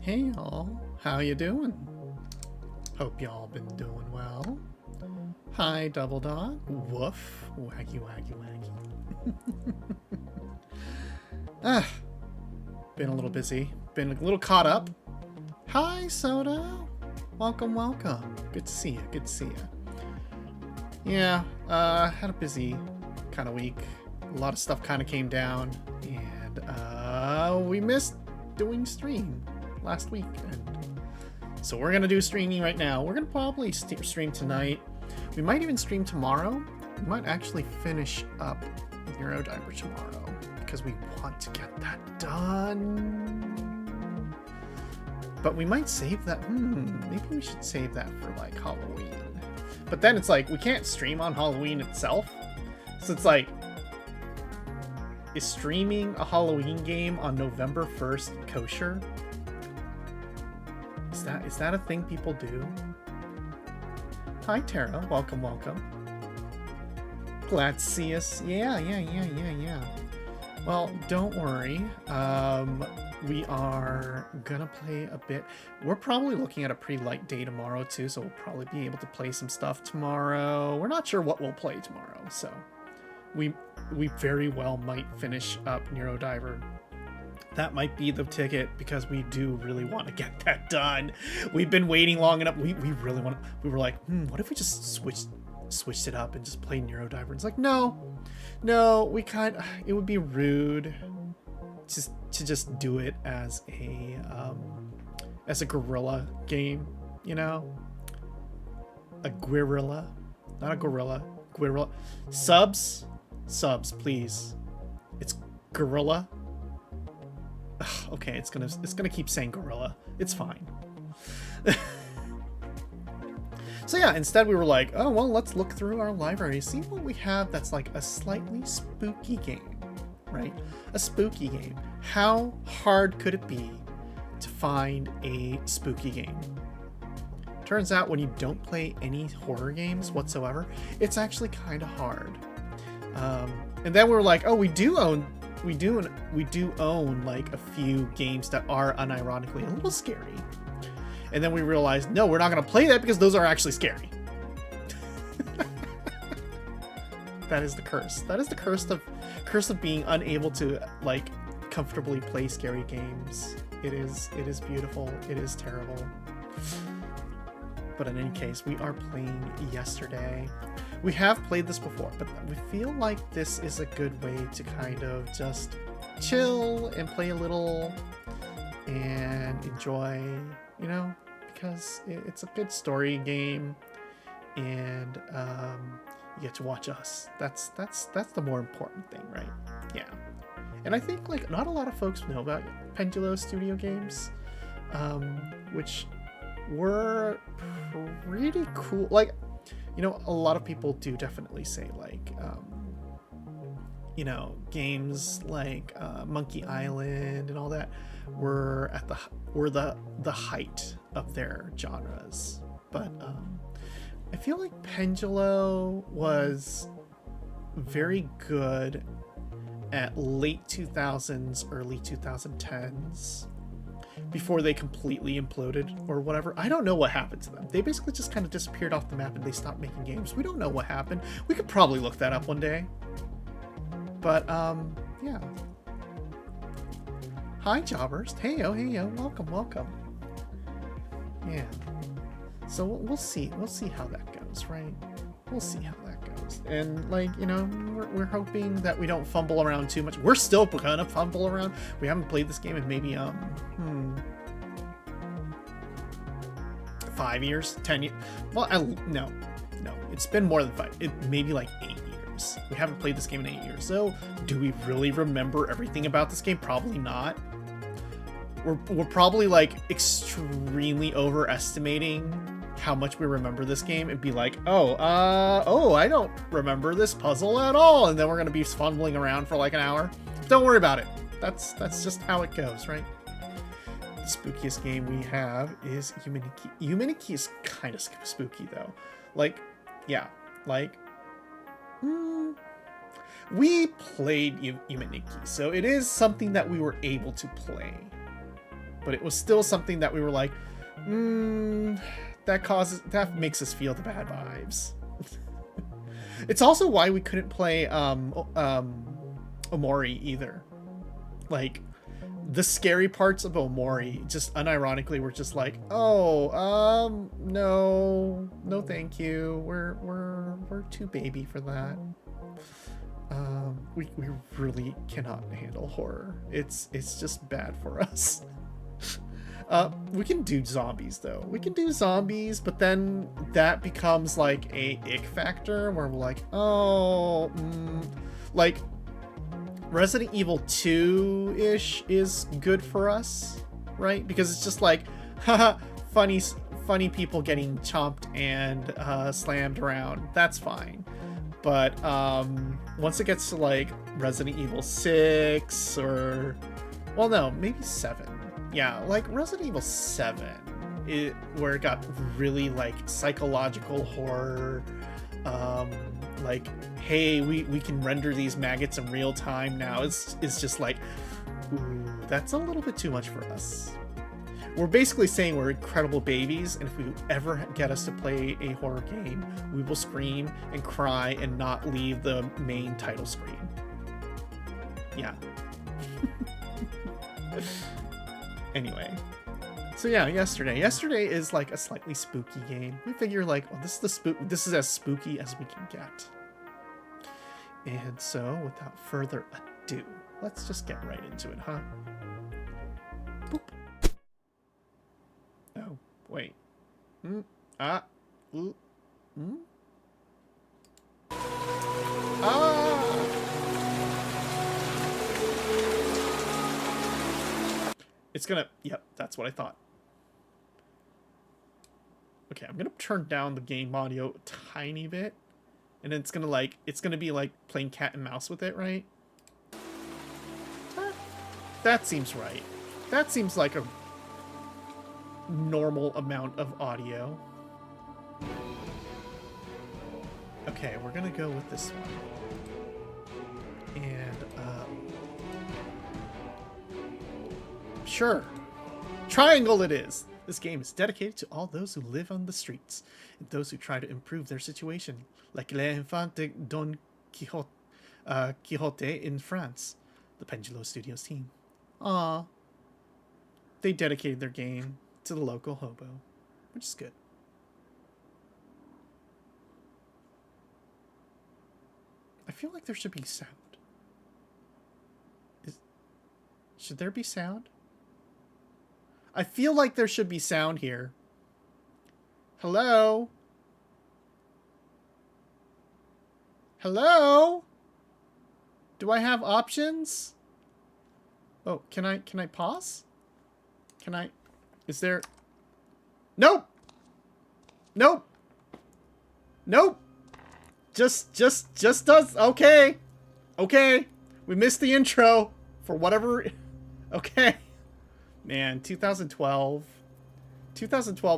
Hey y'all, how you doing? Hope y'all been doing well. Hi Double Dog, woof, waggy waggy waggy. Been a little busy, been a little caught up. Hi Soda, welcome, welcome. Good to see you, good to see you. Yeah, had a busy kind of week. A lot of stuff kind of came down, and we missed doing stream last week, and so we're gonna do streaming right now. We're gonna probably stream tonight. We might even stream tomorrow. We might actually finish up Neurodiver tomorrow because we want to get that done. But we might save that. Maybe we should save that for like Halloween. But then it's like we can't stream on Halloween itself. So it's like, is streaming a Halloween game on November 1st kosher? Is that a thing people do? Hi Tara, welcome, welcome. Glad to see us. Yeah. Well, don't worry. We are gonna play a bit. We're probably looking at a pretty light day tomorrow too, so we'll probably be able to play some stuff tomorrow. We're not sure what we'll play tomorrow, so we very well might finish up Neurodiver. That might be the ticket because we do really want to get that done. We've been waiting long enough. We really want to. We were like, what if we just switched it up and just played Neurodiver? It's like, no, we it would be rude to just do it as a guerrilla game, you know? A guerrilla, not a gorilla. Guerrilla. Subs, please. It's gorilla. Okay, it's gonna keep saying gorilla. It's fine. So yeah, instead we were like, oh well, let's look through our library, see what we have that's like a slightly spooky game, right? A spooky game. How hard could it be to find a spooky game? Turns out when you don't play any horror games whatsoever, it's actually kind of hard. And then we were like, oh, we do own like a few games that are unironically a little scary. And then we realized, no, we're not going to play that because those are actually scary. That is the curse. That is the curse of being unable to like comfortably play scary games. It is beautiful. It is terrible. But in any case, we are playing Yesterday. We have played this before, but we feel like this is a good way to kind of just chill and play a little and enjoy, you know, because it's a good story game, and you get to watch us. That's the more important thing, right? Yeah. And I think like not a lot of folks know about Pendulo Studio Games, which were pretty cool. Like, you know, a lot of people do definitely say like, you know, games like Monkey Island and all that were the height of their genres. But I feel like Pendulo was very good at late 2000s, early 2010s. Before they completely imploded or whatever. I don't know what happened to them. They basically just kind of disappeared off the map and they stopped making games. We don't know what happened. We could probably look that up one day. But, yeah. Hi, Jobbers. Heyo, welcome. Yeah. So we'll see. We'll see how that goes, right? We'll see how that goes. And, like, you know, we're hoping that we don't fumble around too much. We're still gonna fumble around. We haven't played this game in maybe, 5 years? 10 years? Well, no. It's been more than 5. Maybe like 8 years. We haven't played this game in 8 years. So, do we really remember everything about this game? Probably not. We're probably, like, extremely overestimating how much we remember this game and be like, I don't remember this puzzle at all, and then we're gonna be fumbling around for like an hour. Don't worry about it. That's just how it goes, right? The spookiest game we have is Yumeniki. Yumeniki is kind of spooky though. Like, yeah, like we played Yumeniki, so it is something that we were able to play. but it was still something that we were like, that makes us feel the bad vibes. It's also why we couldn't play Omori either. Like, the scary parts of Omori just unironically were just like, no, thank you. We're too baby for that. We really cannot handle horror. It's just bad for us. We can do zombies though. We can do zombies, but then that becomes like a ick factor where we're like, like Resident Evil 2-ish is good for us, right? Because it's just like, haha, funny people getting chomped and slammed around. That's fine. But once it gets to like Resident Evil 6 or, well, no, maybe 7. Yeah, like Resident Evil 7, where it got really like psychological horror. Like, hey, we can render these maggots in real time now. It's just like, ooh, that's a little bit too much for us. We're basically saying we're incredible babies, and if we ever get us to play a horror game, we will scream and cry and not leave the main title screen. Yeah. Anyway. So yeah, yesterday is like a slightly spooky game. We figure like, oh, this is as spooky as we can get. And so, without further ado, let's just get right into it, huh? Boop. Oh, wait. Ah. It's gonna, yep, that's what I thought. Okay, I'm gonna turn down the game audio a tiny bit, and then it's gonna be like playing cat and mouse with it, right? That seems right. That seems like a normal amount of audio. Okay, we're gonna go with this one. And, sure. Triangle it is! This game is dedicated to all those who live on the streets, and those who try to improve their situation, like l'Infante Don Quixote in France, the Pendulo Studios team. Aww. They dedicated their game to the local hobo, which is good. I feel like there should be sound. Should there be sound? I feel like there should be sound here. Hello? Hello? Do I have options? Oh, can I pause? Is there? Nope. Nope. Nope. Just does. Okay. Okay. We missed the intro for whatever. Okay. Man, 2012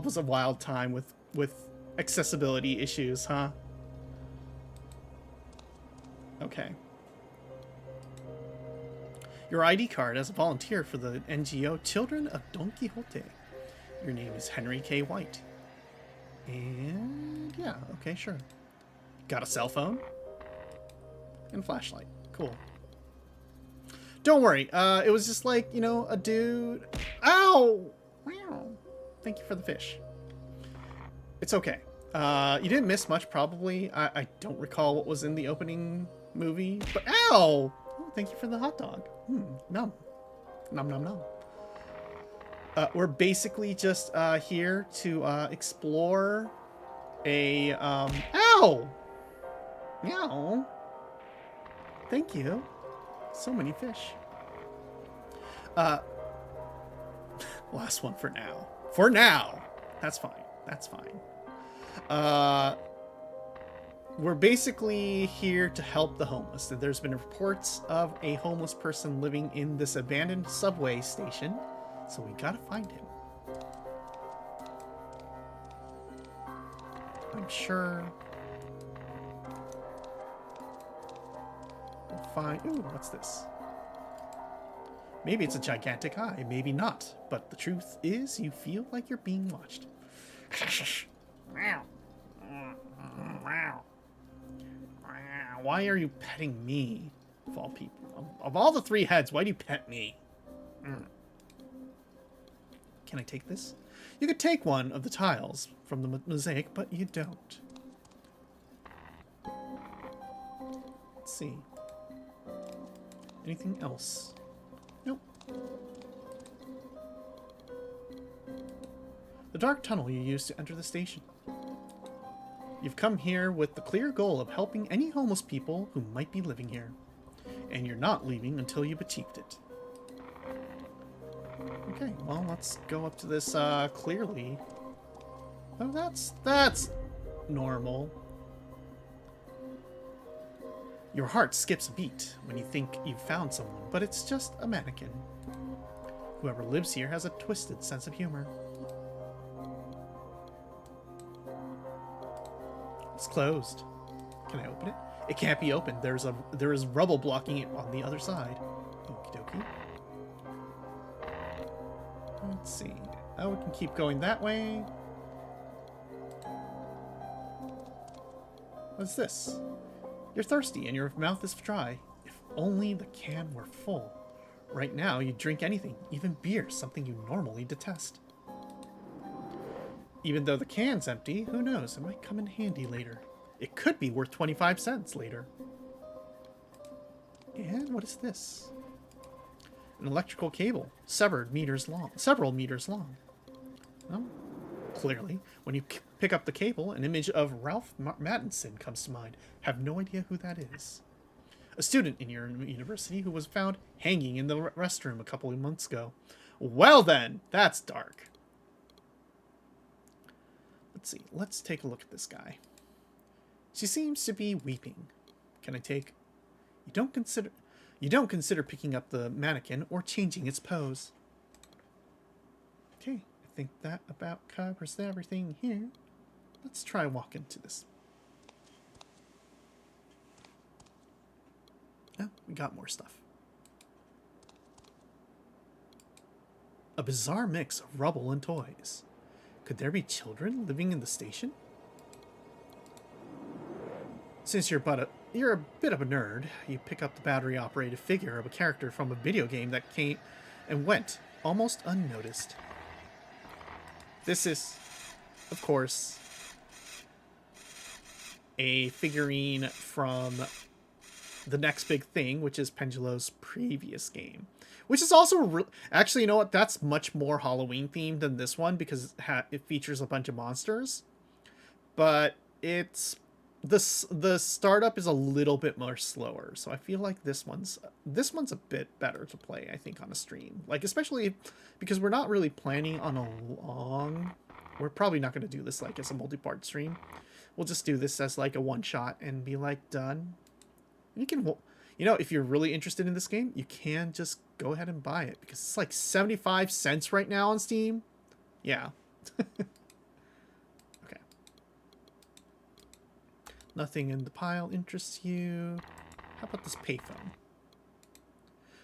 was a wild time with accessibility issues, huh? Okay. Your ID card as a volunteer for the NGO Children of Don Quixote. Your name is Henry K. White. And yeah, okay, sure. Got a cell phone and flashlight. Cool. Don't worry. It was just like, you know, a dude. Ow! Wow. Thank you for the fish. It's okay. You didn't miss much, probably. I don't recall what was in the opening movie, but ow! Oh, thank you for the hot dog. Nom. Nom nom nom. We're basically just here to explore a ow! Meow. Thank you. So many fish. Last one for now. For now. That's fine. That's fine. We're basically here to help the homeless. There's been reports of a homeless person living in this abandoned subway station, so we gotta find him. I'm sure we'll find. Ooh, what's this? Maybe it's a gigantic eye, maybe not. But the truth is, you feel like you're being watched. Why are you petting me, of all people? Of all the three heads, why do you pet me? Can I take this? You could take one of the tiles from the mosaic, but you don't. Let's see. Anything else? Nope. The dark tunnel you used to enter the station. You've come here with the clear goal of helping any homeless people who might be living here. And you're not leaving until you've achieved it. Okay, well, let's go up to this, clearly. Oh, that's normal. Your heart skips a beat when you think you've found someone, but it's just a mannequin. Whoever lives here has a twisted sense of humor. It's closed. Can I open it? It can't be opened. There is rubble blocking it on the other side. Okie dokie. Let's see. Oh, we can keep going that way. What's this? You're thirsty and your mouth is dry. If only the can were full. Right now, you drink anything, even beer, something you normally detest. Even though the can's empty, who knows? It might come in handy later. It could be worth 25 cents later. And what is this? An electrical cable, several meters long. Well, clearly, when you pick up the cable, an image of Ralph Mattinson comes to mind. Have no idea who that is. A student in your university who was found hanging in the restroom a couple of months ago. Well then, that's dark. Let's see. Let's take a look at this guy. She seems to be weeping. Can I take... You don't consider picking up the mannequin or changing its pose. Okay, I think that about covers everything here. Let's try walking to this. Oh, we got more stuff. A bizarre mix of rubble and toys. Could there be children living in the station? Since you're a bit of a nerd, you pick up the battery-operated figure of a character from a video game that came and went almost unnoticed. This is, of course, a figurine from the next big thing, which is Pendulo's previous game. Which is also... Actually, you know what? That's much more Halloween-themed than this one, because it features a bunch of monsters. But it's... The startup is a little bit more slower, so I feel like this one's a bit better to play, I think, on a stream. Like, especially because we're not really planning on a long... We're probably not going to do this, like, as a multi-part stream. We'll just do this as, like, a one-shot and be, like, done. You can... You know, if you're really interested in this game, you can just go ahead and buy it, because it's like 75 cents right now on Steam. Yeah. Okay. Nothing in the pile interests you. How about this payphone?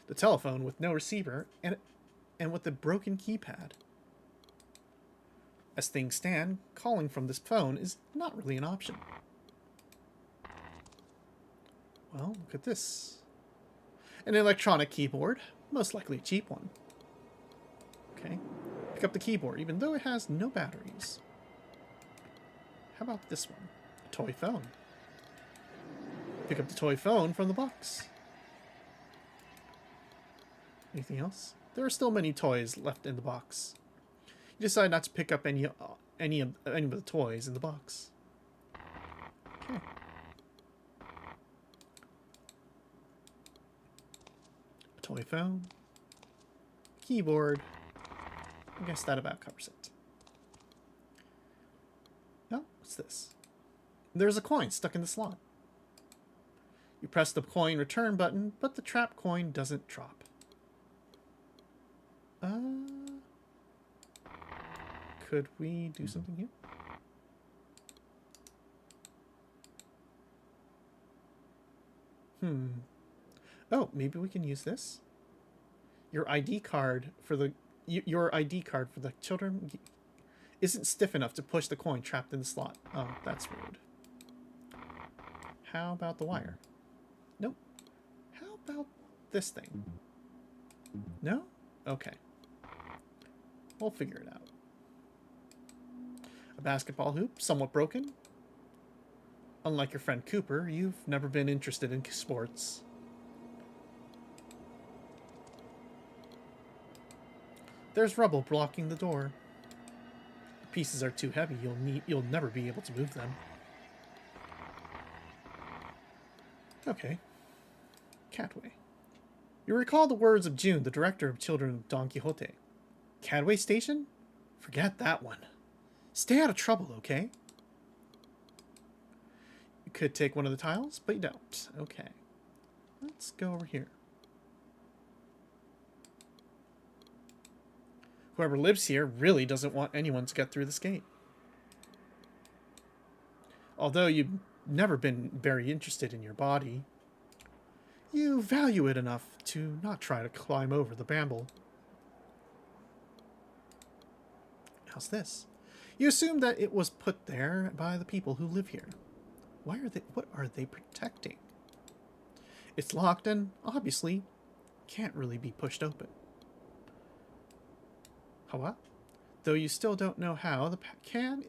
The telephone with no receiver and with a broken keypad. As things stand, calling from this phone is not really an option. Well, look at this. An electronic keyboard, most likely a cheap one. Okay, pick up the keyboard, even though it has no batteries. How about this one? A toy phone. Pick up the toy phone from the box. Anything else? There are still many toys left in the box. You decide not to pick up any of the toys in the box. Okay. A toy phone. Keyboard. I guess that about covers it. Oh, what's this? There's a coin stuck in the slot. You press the coin return button, but the trap coin doesn't drop. Could we do something here? Oh, maybe we can use this. Your ID card for the your ID card for the children isn't stiff enough to push the coin trapped in the slot. Oh, that's rude. How about the wire? Nope. How about this thing? No? Okay. We'll figure it out. A basketball hoop, somewhat broken. Unlike your friend Cooper, you've never been interested in sports. There's rubble blocking the door. The pieces are too heavy. You'll never be able to move them. Okay. Catway. You recall the words of June, the director of Children of Don Quixote. Catway Station? Forget that one. Stay out of trouble, okay? You could take one of the tiles, but you don't. Okay. Let's go over here. Whoever lives here really doesn't want anyone to get through this gate. Although you've never been very interested in your body, you value it enough to not try to climb over the bramble. How's this? You assume that it was put there by the people who live here. What are they protecting? It's locked and, obviously, can't really be pushed open. What? Though you still don't know how, the can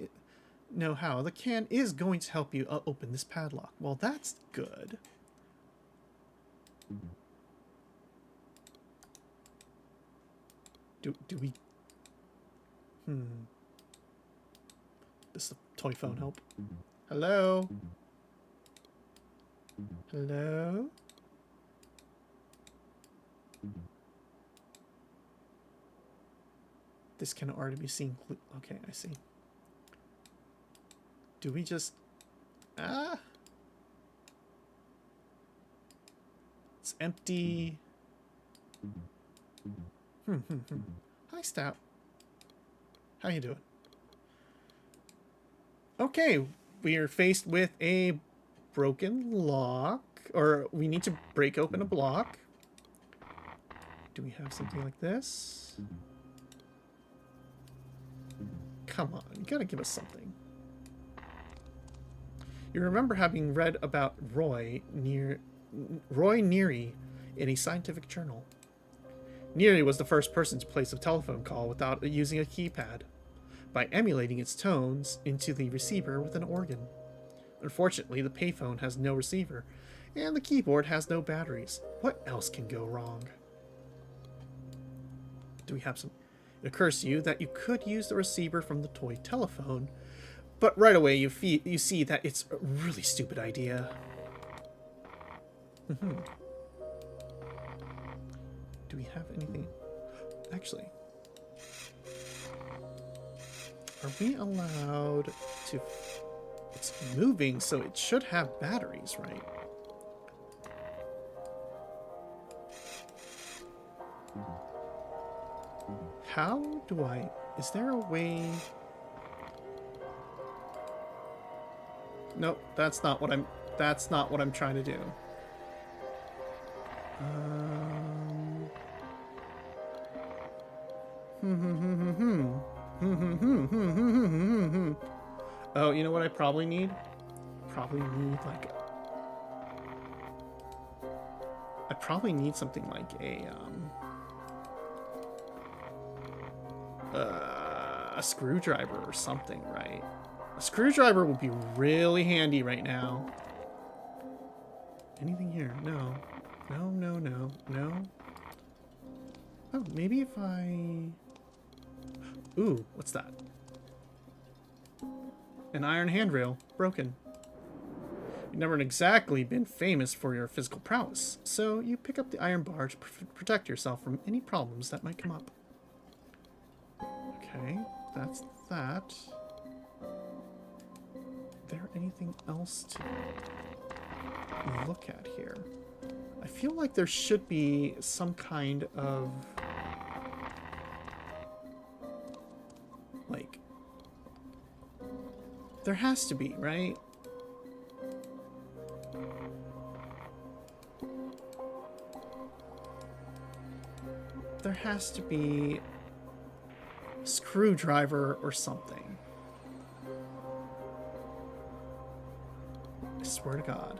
is going to help you open this padlock. Well, that's good. Do we... Does the toy phone help? Hello? Hello? This can already be seen. Okay, I see. Do we just... Ah! It's empty. Hi, Stout. How you doing? Okay, we are faced with a broken lock. Or we need to break open a block. Do we have something like this? Come on, you gotta give us something. You remember having read about Roy Neary in a scientific journal. Neary was the first person to place a telephone call without using a keypad, by emulating its tones into the receiver with an organ. Unfortunately, the payphone has no receiver, and the keyboard has no batteries. What else can go wrong? Do we have some... It occurs to you that you could use the receiver from the toy telephone, but right away you see that it's a really stupid idea. Do we have anything? Actually, are we allowed to... It's moving, so it should have batteries, right? How do I... Is there a way... Nope, that's not what I'm trying to do. Oh, you know what I probably need? Probably need like... I probably need something like a screwdriver or something, right? A screwdriver would be really handy right now. Anything here? No. No, no, no, no. Oh, maybe if I... Ooh, what's that? An iron handrail. Broken. You've never exactly been famous for your physical prowess, so you pick up the iron bar to protect yourself from any problems that might come up. Okay, that's that. Is there anything else to look at here? I feel like there should be some kind of... like... There has to be, right? has to be a screwdriver or something. I swear to God.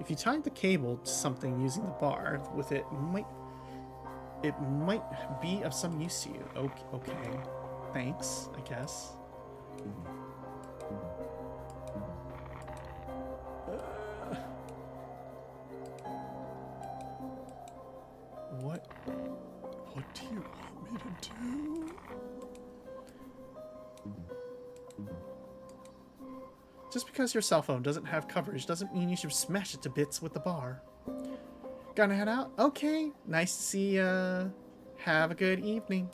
If you tied the cable to something using the bar with it, it might be of some use to you. Okay. Thanks, I guess. What do you want me to do? Just because your cell phone doesn't have coverage doesn't mean you should smash it to bits with the bar. Gonna head out? Okay. Nice to see ya. Have a good evening.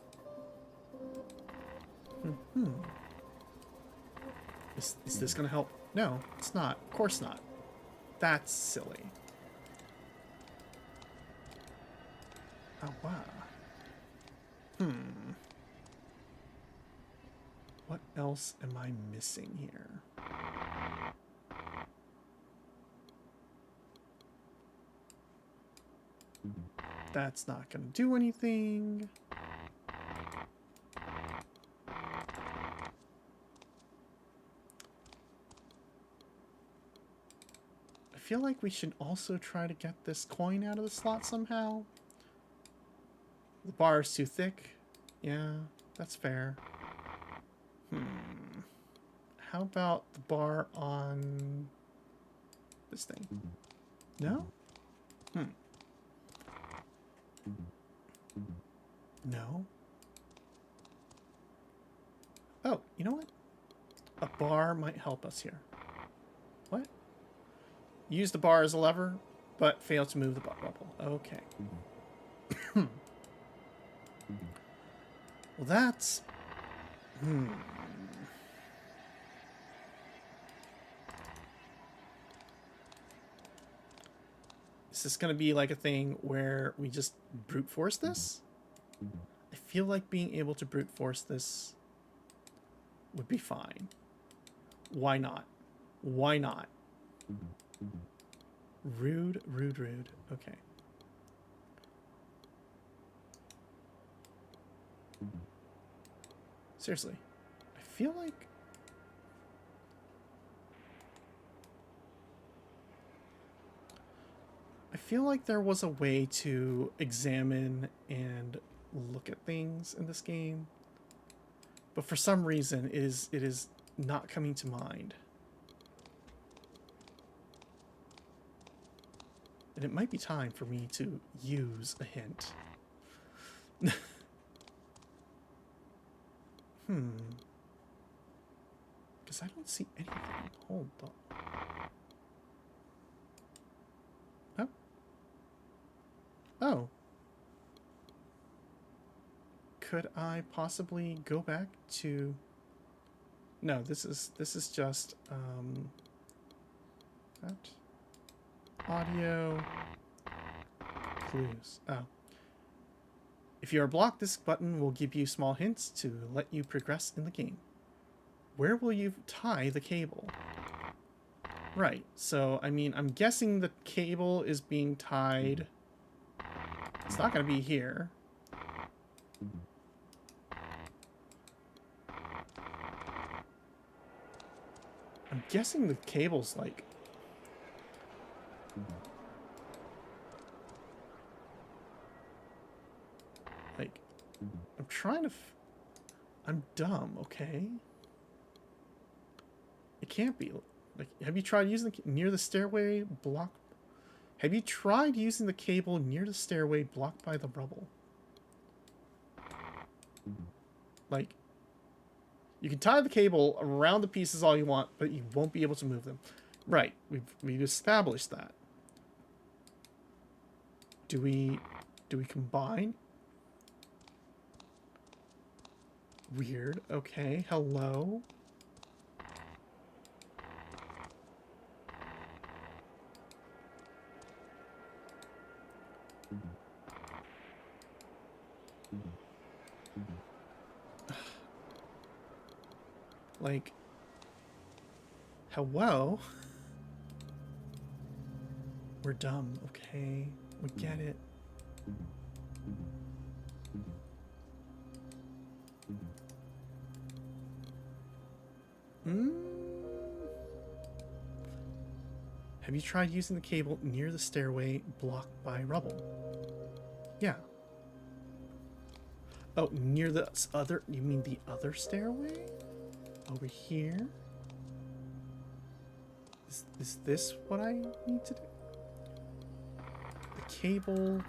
Is this gonna help? No, it's not. Of course not. That's silly. Oh, wow. What else am I missing here? That's not gonna do anything. I feel like we should also try to get this coin out of the slot somehow. The bar is too thick. Yeah, that's fair. How about the bar on this thing? No? No? Oh, you know what? A bar might help us here. What? Use the bar as a lever, but fail to move the bubble. Okay. Well, that's... Is this going to be like a thing where we just brute force this? I feel like being able to brute force this would be fine. Why not? Why not? Rude, rude, rude. Okay. Seriously. I feel like... there was a way to examine and look at things in this game. But for some reason, it is not coming to mind. And it might be time for me to use a hint. Because I don't see anything. Hold on. Oh. Oh. Could I possibly go back to... No, this is just that audio clues. Oh. If you are blocked, this button will give you small hints to let you progress in the game. Where will you tie the cable? Right, so, I mean, I'm guessing the cable is being tied... It's not going to be here. I'm guessing the cable's, like... I'm trying to... I'm dumb, okay? It can't be. Like, have you tried using near the stairway block? Have you tried using the cable near the stairway blocked by the rubble? Like, you can tie the cable around the pieces all you want, but you won't be able to move them. Right, we've established that. Do we combine? Weird. Okay, hello. Like, hello? We're dumb, okay? We get it. Have you tried using the cable near the stairway blocked by rubble? Yeah. Oh, near the other... You mean the other stairway? Over here? Is this what I need to do? The cable...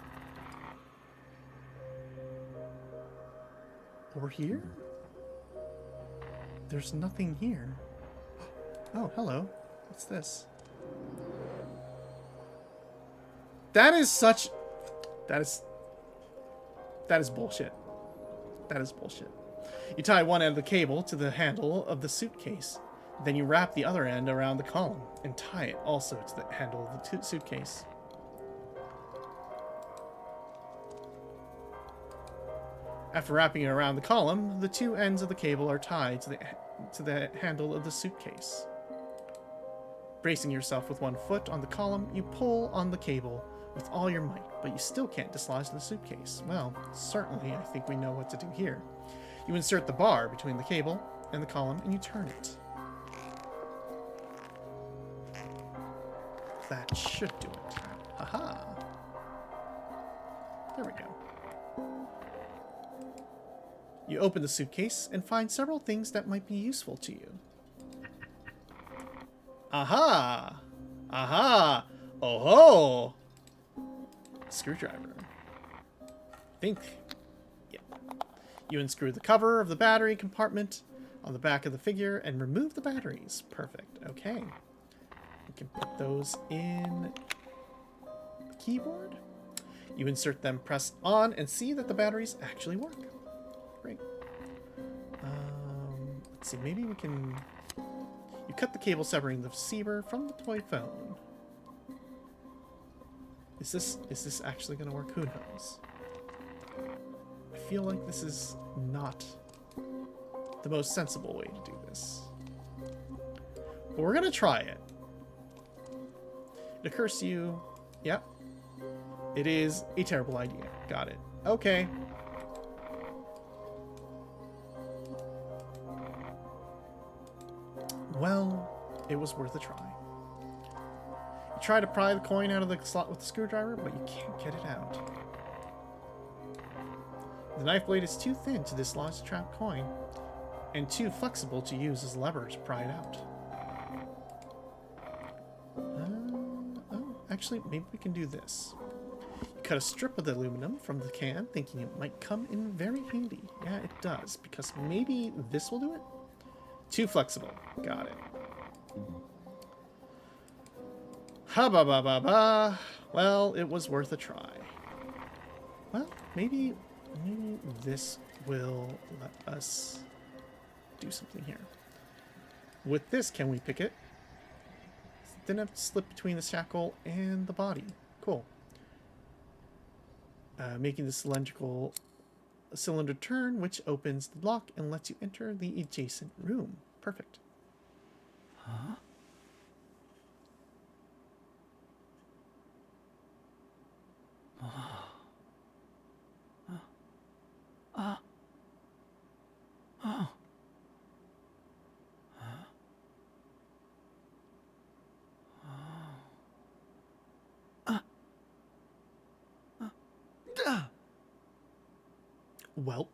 Over here? There's nothing here. Oh, hello. What's this? That is such... That is bullshit. That is bullshit. You tie one end of the cable to the handle of the suitcase. Then you wrap the other end around the column and tie it also to the handle of the suitcase. After wrapping it around the column, the two ends of the cable are tied to the handle of the suitcase. Bracing yourself with one foot on the column, you pull on the cable with all your might, but you still can't dislodge the suitcase. Well, certainly, I think we know what to do here. You insert the bar between the cable and the column, and you turn it. That should do it. Haha. There we go. You open the suitcase and find several things that might be useful to you. Aha! Aha! Oh ho! Screwdriver. Think. Yeah. You unscrew the cover of the battery compartment on the back of the figure and remove the batteries. Perfect. Okay. We can put those in the keyboard. You insert them, press on, and see that the batteries actually work. Great. Let's see. Maybe we can... You cut the cable separating the receiver from the toy phone. Is this actually going to work? Who knows? I feel like this is not the most sensible way to do this. But we're going to try it. It occurs to you, yep, it is a terrible idea. Got it. Okay. Well, it was worth a try. You try to pry the coin out of the slot with the screwdriver, but you can't get it out. The knife blade is too thin to dislodge the trapped coin, and too flexible to use as a lever to pry it out. Actually, maybe we can do this. You cut a strip of the aluminum from the can, thinking it might come in very handy. Yeah, it does, because maybe this will do it? Too flexible. Got it. Ha ba ba ba ba. Well, it was worth a try. Well, maybe this will let us do something here. With this, can we pick it? Then have to slip between the shackle and the body. Cool. Making the cylinder turn, which opens the lock and lets you enter the adjacent room. Perfect. Huh? Welp.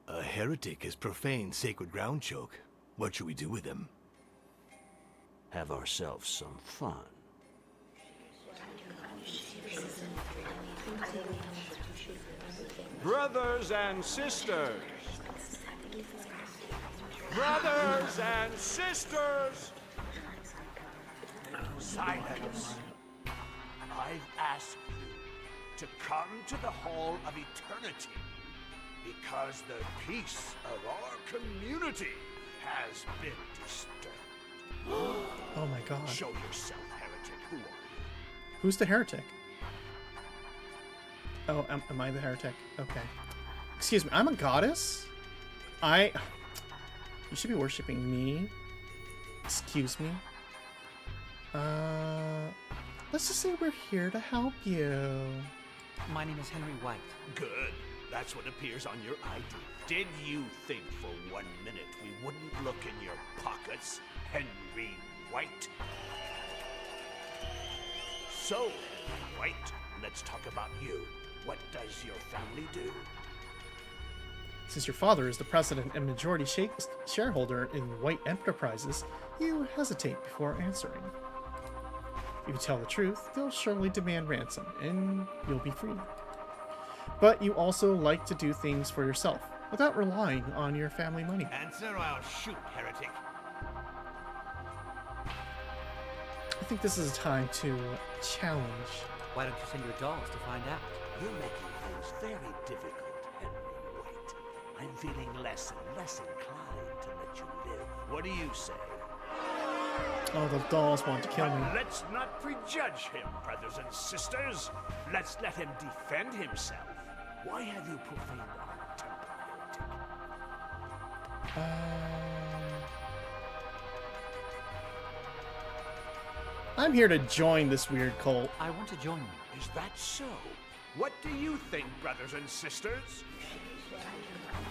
A heretic has profaned sacred ground, Choke. What should we do with him? Have ourselves some fun. Brothers and sisters! Brothers and sisters! Silence! I've asked you to come to the Hall of Eternity because the peace of our community has been disturbed. Oh my god. Show yourself, heretic. Who are you? Who's the heretic? Oh, am I the heretic? Okay. Excuse me, I'm a goddess? You should be worshipping me. Excuse me? Let's just say we're here to help you. My name is Henry White. Good. That's what appears on your ID. Did you think for 1 minute we wouldn't look in your pockets, Henry White? So, Henry White, let's talk about you. What does your family do? Since your father is the president and majority shareholder in White Enterprises, you hesitate before answering. If you tell the truth, they'll surely demand ransom, and you'll be free. But you also like to do things for yourself, without relying on your family money. Answer or I'll shoot, heretic. I think this is a time to challenge. Why don't you send your dolls to find out? You're making things very difficult, Henry White. I'm feeling less and less inclined to let you live. What do you say? Oh, the dolls want to kill me. But let's not prejudge him, brothers and sisters. Let's let him defend himself. Why have you profaned our temple, heretic? I'm here to join this weird cult. I want to join you. Is that so? What do you think, brothers and sisters?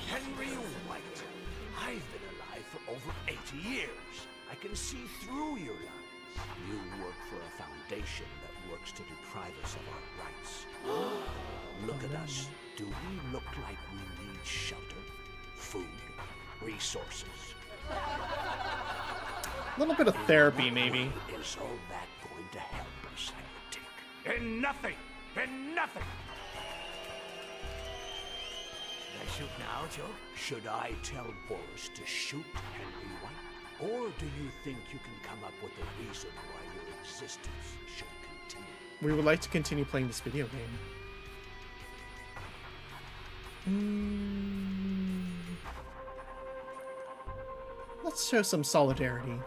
Henry White, I've been alive for over 80 years. I can see through your lies. You work for a foundation that works to deprive us of our rights. Look at us. Do we look like we need shelter, food, resources? A little bit of therapy, maybe. Is all that going to help us, heretic? In nothing! In nothing! Should I shoot now, Joe? Should I tell Boris to shoot Henry White? Or do you think you can come up with a reason why your existence should continue? We would like to continue playing this video game. Let's show some solidarity.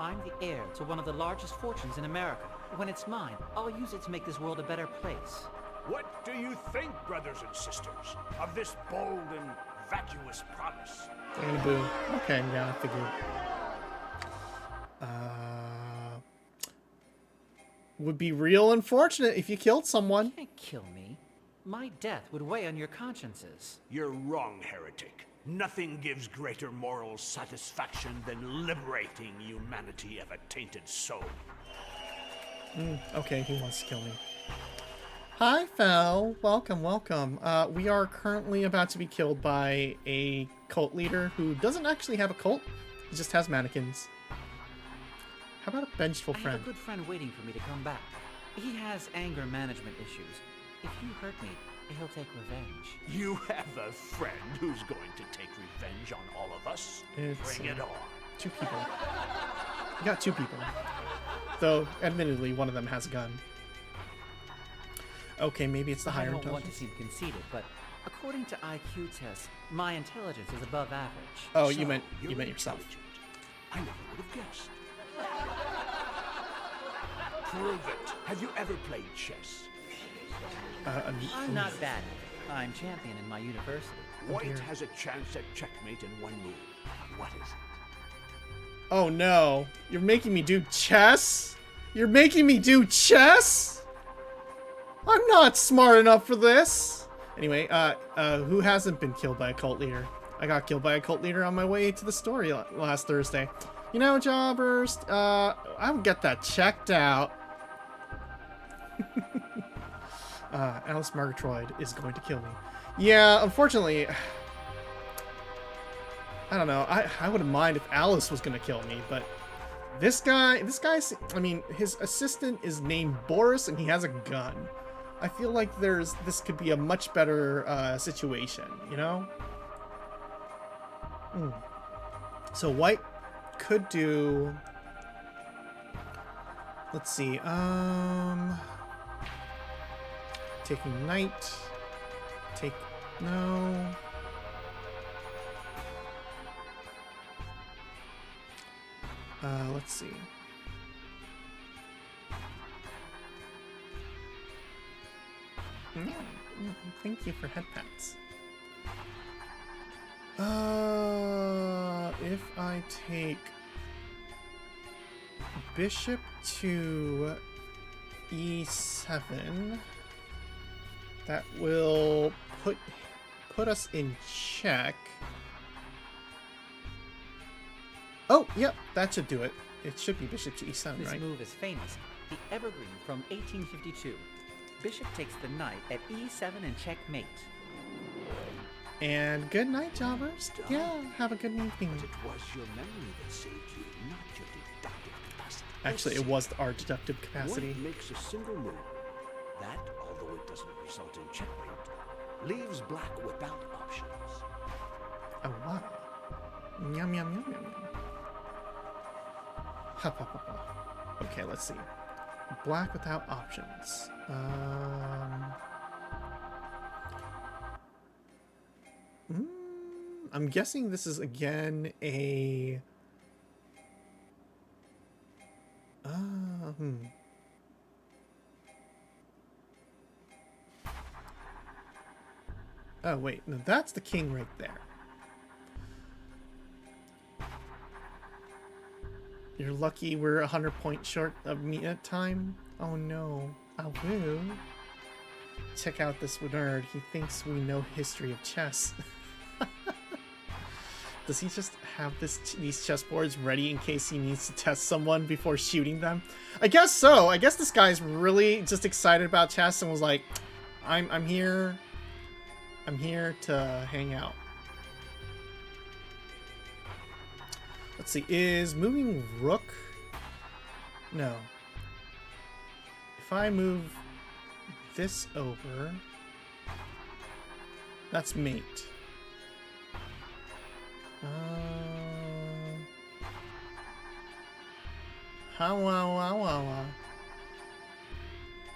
I'm the heir to one of the largest fortunes in America. When it's mine, I'll use it to make this world a better place. What do you think, brothers and sisters, of this bold and vacuous promise? And boo. Okay, yeah, I figured. Would be real unfortunate if you killed someone. You can't kill me. My death would weigh on your consciences. You're wrong, heretic. Nothing gives greater moral satisfaction than liberating humanity of a tainted soul. Okay, he wants to kill me. Hi, Fel. Welcome, welcome. We are currently about to be killed by a cult leader who doesn't actually have a cult. He just has mannequins. How about a vengeful I friend? have a good friend waiting for me to come back. He has anger management issues. If you hurt me, he'll take revenge. You have a friend who's going to take revenge on all of us? It's, Bring it on. 2 people. You got 2 people. Though, admittedly, one of them has a gun. Okay, maybe it's the I higher don't want to intelligence. seem conceited, but according to IQ tests, my intelligence is above average. Oh, So, you meant you're yourself. intelligent. I never would have guessed. Prove it. Have you ever played chess? I'm not bad. I'm champion in my university. White dear. has a chance at checkmate in 1 move. What is it? Oh no, you're making me do chess? You're making me do chess? I'm not smart enough for this. Anyway, who hasn't been killed by a cult leader? I got killed by a cult leader on my way to the store last Thursday. You know, Jawburst, I would get that checked out. Alice Murgatroyd is going to kill me. Yeah, unfortunately, I don't know. I wouldn't mind if Alice was gonna kill me, but this guy's, I mean, his assistant is named Boris and he has a gun. I feel like this could be a much better situation, you know? So White could do, let's see, taking knight, no. Let's see. Thank you for head pats. If I take bishop to e7. That will put us in check. Oh, yep, that should do it. It should be bishop to e7, This right? move is famous. The Evergreen from 1852. Bishop takes the knight at e7 and checkmate. And good night, jobbers. Yeah, have a good evening. But it was your memory that saved you, not your deductive capacity. Actually, it was our deductive capacity. One makes a single move. That, although it doesn't result in checkmate, leaves black without options. Oh, wow. Yum, yum, yum, yum, yum. Ha, ha, ha, ha. Okay, let's see. Black without options. I'm guessing this is again a... Oh, wait. No, that's the king right there. You're lucky we're 100 points short of meet time. Oh no. I will. Check out this nerd. He thinks we know history of chess. Does he just have these chessboards ready in case he needs to test someone before shooting them? I guess so. I guess this guy's really just excited about chess and was like, I'm here. I'm here to hang out. Let's see, is moving rook? No. If I move this over, that's mate.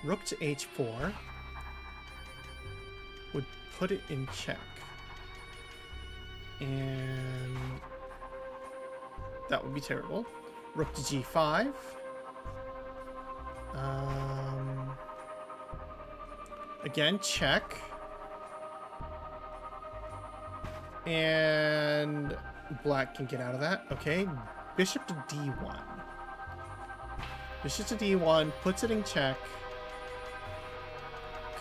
Rook to h4 would put it in check. And that would be terrible. Rook to g5. Again, check. And black can get out of that. Okay, bishop to d1. Bishop to d1 puts it in check.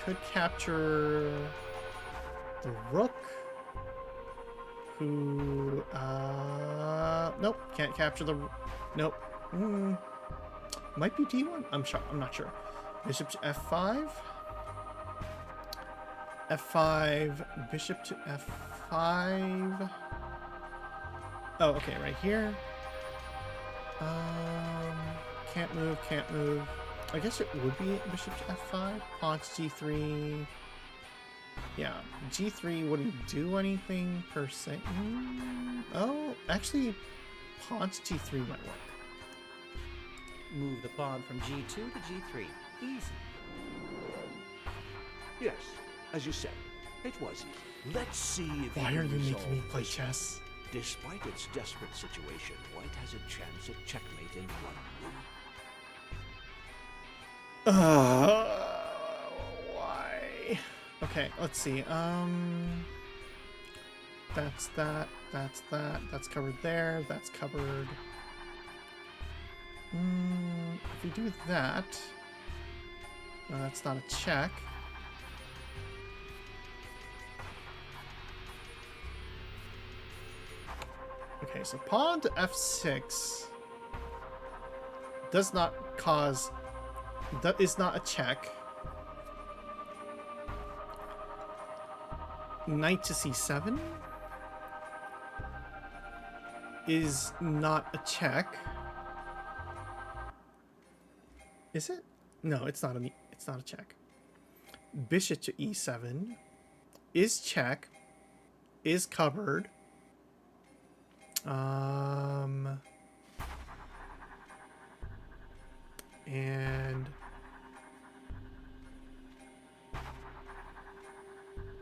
Could capture the rook. Who, nope, can't capture the, nope. Might be d1, I'm not sure. Bishop to f5. f5, bishop to f5. Oh, okay, right here. Can't move. I guess it would be bishop to f5. Pawn to g3. Yeah, g3 wouldn't do anything per se. Oh, actually, pawn to g3 might work. Move the pawn from g2 to g3. Easy. Yes, as you said, it was easy. Let's see if Why you are can you making resolve me play this. chess? Despite its desperate situation, White has a chance at checkmate in one move. Why? Okay, let's see. That's that. That's covered there. That's covered. If we do that, no, that's not a check. Okay, so pawn to f6 does not cause. That is not a check. Knight to c7 is not a check. Is it? No, it's not a check. Bishop to e7 is check. Is covered. And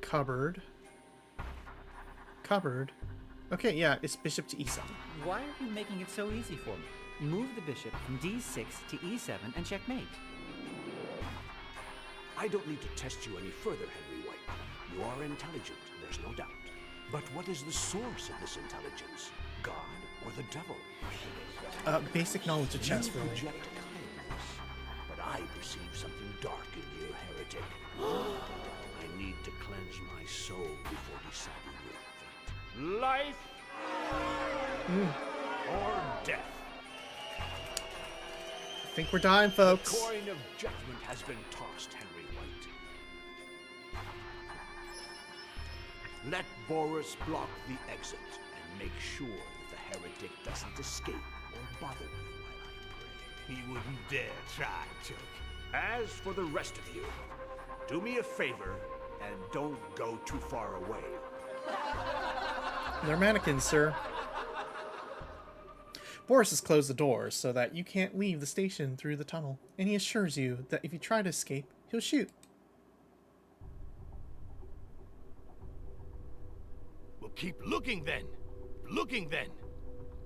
covered. Okay, yeah, it's bishop to e7. Why are you making it so easy for me? Move the bishop from d6 to e7 and checkmate. I don't need to test you any further, Henry White. You are intelligent, there's no doubt. But what is the source of this intelligence? God or the devil? Basic knowledge of chess, You really. project kindness, but I perceive something dark in you, heretic. I need to cleanse my soul before deciding your fate. Life or death. I think we're dying, folks. Coin of judgment has been tossed, Henry White. Let Boris block the exit and make sure that the heretic doesn't escape or bother you while I pray. He wouldn't dare try, Choke. As for the rest of you, do me a favor and don't go too far away. They're mannequins, sir. Boris has closed the doors so that you can't leave the station through the tunnel, and he assures you that if you try to escape, he'll shoot. Well, keep looking then. Looking then.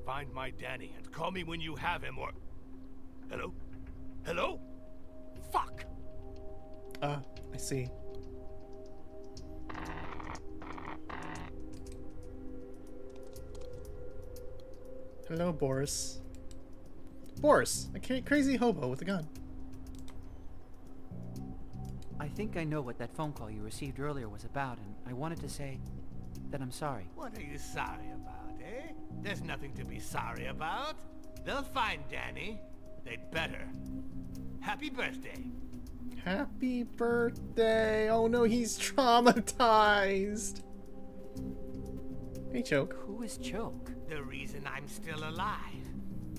Find my Danny and call me when you have him or... Hello? Hello? Fuck! I see. Hello, Boris. Boris, a crazy hobo with a gun. I think I know what that phone call you received earlier was about, and I wanted to say that I'm sorry. What are you sorry about, eh? There's nothing to be sorry about. They'll find Danny. They'd better. Happy birthday. Happy birthday! Oh no, he's traumatized. Hey, Choke. Who is Choke? The reason I'm still alive.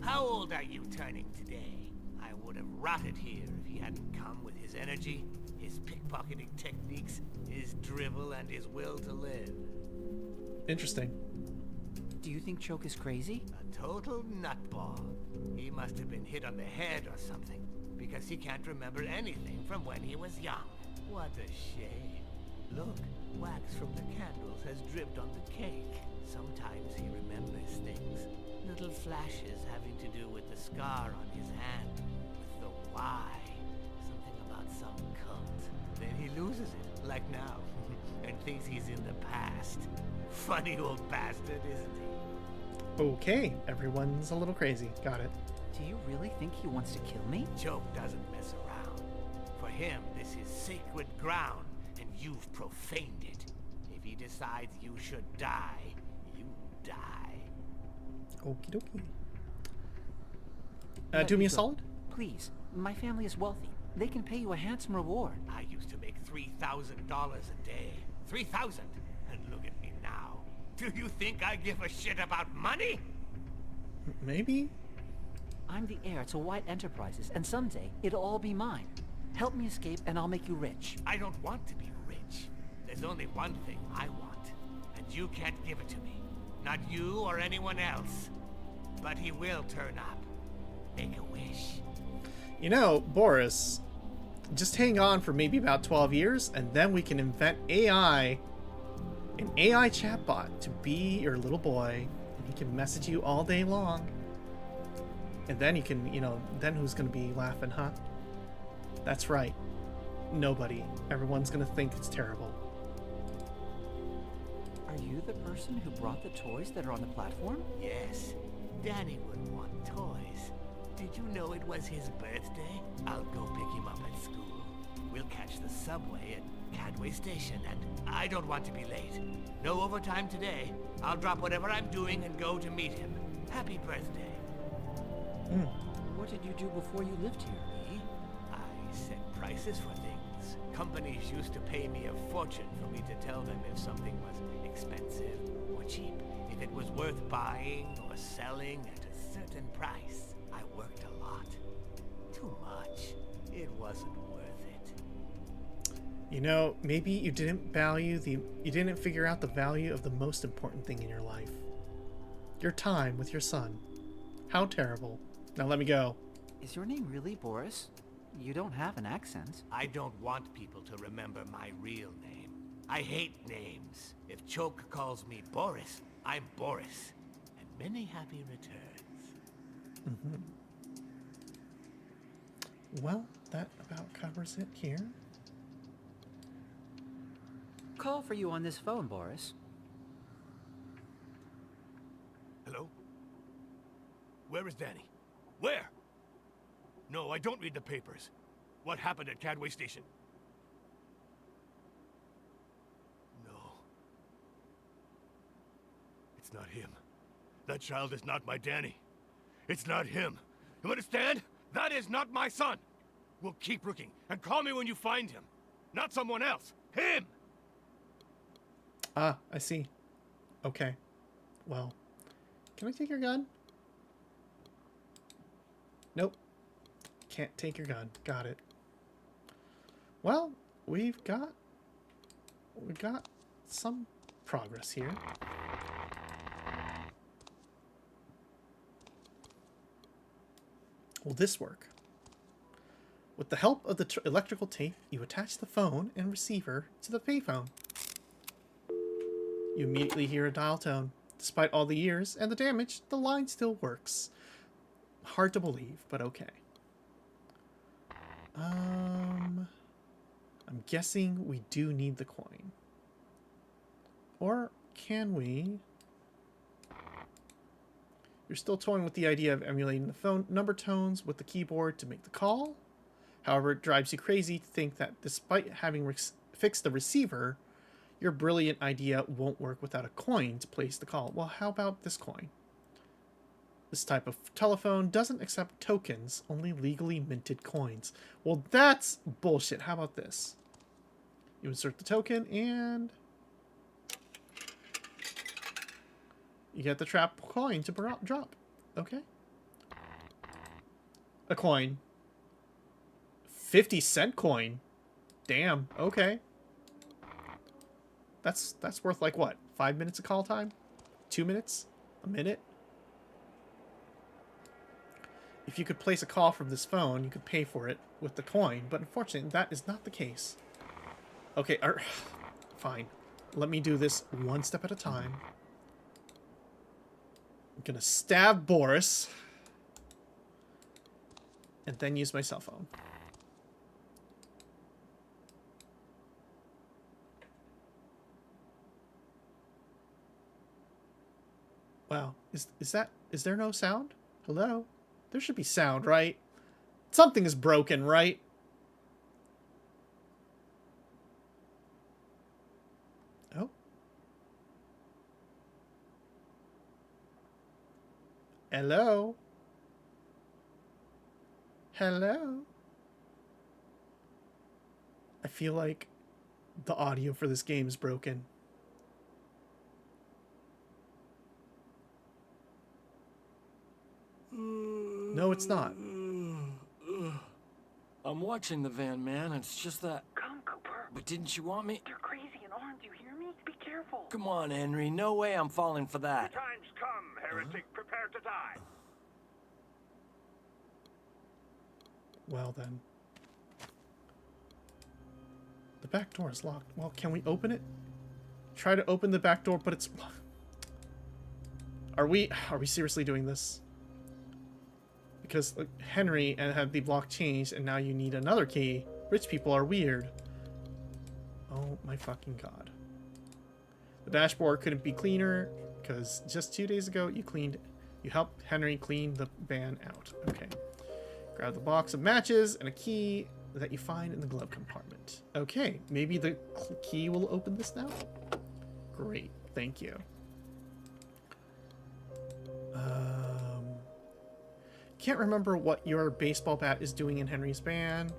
How old are you turning today? I would have rotted here if he hadn't come with his energy, his pickpocketing techniques, his drivel, and his will to live. Interesting. Do you think Choke is crazy? A total nutball. He must have been hit on the head or something, because he can't remember anything from when he was young. What a shame. Look, wax from the candles has dripped on the cake. Sometimes he remembers things. Little flashes having to do with the scar on his hand, with the Y. Something about some cult. Then he loses it, like now, and thinks he's in the past. Funny old bastard, isn't he? Okay, everyone's a little crazy. Got it. Do you really think he wants to kill me? Choke doesn't mess around. For him, this is sacred ground, and you've profaned it. If he decides you should die, you die. Okie dokie. Let Do me a go. solid? Please. My family is wealthy. They can pay you a handsome reward. I used to make $3,000 a day. 3,000, and look at me now. Do you think I give a shit about money? Maybe? I'm the heir to White Enterprises, and someday it'll all be mine. Help me escape, and I'll make you rich. I don't want to be rich. There's only one thing I want, and you can't give it to me. Not you or anyone else. But he will turn up. Make a wish. You know, Boris, just hang on for maybe about 12 years, and then we can invent AI, an AI chatbot to be your little boy, and he can message you all day long. And then you can, then who's going to be laughing, huh? That's right. Nobody. Everyone's going to think it's terrible. Are you the person who brought the toys that are on the platform? Yes, Danny would want toys. Did you know it was his birthday? I'll go pick him up at school. We'll catch the subway at Cadway Station, and I don't want to be late. No overtime today. I'll drop whatever I'm doing and go to meet him. Happy birthday. What did you do before you lived here? Me? I set prices for things. Companies used to pay me a fortune for me to tell them if something was expensive or cheap, if it was worth buying or selling at a certain price. I worked a lot. Too much. It wasn't worth it. Maybe you didn't figure out the value of the most important thing in your life. Your time with your son. How terrible. Now let me go. Is your name really Boris? You don't have an accent. I don't want people to remember my real name. I hate names. If Choke calls me Boris, I'm Boris. And many happy returns. Well, that about covers it here. Call for you on this phone, Boris. Hello? Where is Danny? Where? No, I don't read the papers. What happened at Cadway Station? No. It's not him. That child is not my Danny. It's not him. You understand? That is not my son. We'll keep looking, and call me when you find him. Not someone else. Him! Ah, I see. Okay. Well, can I take your gun? Nope. Can't take your gun. Got it. Well, we've got some progress here. Will this work? With the help of the electrical tape, you attach the phone and receiver to the payphone. You immediately hear a dial tone. Despite all the years and the damage, the line still works. Hard to believe, but okay. I'm guessing we do need the coin. Or can we? You're still toying with the idea of emulating the phone number tones with the keyboard to make the call. However, it drives you crazy to think that despite having fixed the receiver, your brilliant idea won't work without a coin to place the call. Well, how about this coin? This type of telephone doesn't accept tokens, only legally minted coins. Well, that's bullshit. How about this? You insert the token and you get the trap coin to drop. Okay. A coin. 50-cent coin. Damn. Okay. That's worth like what? 5 minutes of call time? 2 minutes? A minute? If you could place a call from this phone, you could pay for it with the coin, but unfortunately, that is not the case. Okay, fine. Let me do this one step at a time. I'm gonna stab Boris. And then use my cell phone. Wow, is there no sound? Hello? There should be sound, right? Something is broken, right? Oh. Hello? Hello? I feel like the audio for this game is broken. No, it's not. I'm watching the van, man, and it's just that... Come, Cooper. But didn't you want me? They're crazy and armed, you hear me? Be careful. Come on, Henry. No way I'm falling for that. The time's come, heretic. Prepare to die. Well, then. The back door is locked. Well, can we open it? Try to open the back door, but it's... Are we seriously doing this? Because Henry had the block changed, and now you need another key. Rich people are weird. Oh my fucking god. The dashboard couldn't be cleaner, because just 2 days ago you helped Henry clean the van out. Okay. Grab the box of matches and a key that you find in the glove compartment. Okay, maybe the key will open this now? Great, thank you. Can't remember what your baseball bat is doing in Henry's van,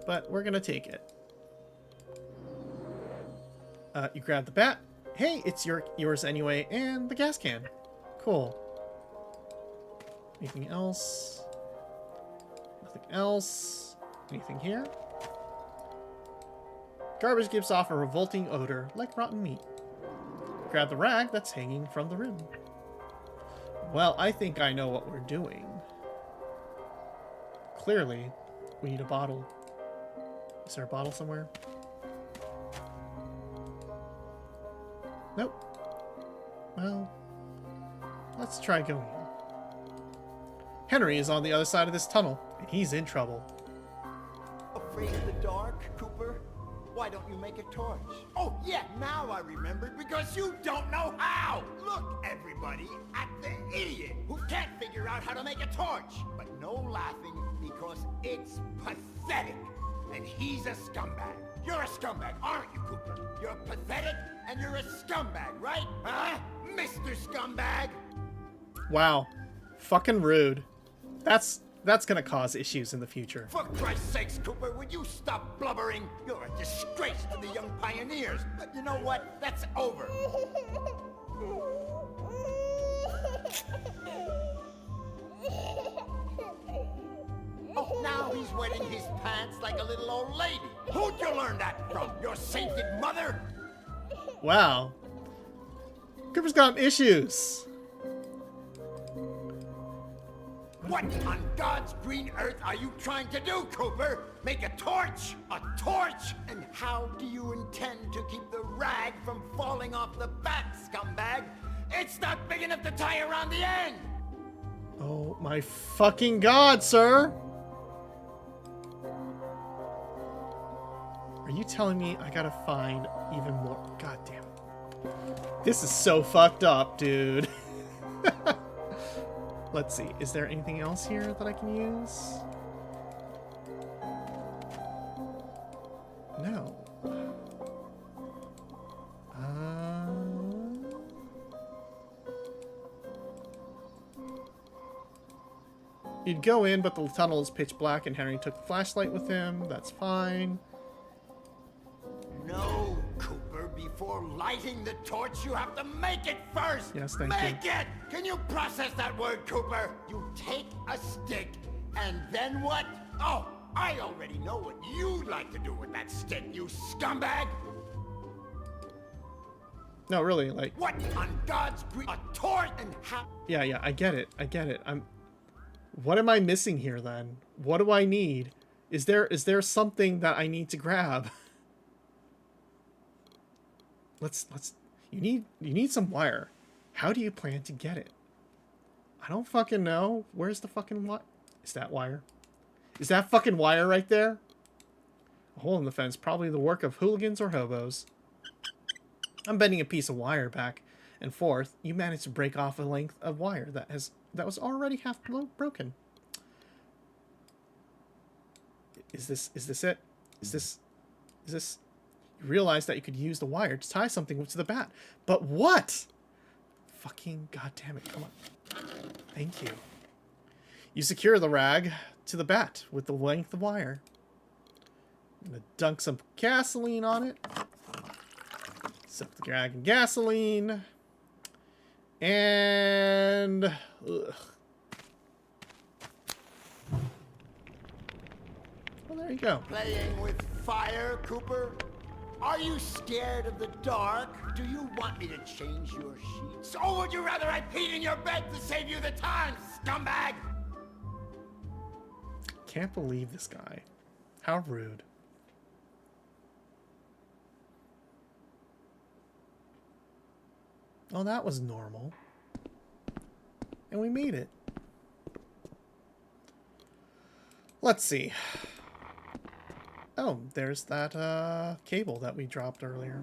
but we're gonna take it. You grab the bat. Hey, it's yours anyway, and the gas can. Cool. Anything else? Nothing else. Anything here? Garbage gives off a revolting odor, like rotten meat. Grab the rag that's hanging from the rim. Well, I think I know what we're doing. Clearly, we need a bottle. Is there a bottle somewhere? Nope. Well, let's try going. Henry is on the other side of this tunnel, and he's in trouble. Afraid of the dark, Cooper? Why don't you make a torch? Oh, yeah, now I remembered, because you don't know how! Look, everybody, at the idiot who can't figure out how to make a torch! But no laughing, because it's pathetic. And he's a scumbag. You're a scumbag, aren't you, Cooper? You're pathetic, and you're a scumbag, right? Huh? Mr. Scumbag? Wow. Fucking rude. That's gonna cause issues in the future. For Christ's sakes, Cooper, would you stop blubbering? You're a disgrace to the young pioneers. But you know what? That's over. Oh, now he's wetting his pants like a little old lady. Who'd you learn that from? Your sainted mother? Wow. Cooper's got issues. What on God's green earth are you trying to do, Cooper? Make a torch? A torch? And how do you intend to keep the rag from falling off the bat, scumbag? It's not big enough to tie around the end! Oh my fucking god, sir! Are you telling me I gotta find even more? God damn it. This is so fucked up, dude. Let's see. Is there anything else here that I can use? No. You'd go in, but the tunnel is pitch black, and Henry took the flashlight with him. That's fine. No, Cooper. Before lighting the torch, you have to make it first. Yes, thank you. Make it! Can you process that word, Cooper? You take a stick, and then what? Oh, I already know what you'd like to do with that stick, you scumbag! No, really, like... What on God's green... A torch and how... Yeah, I get it. I get it. What am I missing here, then? What do I need? Is there something that I need to grab? You need some wire. How do you plan to get it? I don't fucking know. Where's the fucking wire? Is that wire? Is that fucking wire right there? A hole in the fence, probably the work of hooligans or hobos. I'm bending a piece of wire back and forth. You managed to break off a length of wire that was already half broken. Is this it? Is this? You realized that you could use the wire to tie something to the bat. But what? Fucking goddamn it. Come on. Thank you. You secure the rag to the bat with the length of wire. I'm gonna dunk some gasoline on it. Soak the rag in gasoline. And... ugh. Well, there you go. Playing with fire, Cooper? Are you scared of the dark? Do you want me to change your sheets? Or would you rather I peed in your bed to save you the time, scumbag? Can't believe this guy. How rude. Oh, that was normal. And we made it. Let's see. Oh, there's that cable that we dropped earlier.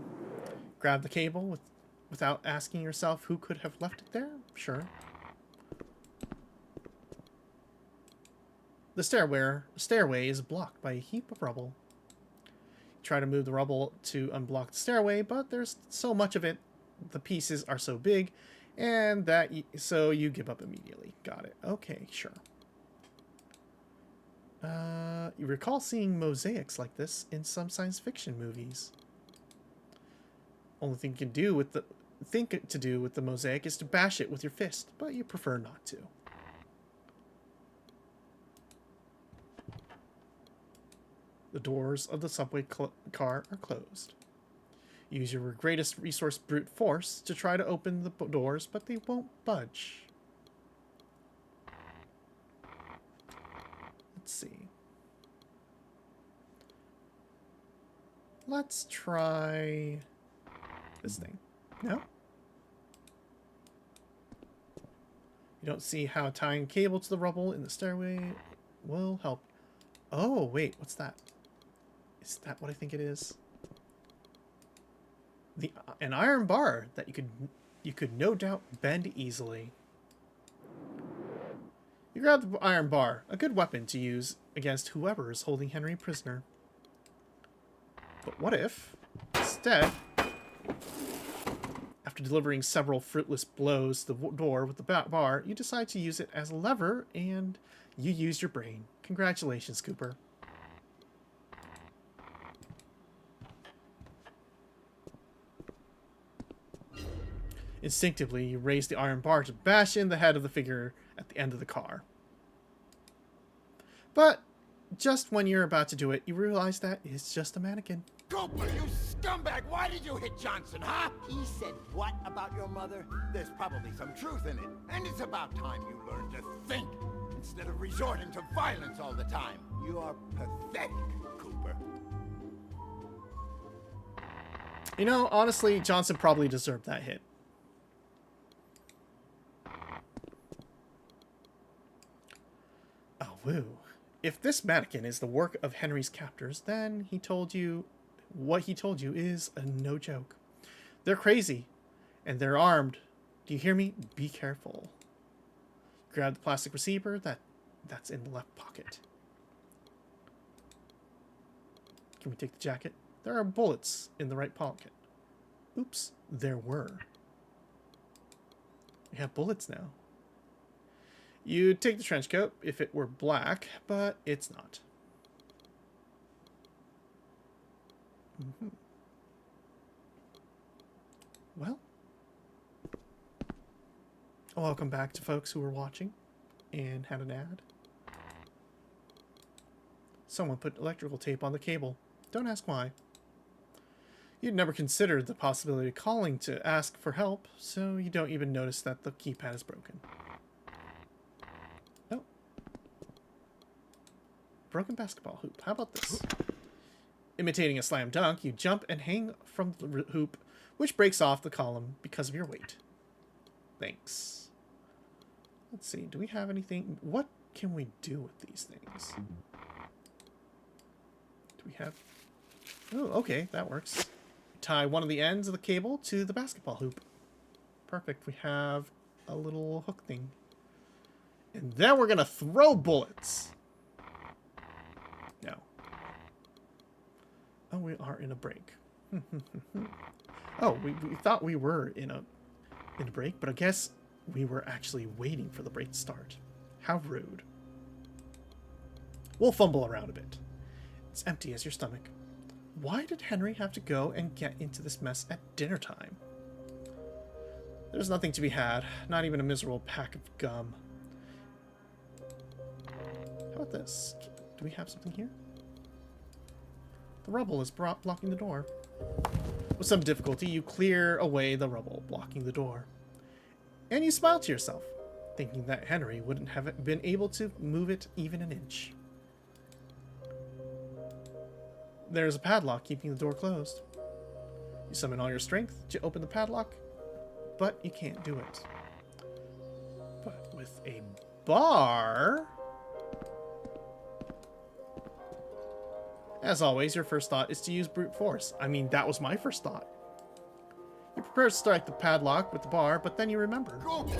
Grab the cable without asking yourself who could have left it there? Sure. The stairway is blocked by a heap of rubble. You try to move the rubble to unblock the stairway, but there's so much of it. The pieces are so big, and so you give up immediately. Got it. Okay, sure. You recall seeing mosaics like this in some science fiction movies. Only thing you can do with the mosaic is to bash it with your fist, but you prefer not to. The doors of the subway car are closed. Use your greatest resource, brute force, to try to open the doors, but they won't budge. Let's see. Let's try this thing. No? You don't see how tying a cable to the rubble in the stairway will help. Oh, wait, what's that? Is that what I think it is? An iron bar that you could no doubt bend easily. You grab the iron bar, a good weapon to use against whoever is holding Henry prisoner. But what if, instead, after delivering several fruitless blows to the door with the bar, you decide to use it as a lever and you use your brain. Congratulations, Cooper. Instinctively, you raise the iron bar to bash in the head of the figure at the end of the car. But just when you're about to do it, you realize that it's just a mannequin. Cooper, you scumbag! Why did you hit Johnson, huh? He said what about your mother? There's probably some truth in it. And it's about time you learned to think, instead of resorting to violence all the time. You are pathetic, Cooper. You know, honestly, Johnson probably deserved that hit. Oh, woo. If this mannequin is the work of Henry's captors, then what he told you is no joke. They're crazy, and they're armed. Do you hear me? Be careful. Grab the plastic receiver that's in the left pocket. Can we take the jacket? There are bullets in the right pocket. Oops, there were. We have bullets now. You'd take the trench coat if it were black, but it's not. Well, welcome back to folks who were watching and had an ad. Someone put electrical tape on the cable. Don't ask why. You'd never considered the possibility of calling to ask for help, so you don't even notice that the keypad is broken. Oh. Broken basketball hoop. How about this? Imitating a slam dunk, you jump and hang from the hoop, which breaks off the column because of your weight. Thanks. Let's see, do we have anything? What can we do with these things? Do we have... Oh, okay, that works. Tie one of the ends of the cable to the basketball hoop. Perfect, we have a little hook thing. And then we're gonna throw bullets. No. Oh, we are in a break. Oh, we thought we were in a break, but I guess we were actually waiting for the break to start. How rude. We'll fumble around a bit. It's empty as your stomach. Why did Henry have to go and get into this mess at dinner time? There's nothing to be had, not even a miserable pack of gum. How about this? Do we have something here? The rubble is blocking the door. With some difficulty, you clear away the rubble, blocking the door. And you smile to yourself, thinking that Henry wouldn't have been able to move it even an inch. There's a padlock keeping the door closed. You summon all your strength to open the padlock, but you can't do it. But with a bar... As always, your first thought is to use brute force. I mean, that was my first thought. You prepare to strike the padlock with the bar, but then you remember. Cooper,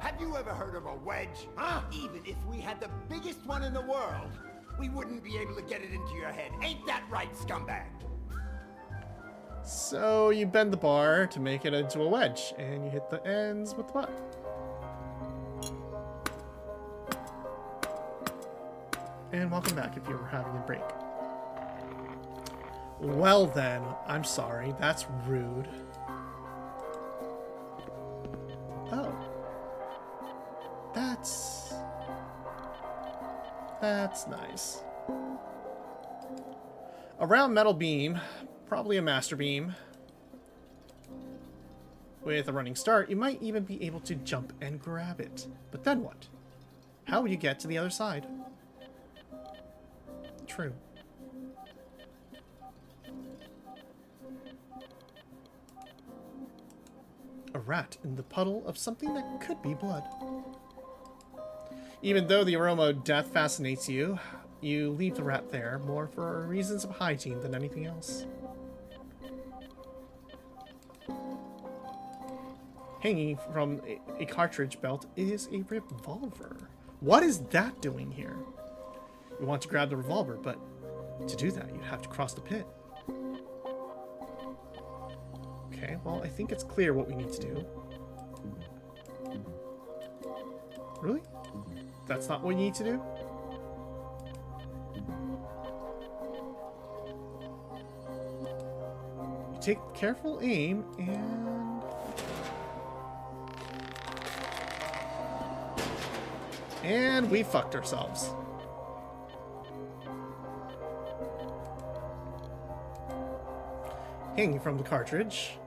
have you ever heard of a wedge? Huh? Even if we had the biggest one in the world, we wouldn't be able to get it into your head. Ain't that right, scumbag? So you bend the bar to make it into a wedge, and you hit the ends with the butt. And welcome back if you were having a break. Well then, I'm sorry, that's rude. Oh. That's nice. A round metal beam, probably a master beam. With a running start, you might even be able to jump and grab it. But then what? How will you get to the other side? True. A rat in the puddle of something that could be blood. Even though the aroma of death fascinates you, you leave the rat there more for reasons of hygiene than anything else. Hanging from a cartridge belt is a revolver. What is that doing here? You want to grab the revolver, but to do that, you have to cross the pit. Okay, well, I think it's clear what we need to do. Really? That's not what you need to do? You take careful aim and we fucked ourselves. Hanging from the cartridge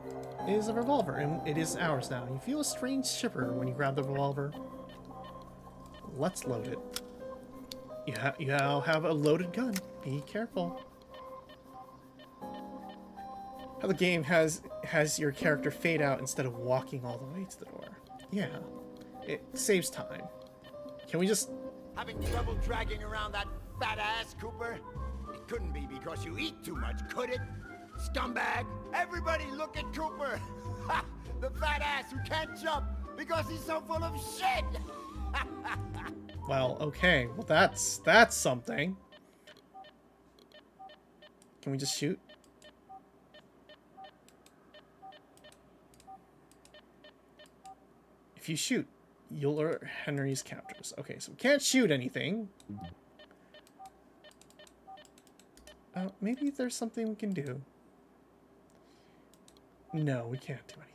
is a revolver, and it is ours now. You feel a strange shiver when you grab the revolver. Let's load it. You now have a loaded gun. Be careful. How the game has your character fade out instead of walking all the way to the door. Yeah, it saves time. Can we just... Having trouble dragging around that fat ass, Cooper? It couldn't be because you eat too much, could it? Scumbag! Everybody look at Cooper! Ha! The fat ass who can't jump because he's so full of shit! Well, okay. Well, that's something. Can we just shoot? If you shoot, you'll learn Henry's counters. Okay, so we can't shoot anything. Maybe there's something we can do. No, we can't do anything.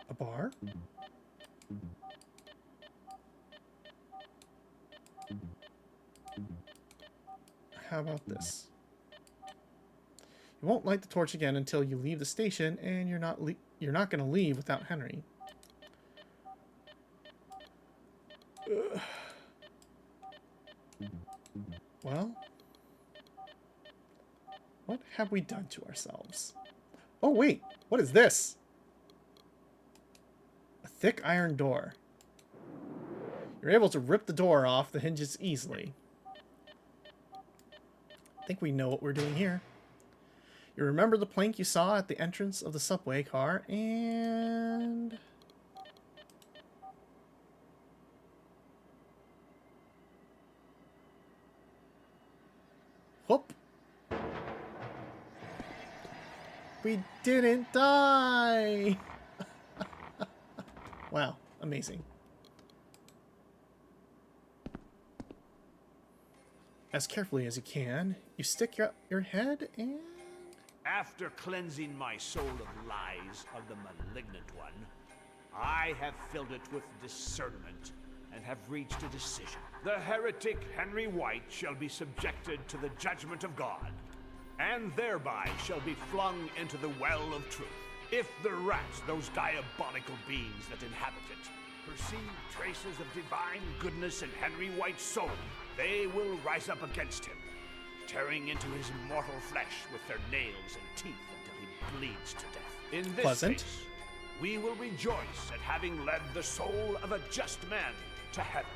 A bar? How about this? You won't light the torch again until you leave the station, and you're not going to leave without Henry. Ugh. Well, what have we done to ourselves? Oh wait, what is this? A thick iron door. You're able to rip the door off the hinges easily. I think we know what we're doing here. You remember the plank you saw at the entrance of the subway car, and... whoop! We didn't die! Wow, amazing. As carefully as you can, you stick your head and... After cleansing my soul of lies of the malignant one, I have filled it with discernment and have reached a decision. The heretic Henry White shall be subjected to the judgment of God, and thereby shall be flung into the well of truth. If the rats, those diabolical beings that inhabit it, perceive traces of divine goodness in Henry White's soul, they will rise up against him, tearing into his mortal flesh with their nails and teeth until he bleeds to death. In this case, we will rejoice at having led the soul of a just man to heaven.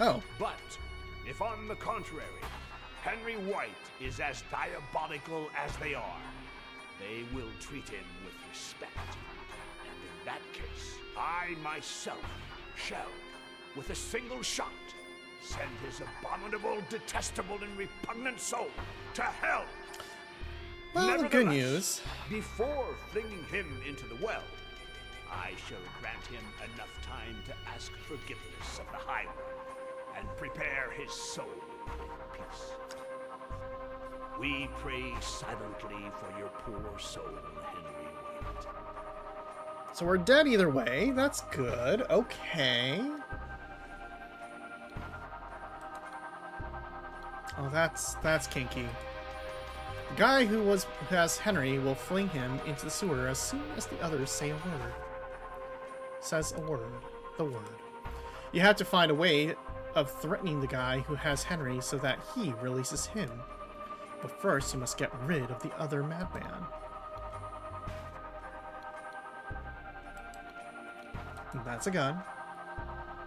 Oh. But if on the contrary, Henry White is as diabolical as they are, they will treat him with respect. And in that case, I myself shall, with a single shot, send his abominable, detestable, and repugnant soul to hell. Well, the good news. Before flinging him into the well, I shall grant him enough time to ask forgiveness of the High One and prepare his soul in peace. We pray silently for your poor soul, Henry White. So we're dead either way. That's good. Okay. Oh, that's kinky. The guy who has Henry will fling him into the sewer as soon as the others say a word. Says a word. The word. You have to find a way of threatening the guy who has Henry so that he releases him. But first, you must get rid of the other madman. And that's a gun.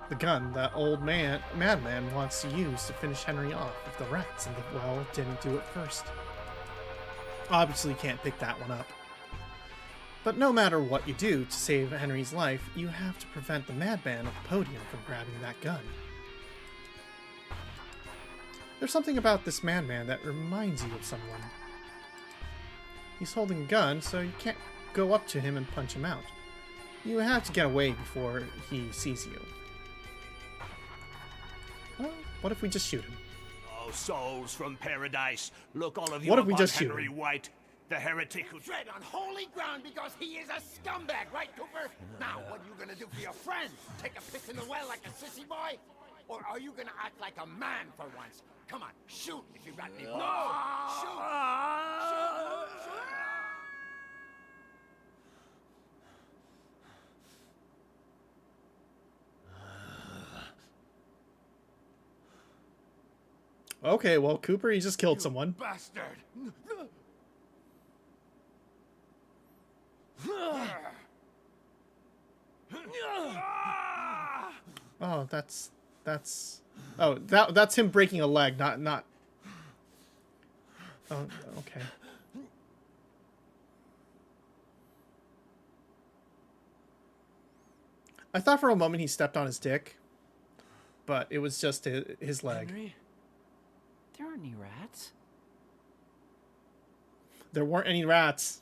The gun that old madman wants to use to finish Henry off if the rats in the well didn't do it first. Obviously can't pick that one up. But no matter what you do to save Henry's life, you have to prevent the madman at the podium from grabbing that gun. There's something about this madman that reminds you of someone. He's holding a gun, so you can't go up to him and punch him out. You have to get away before he sees you. Well, what if we just shoot him? Oh, souls from paradise. Look, all of you What if we upon just shoot Henry him? White, the heretic who... Tread on holy ground because he is a scumbag, right, Cooper? Now, what are you gonna do for your friends? Take a piss in the well like a sissy boy? Or are you gonna act like a man for once? Come on, shoot if you got any balls. No! Shoot! Shoot! Okay, well, Cooper, he just killed someone. Bastard! Oh, that's oh, that's him breaking a leg, not oh, okay. I thought for a moment he stepped on his dick, but it was just his leg. Henry? There aren't any rats. There weren't any rats.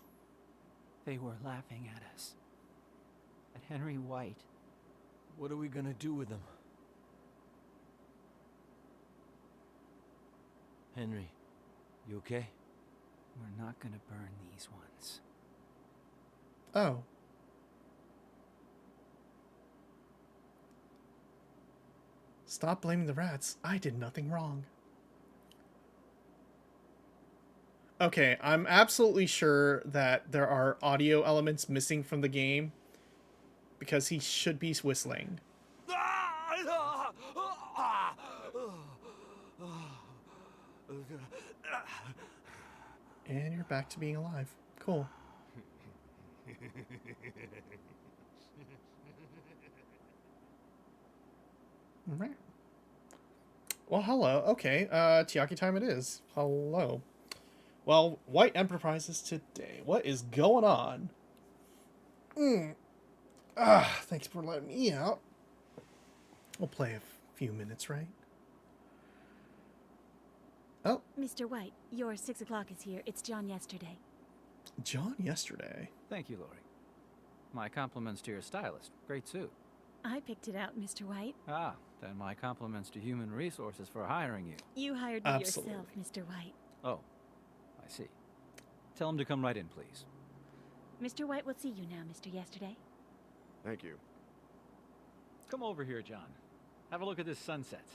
They were laughing at us. At Henry White. What are we gonna do with him? Henry, you okay? We're not gonna burn these ones. Oh. Stop blaming the rats. I did nothing wrong. Okay, I'm absolutely sure that there are audio elements missing from the game because he should be whistling. And you're back to being alive. Cool. Alright. Well, hello. Okay, Chiaki time it is. Hello. Well, White Enterprises today. What is going on? Thanks for letting me out. We'll play a few minutes, right? Oh, Mr. White, your 6 o'clock is here. It's John yesterday. John yesterday. Thank you, Lori. My compliments to your stylist. Great suit. I picked it out, Mr. White. Ah, then my compliments to Human Resources for hiring you. You hired me Absolutely. yourself, Mr. White. Oh, I see. Tell him to come right in, please. Mr. White will see you now, Mr. Yesterday. Thank you. Come over here, John. Have a look at this sunset.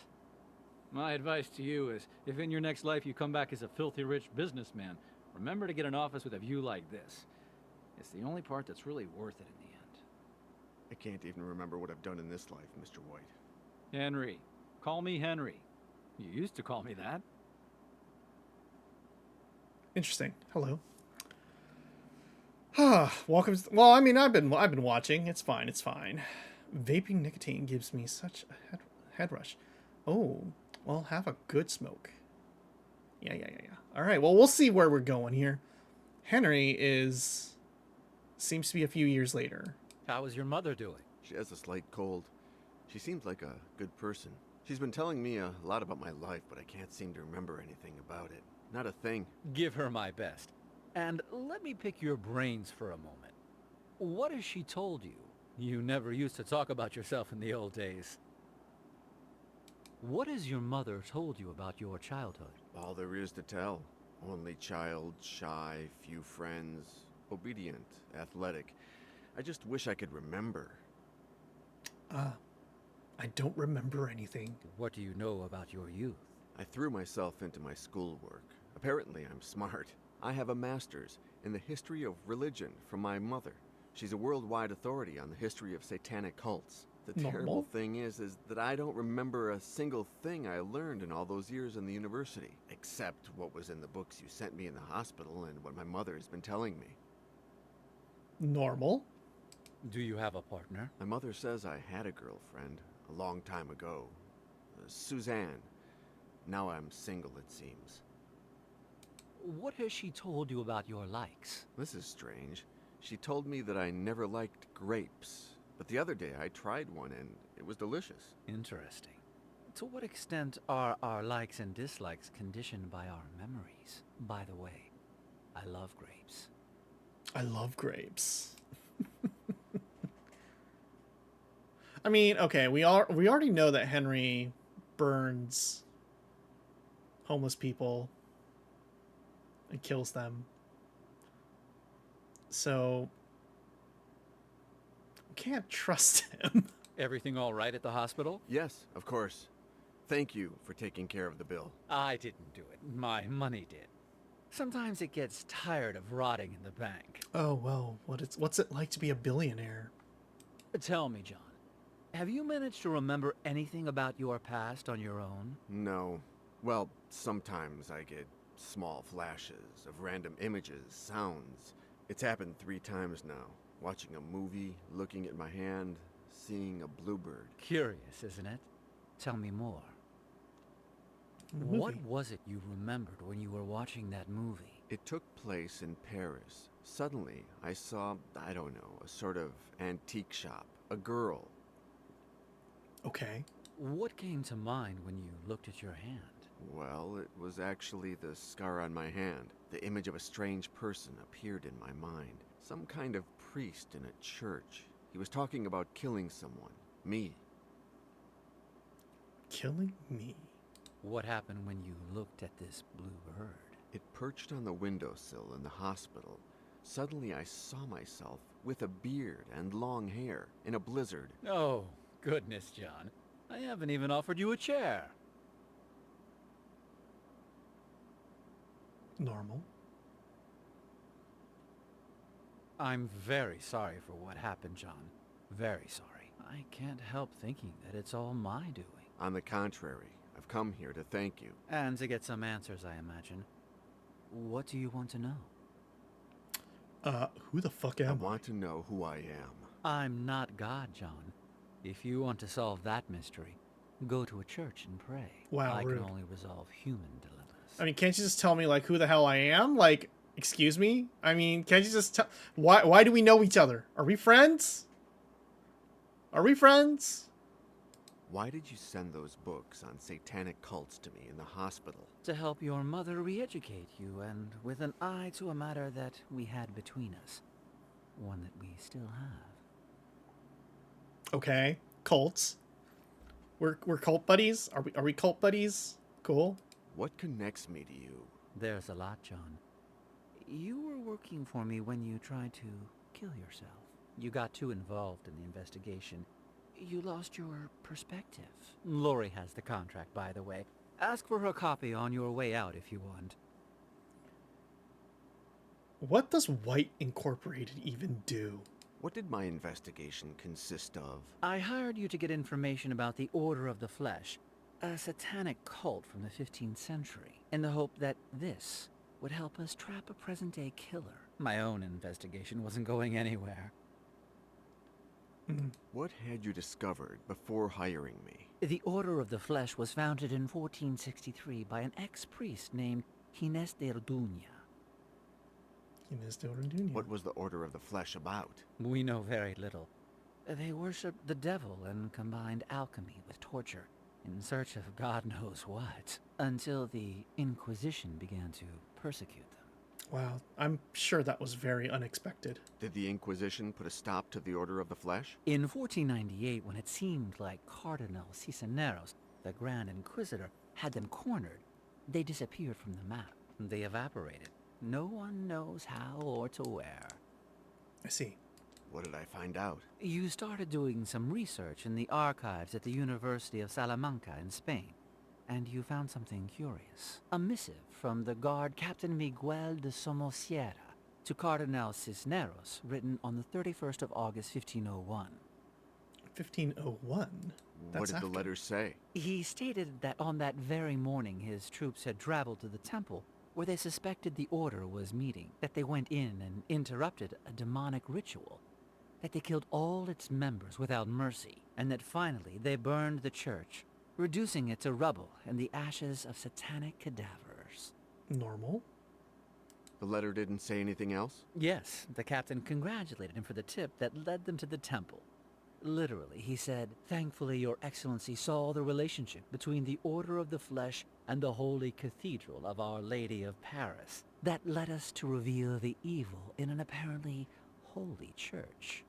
My advice to you is, if in your next life you come back as a filthy rich businessman, remember to get an office with a view like this. It's the only part that's really worth it in the end. I can't even remember what I've done in this life, Mr. White. Henry. Call me Henry. You used to call me that. Interesting. Hello. Welcome. Well, I mean, I've been watching. It's fine. It's fine. Vaping nicotine gives me such a head rush. Oh, well, have a good smoke. Yeah. All right. Well, we'll see where we're going here. Henry seems to be a few years later. How is your mother doing? She has a slight cold. She seems like a good person. She's been telling me a lot about my life, but I can't seem to remember anything about it. Not a thing. Give her my best. And let me pick your brains for a moment. What has she told you? You never used to talk about yourself in the old days. What has your mother told you about your childhood? All there is to tell. Only child, shy, few friends, obedient, athletic. I just wish I could remember. I don't remember anything. What do you know about your youth? I threw myself into my schoolwork. Apparently, I'm smart. I have a master's in the history of religion from my mother. She's a worldwide authority on the history of satanic cults. The terrible thing is that I don't remember a single thing I learned in all those years in the university, except what was in the books you sent me in the hospital and what my mother has been telling me. Normal. Do you have a partner? My mother says I had a girlfriend. a long time ago. Suzanne. Now I'm single, it seems. What has she told you about your likes? This is strange. She told me that I never liked grapes, but the other day I tried one and it was delicious. Interesting. To what extent are our likes and dislikes conditioned by our memories? By the way, I love grapes. I love grapes. I mean, okay, we already know that Henry burns homeless people and kills them. So we can't trust him. Everything all right at the hospital? Yes, of course. Thank you for taking care of the bill. I didn't do it. My money did. Sometimes it gets tired of rotting in the bank. Oh, well, what's it like to be a billionaire? Tell me, John, have you managed to remember anything about your past on your own? No. Well, sometimes I get small flashes of random images, sounds. It's happened 3 times now. Watching a movie, looking at my hand, seeing a bluebird. Curious, isn't it? Tell me more. What was it you remembered when you were watching that movie? It took place in Paris. Suddenly, I saw, I don't know, a sort of antique shop. A girl. Okay. What came to mind when you looked at your hand? Well, it was actually the scar on my hand. The image of a strange person appeared in my mind. Some kind of priest in a church. He was talking about killing someone. Me. Killing me? What happened when you looked at this blue bird? It perched on the windowsill in the hospital. Suddenly I saw myself with a beard and long hair in a blizzard. Oh, goodness, John. I haven't even offered you a chair. Normal. I'm very sorry for what happened, John. Very sorry. I can't help thinking that it's all my doing. On the contrary, I've come here to thank you. And to get some answers, I imagine. What do you want to know? Who the fuck am I? I want to know who I am. I'm not God, John. If you want to solve that mystery, go to a church and pray. Wow, I rude. can only resolve human dilemmas. I mean, can't you just tell me, like, who the hell I am? Like, excuse me? I mean, can't you just tell... Why do we know each other? Are we friends? Are we friends? Why did you send those books on satanic cults to me in the hospital? To help your mother re-educate you, and with an eye to a matter that we had between us. One that we still have. Okay. Cults. We're cult buddies? Are we cult buddies? Cool. What connects me to you? There's a lot, John. You were working for me when you tried to kill yourself. You got too involved in the investigation. You lost your perspective. Lori has the contract, by the way. Ask for her copy on your way out if you want. What does White Incorporated even do? What did my investigation consist of? I hired you to get information about the Order of the Flesh, a satanic cult from the 15th century, in the hope that this would help us trap a present-day killer. My own investigation wasn't going anywhere. What had you discovered before hiring me? The Order of the Flesh was founded in 1463 by an ex-priest named Ginés de Orduña. Ginés de Orduña. What was the Order of the Flesh about? We know very little. They worshipped the devil and combined alchemy with torture in search of God knows what, until the Inquisition began to persecute them. Wow, I'm sure that was very unexpected. Did the Inquisition put a stop to the Order of the Flesh? In 1498, when it seemed like Cardinal Cisneros, the Grand Inquisitor, had them cornered, they disappeared from the map. They evaporated. No one knows how or to where. I see. What did I find out? You started doing some research in the archives at the University of Salamanca in Spain, and you found something curious. A missive from the guard Captain Miguel de Somosierra to Cardinal Cisneros, written on the 31st of August, 1501. 1501? What did the letter say? He stated that on that very morning his troops had traveled to the temple where they suspected the Order was meeting, that they went in and interrupted a demonic ritual, that they killed all its members without mercy, and that finally they burned the church, reducing it to rubble and the ashes of satanic cadavers. Normal. The letter didn't say anything else? Yes, the captain congratulated him for the tip that led them to the temple. Literally, he said, "Thankfully, Your Excellency saw the relationship between the Order of the Flesh and the Holy Cathedral of Our Lady of Paris. That led us to reveal the evil in an apparently holy church."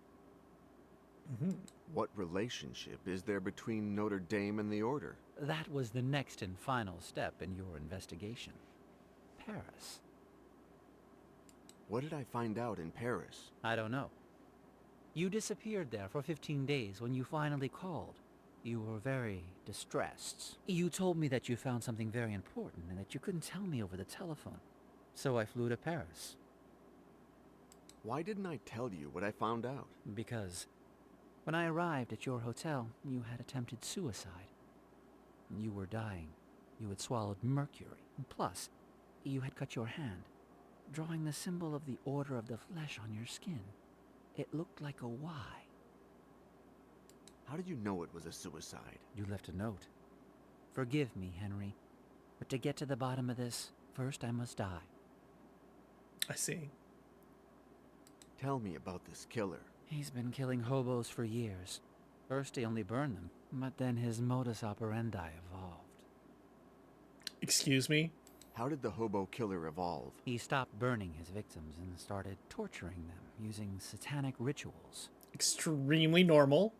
What relationship is there between Notre Dame and the Order? That was the next and final step in your investigation. Paris. What did I find out in Paris? I don't know. You disappeared there for 15 days when you finally called. You were very distressed. You told me that you found something very important and that you couldn't tell me over the telephone. So I flew to Paris. Why didn't I tell you what I found out? Because when I arrived at your hotel, you had attempted suicide. You were dying. You had swallowed mercury. And plus, you had cut your hand, drawing the symbol of the Order of the Flesh on your skin. It looked like a Y. How did you know it was a suicide? You left a note. Forgive me, Henry, but to get to the bottom of this, first I must die. I see. Tell me about this killer. He's been killing hobos for years. First he only burned them, but then his modus operandi evolved. Excuse me? How did the hobo killer evolve? He stopped burning his victims and started torturing them using satanic rituals. Extremely normal.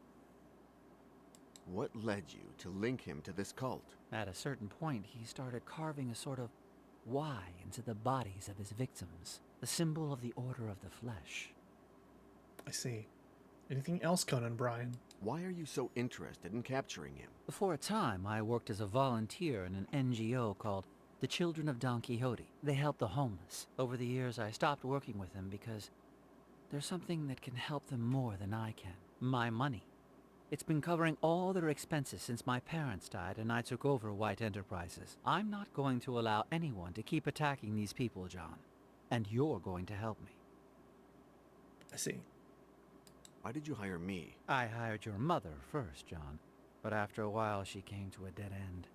What led you to link him to this cult? At a certain point, he started carving a sort of Y into the bodies of his victims, the symbol of the Order of the Flesh. I see. Anything else, Conan O'Brien? Why are you so interested in capturing him? For a time, I worked as a volunteer in an NGO called the Children of Don Quixote. They help the homeless. Over the years, I stopped working with them because there's something that can help them more than I can. My money. It's been covering all their expenses since my parents died and I took over White Enterprises. I'm not going to allow anyone to keep attacking these people, John. And you're going to help me. I see. Why did you hire me? I hired your mother first, John. But after a while, she came to a dead end.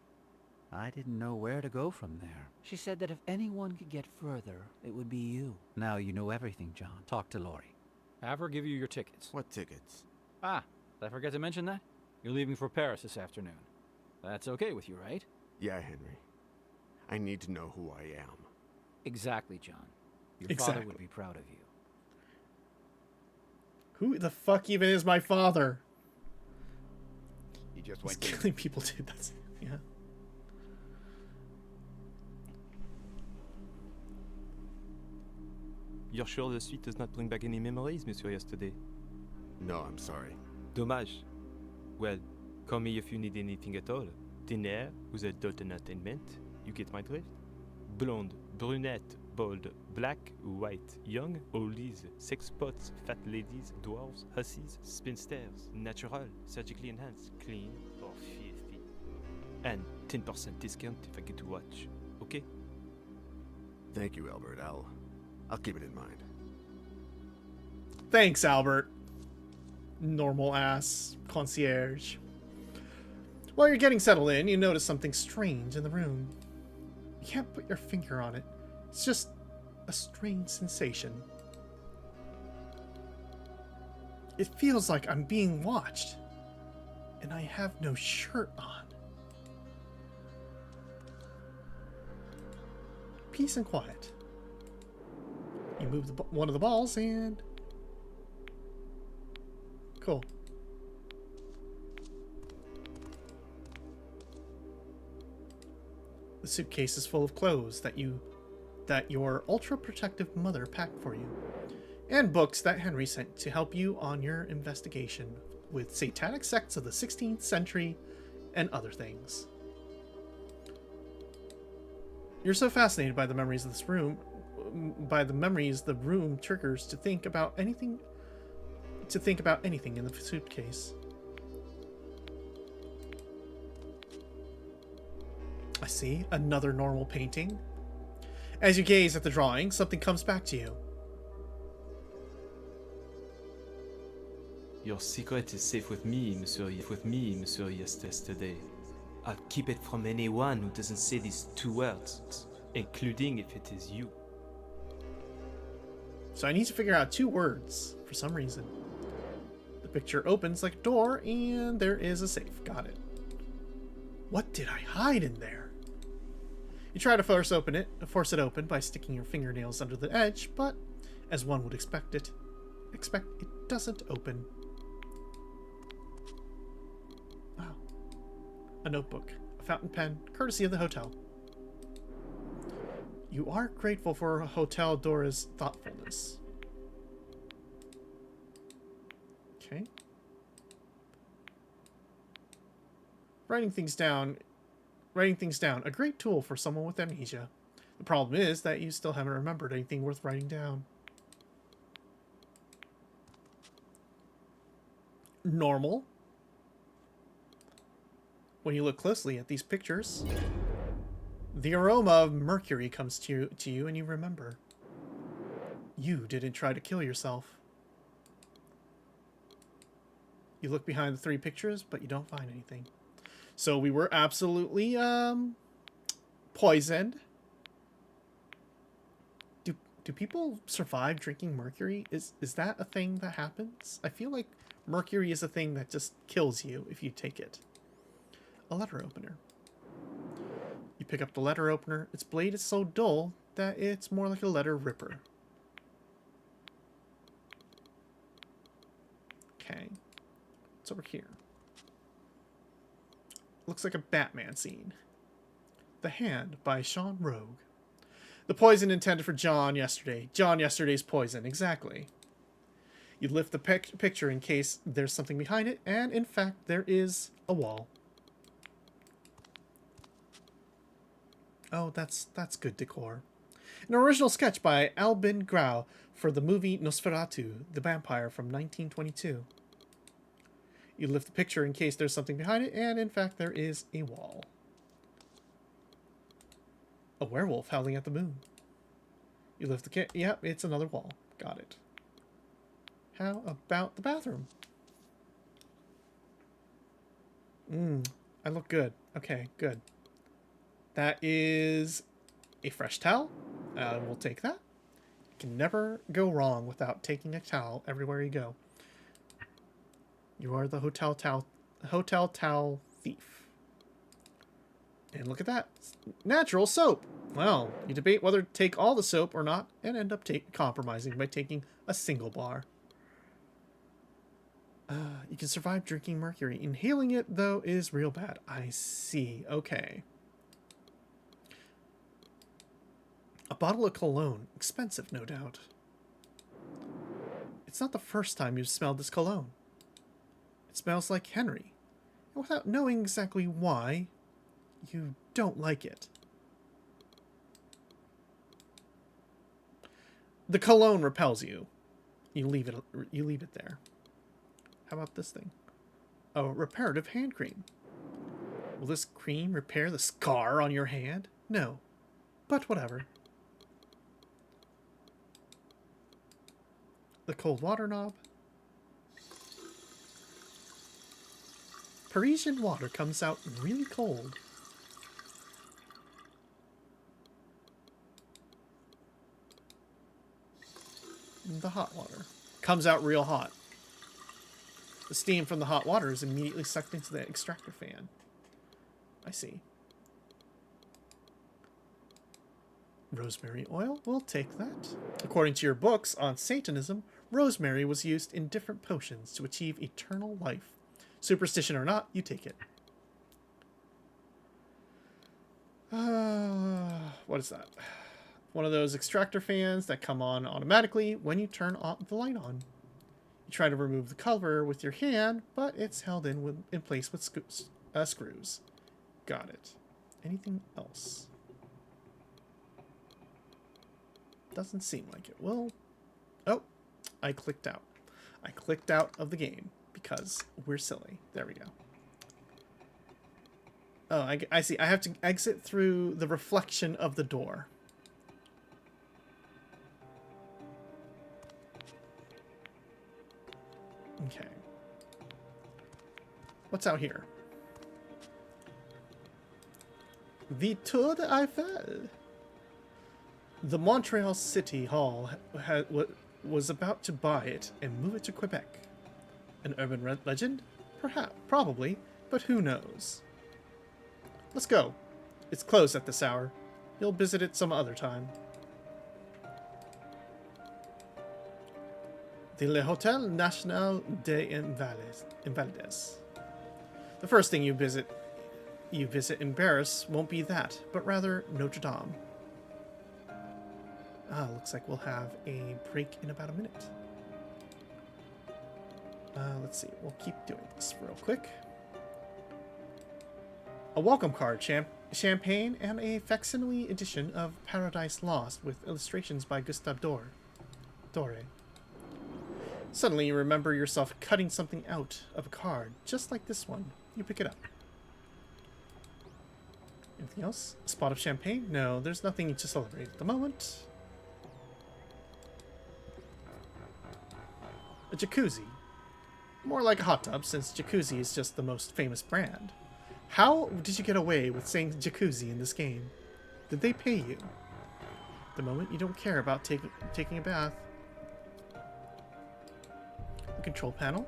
I didn't know where to go from there. She said that if anyone could get further, it would be you. Now you know everything, John. Talk to Lori. Have her give you your tickets. What tickets? Ah, did I forget to mention that? You're leaving for Paris this afternoon. That's okay with you, right? Yeah, Henry. I need to know who I am. Exactly, John. Your Exactly. father would be proud of you. Who the fuck even is my father? He just He's went killing people, dude. That's... yeah. You're sure the suite does not bring back any memories, Monsieur Yesterday? No, I'm sorry. Dommage. Well, call me if you need anything at all. Dinner with adult entertainment. You get my drift? Blonde, brunette, bald, black, white, young, oldies, sex pots, fat ladies, dwarves, hussies, spinsters, natural, surgically enhanced, clean, or filthy. And 10% discount if I get to watch. Okay? Thank you, Albert. I'll keep it in mind. Thanks, Albert. Normal ass concierge. While you're getting settled in, you notice something strange in the room. You can't put your finger on it. It's just a strange sensation. It feels like I'm being watched, and I have no shirt on. Peace and quiet. You move one of the balls and... Cool. The suitcase is full of clothes that your ultra-protective mother packed for you, and books that Henry sent to help you on your investigation with satanic sects of the 16th century and other things. You're so fascinated by the memories of this room, by the memories the room triggers to think about anything in the suitcase. I see another normal painting. As you gaze at the drawing, something comes back to you. Your secret is safe with me, Monsieur Yesterday. I'll keep it from anyone who doesn't say these 2 words, including if it is you. So I need to figure out 2 words for some reason. The picture opens like a door, and there is a safe. Got it. What did I hide in there? You try to force it open by sticking your fingernails under the edge, but as one would expect, it doesn't open. Wow. A notebook, a fountain pen, courtesy of the hotel. You are grateful for Hotel Dora's thoughtfulness. Okay. Writing things down, a great tool for someone with amnesia. The problem is that you still haven't remembered anything worth writing down. Normal. When you look closely at these pictures, the aroma of mercury comes to you and you remember. You didn't try to kill yourself. You look behind the 3 pictures, but you don't find anything. So we were absolutely poisoned. Do people survive drinking mercury? Is that a thing that happens? I feel like mercury is a thing that just kills you if you take it. A letter opener. You pick up the letter opener. Its blade is so dull that it's more like a letter ripper. Okay. What's over here? Looks like a Batman scene. The Hand by Sean Rogue. The poison intended for John yesterday. John yesterday's poison, exactly. You lift the picture in case there's something behind it, and in fact, there is a wall. Oh, that's good decor. An original sketch by Albin Grau for the movie Nosferatu, the Vampire from 1922. You lift the picture in case there's something behind it, and in fact, there is a wall. A werewolf howling at the moon. You lift the yep, it's another wall. Got it. How about the bathroom? I look good. Okay, good. That is a fresh towel. We'll take that. You can never go wrong without taking a towel everywhere you go. You are the hotel towel thief. And look at that. Natural soap. Well, you debate whether to take all the soap or not and end up compromising by taking a single bar. You can survive drinking mercury. Inhaling it, though, is real bad. I see. Okay. A bottle of cologne. Expensive, no doubt. It's not the first time you've smelled this cologne. It smells like Henry. And without knowing exactly why, you don't like it. The cologne repels you. You leave it there. How about this thing? A reparative hand cream. Will this cream repair the scar on your hand? No. But whatever. The cold water knob. Parisian water comes out really cold. The hot water comes out real hot. The steam from the hot water is immediately sucked into the extractor fan. I see. Rosemary oil? We'll take that. According to your books on Satanism, rosemary was used in different potions to achieve eternal life. Superstition or not, you take it. What is that? One of those extractor fans that come on automatically when you turn the light on. You try to remove the cover with your hand, but it's held in place with screws. Got it. Anything else? Doesn't seem like it. Well, oh, I clicked out. I clicked out of the game because we're silly. There we go. Oh, I see. I have to exit through the reflection of the door. Okay. What's out here? The Tour de Eiffel. The Montreal City Hall was about to buy it and move it to Quebec. An urban legend? Perhaps, probably, but who knows? Let's go. It's closed at this hour. You'll visit it some other time. The Le Hôtel National des Invalides. The first thing you visit in Paris won't be that, but rather Notre Dame. Looks like we'll have a break in about a minute. Let's see, we'll keep doing this real quick. A welcome card, champagne, and a facsimile edition of Paradise Lost with illustrations by Gustave Doré. Suddenly you remember yourself cutting something out of a card, just like this one. You pick it up. Anything else? A spot of champagne? No, there's nothing to celebrate at the moment. A jacuzzi. More like a hot tub, since jacuzzi is just the most famous brand. How did you get away with saying jacuzzi in this game? Did they pay you? At the moment, you don't care about taking a bath. The control panel.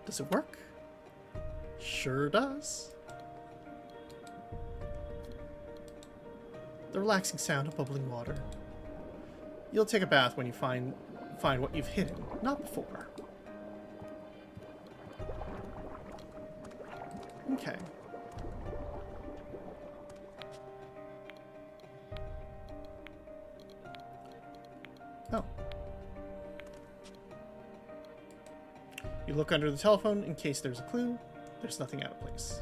Does it work? Sure does. The relaxing sound of bubbling water. You'll take a bath when you find what you've hidden, not before. Okay. Oh. You look under the telephone in case there's a clue. There's nothing out of place.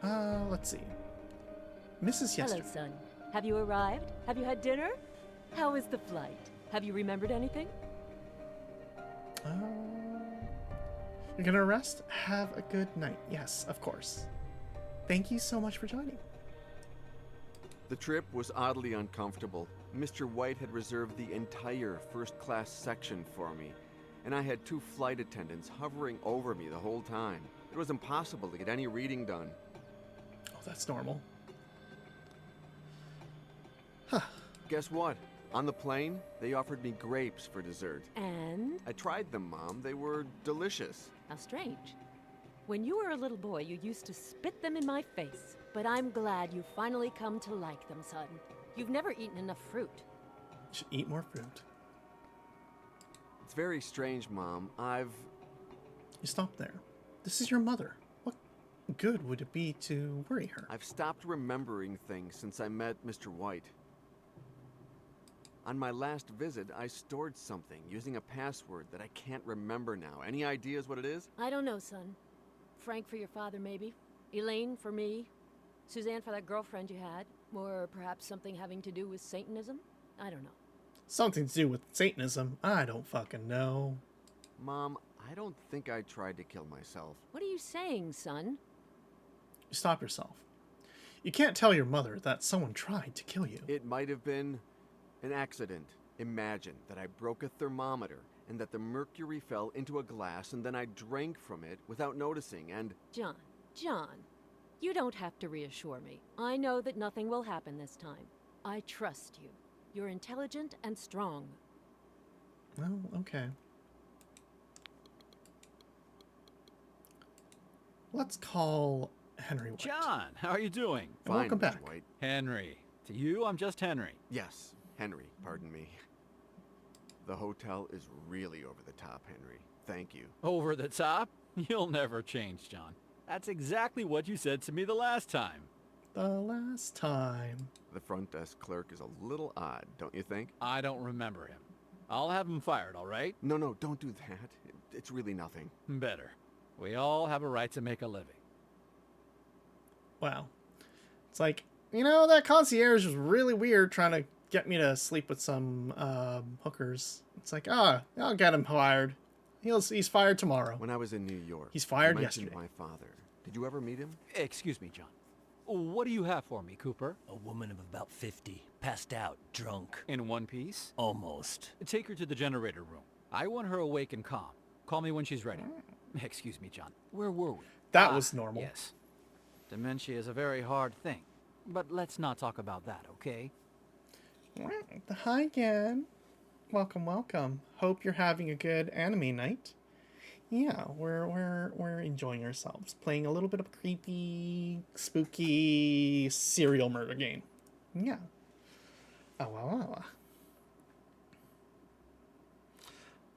Let's see. Mrs. Yester. Hello, son. Have you arrived? Have you had dinner? How was the flight? Have you remembered anything? You're gonna rest? Have a good night. Yes, of course. Thank you so much for joining. The trip was oddly uncomfortable. Mr. White had reserved the entire first-class section for me, and I had 2 flight attendants hovering over me the whole time. It was impossible to get any reading done. Oh, that's normal. Huh. Guess what? On the plane, they offered me grapes for dessert. And? I tried them, Mom. They were delicious. How strange. When you were a little boy, you used to spit them in my face. But I'm glad you finally come to like them, son. You've never eaten enough fruit. You should eat more fruit. It's very strange, Mom. You stop there. This is your mother. What good would it be to worry her? I've stopped remembering things since I met Mr. White. On my last visit, I stored something using a password that I can't remember now. Any ideas what it is? I don't know, son. Frank for your father, maybe. Elaine for me. Suzanne for that girlfriend you had. Or perhaps something having to do with Satanism? I don't know. Something to do with Satanism? I don't fucking know. Mom, I don't think I tried to kill myself. What are you saying, son? Stop yourself. You can't tell your mother that someone tried to kill you. It might have been an accident. Imagine that I broke a thermometer and that the mercury fell into a glass and then I drank from it without noticing and... John, you don't have to reassure me. I know that nothing will happen this time. I trust you. You're intelligent and strong. Well, okay. Let's call Henry White. John, how are you doing? And welcome back. White. Henry. To you, I'm just Henry. Yes, Henry, pardon me. The hotel is really over the top, Henry. Thank you. Over the top? You'll never change, John. That's exactly what you said to me the last time. The last time. The front desk clerk is a little odd, don't you think? I don't remember him. I'll have him fired, all right? No, don't do that. It's really nothing. Better. We all have a right to make a living. Wow. It's like, you know, that concierge was really weird trying to get me to sleep with some hookers. It's like, I'll get him fired. He's fired tomorrow. When I was in New York, he's fired you mentioned yesterday. My father. Did you ever meet him? Excuse me, John. What do you have for me, Cooper? A woman of about 50, passed out, drunk. In one piece? Almost. Take her to the generator room. I want her awake and calm. Call me when she's ready. Excuse me, John. Where were we? That was normal. Yes. Dementia is a very hard thing. But let's not talk about that, okay? Hi again. Welcome, welcome. Hope you're having a good anime night. Yeah, we're enjoying ourselves, playing a little bit of creepy, spooky serial murder game. Yeah. Oh.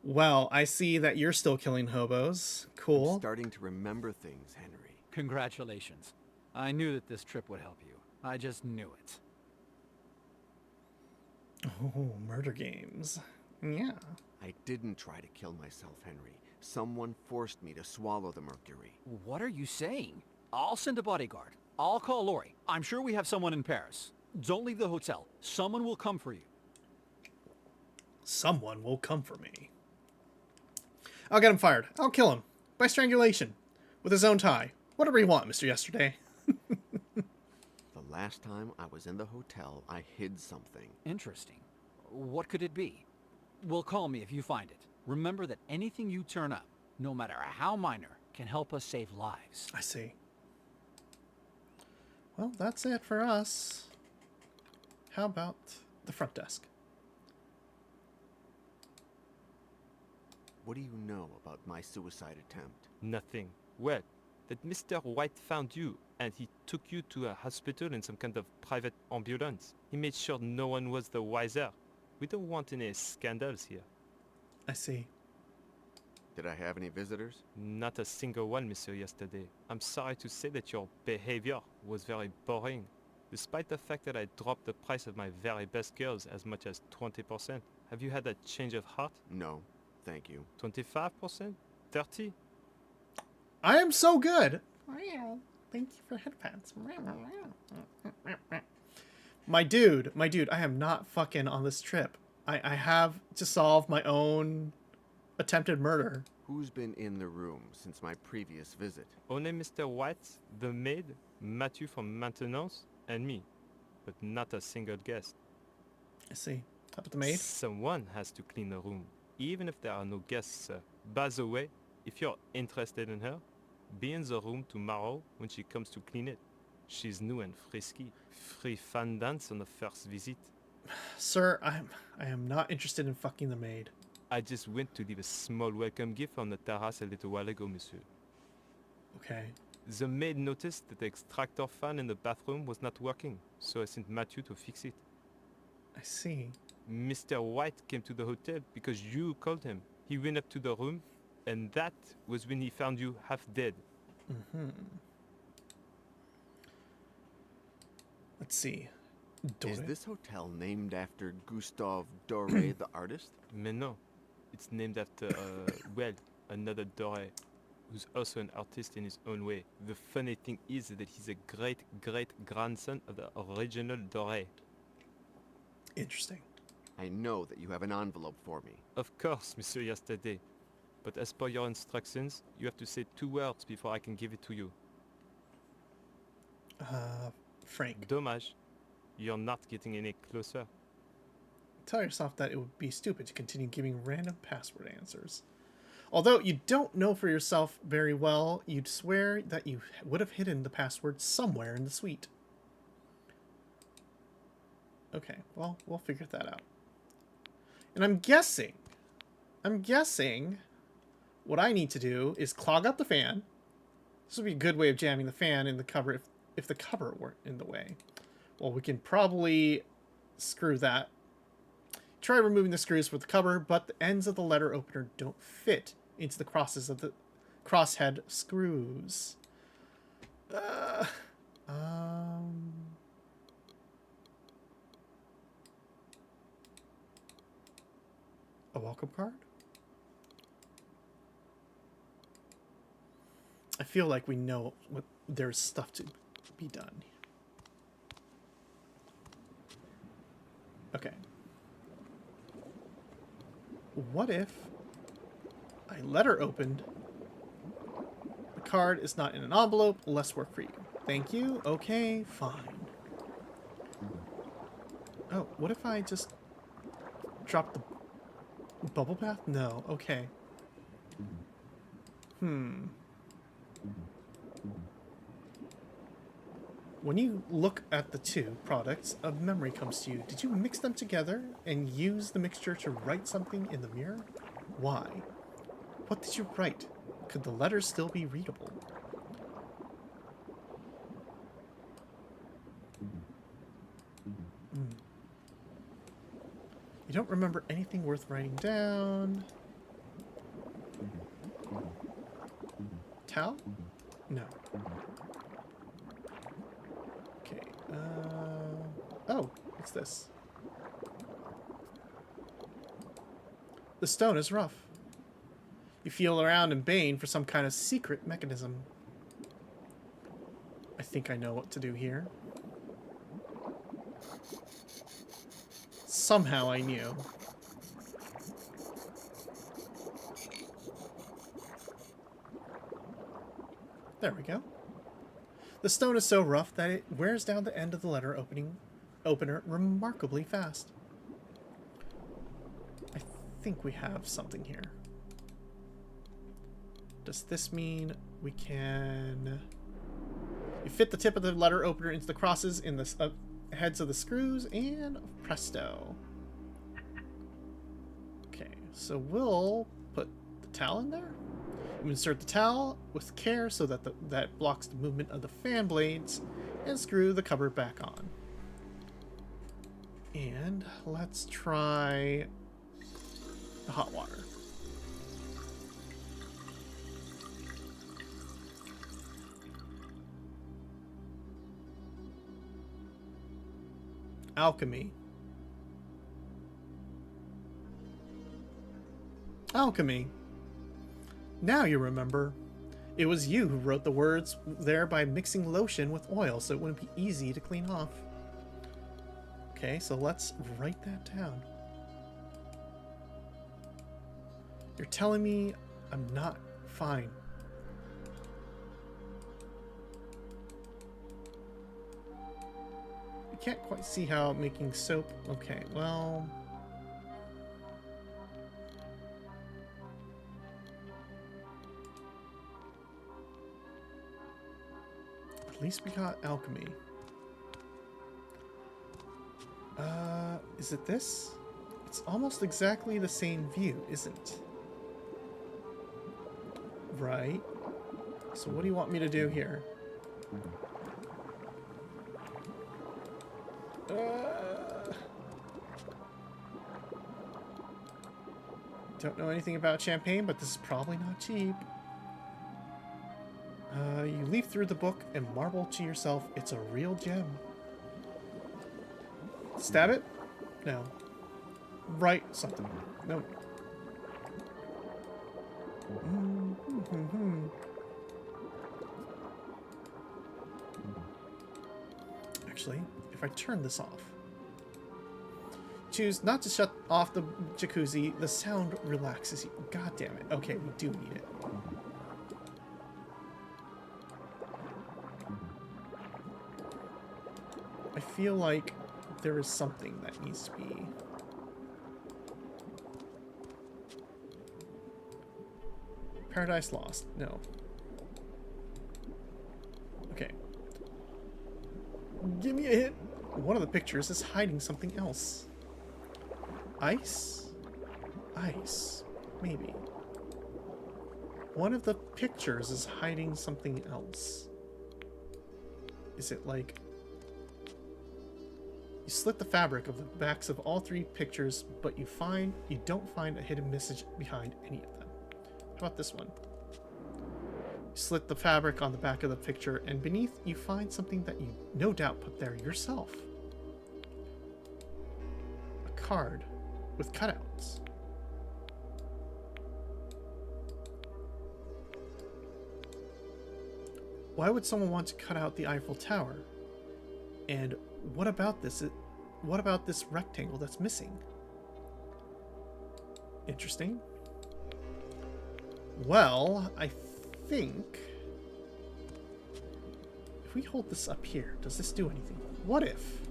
Well, I see that you're still killing hobos. Cool. I'm starting to remember things, Henry. Congratulations. I knew that this trip would help you. I just knew it. Oh, murder games. Yeah. I didn't try to kill myself, Henry. Someone forced me to swallow the mercury. What are you saying? I'll send a bodyguard. I'll call Lori. I'm sure we have someone in Paris. Don't leave the hotel. Someone will come for you. Someone will come for me. I'll get him fired. I'll kill him. By strangulation. With his own tie. Whatever you want, Mr. Yesterday. The last time I was in the hotel, I hid something. Interesting. What could it be? Well, call me if you find it. Remember that anything you turn up, no matter how minor, can help us save lives. I see. Well, that's it for us. How about the front desk? What do you know about my suicide attempt? Nothing. Well, that Mr. White found you and he took you to a hospital in some kind of private ambulance. He made sure no one was the wiser. We don't want any scandals here. I see. Did I have any visitors? Not a single one, Monsieur Yesterday. I'm sorry to say that your behavior was very boring. Despite the fact that I dropped the price of my very best girls as much as 20%. Have you had a change of heart? No, thank you. 25%? 30%? I am so good. Thank you for headpats. My dude, I am not fucking on this trip. I have to solve my own attempted murder. Who's been in the room since my previous visit? Only Mr. White, the maid, Matthew from maintenance, and me. But not a single guest. I see. How about the maid? Someone has to clean the room, even if there are no guests, sir. By the way, if you're interested in her, be in the room tomorrow when she comes to clean it. She's new and frisky. Free fun dance on the first visit. Sir, I am not interested in fucking the maid. I just went to leave a small welcome gift on the terrace a little while ago, monsieur. Okay. The maid noticed that the extractor fan in the bathroom was not working, so I sent Matthew to fix it. I see. Mr. White came to the hotel because you called him. He went up to the room, and that was when he found you half dead. Mm-hmm. Let's see. Is this hotel named after Gustave Doré, the artist? Mais no. It's named after, well, another Doré, who's also an artist in his own way. The funny thing is that he's a great-great-grandson of the original Doré. Interesting. I know that you have an envelope for me. Of course, Monsieur Yesterday. But as per your instructions, you have to say 2 words before I can give it to you. Frank. Dommage. You're not getting any closer. Tell yourself that it would be stupid to continue giving random password answers. Although you don't know for yourself very well, you'd swear that you would have hidden the password somewhere in the suite. Okay, well, we'll figure that out. And I'm guessing what I need to do is clog up the fan. This would be a good way of jamming the fan in the cover if the cover weren't in the way. Well, we can probably screw that. Try removing the screws for the cover, but the ends of the letter opener don't fit into the crosses of the crosshead screws. A welcome card? I feel like we know what there's stuff to be done. Okay. What if I letter opened? The card is not in an envelope. Less work for you. Thank you. Okay, fine. Oh, what if I just drop the bubble bath? No. Okay. When you look at the two products, a memory comes to you. Did you mix them together and use the mixture to write something in the mirror? Why? What did you write? Could the letters still be readable? You don't remember anything worth writing down. Towel? No. Okay. Oh, what's this? The stone is rough. You feel around in Bane for some kind of secret mechanism. I think I know what to do here. Somehow I knew. There we go. The stone is so rough that it wears down the end of the letter opener remarkably fast. I think we have something here. Does this mean we can... You fit the tip of the letter opener into the crosses in the heads of the screws, and presto. Okay, so we'll put the towel in there. We insert the towel with care so that that blocks the movement of the fan blades, and screw the cover back on. And let's try the hot water. Alchemy. Alchemy. Now you remember. It was you who wrote the words there by mixing lotion with oil so it wouldn't be easy to clean off. Okay, so let's write that down. You're telling me I'm not fine. I can't quite see how making soap... Okay, well... At least we got alchemy. Is it this? It's almost exactly the same view, isn't it? Right. So what do you want me to do here? Don't know anything about champagne, but this is probably not cheap. You leaf through the book and marvel to yourself, it's a real gem. Stab it? No. Write something. No. Actually, if I turn this off. Choose not to shut off the jacuzzi. The sound relaxes you. God damn it. Okay, we do need it. I feel like there is something that needs to be... Paradise Lost. No. Okay. Give me a hint. One of the pictures is hiding something else. Ice? Ice. Maybe. One of the pictures is hiding something else. Is it like... You slit the fabric of the backs of all three pictures, but you don't find a hidden message behind any of them. How about this one? You slit the fabric on the back of the picture, and beneath you find something that you no doubt put there yourself. A card with cutouts. Why would someone want to cut out the Eiffel Tower? And what about this? What about this rectangle that's missing? Interesting. Well, I think if we hold this up here, does this do anything? What if?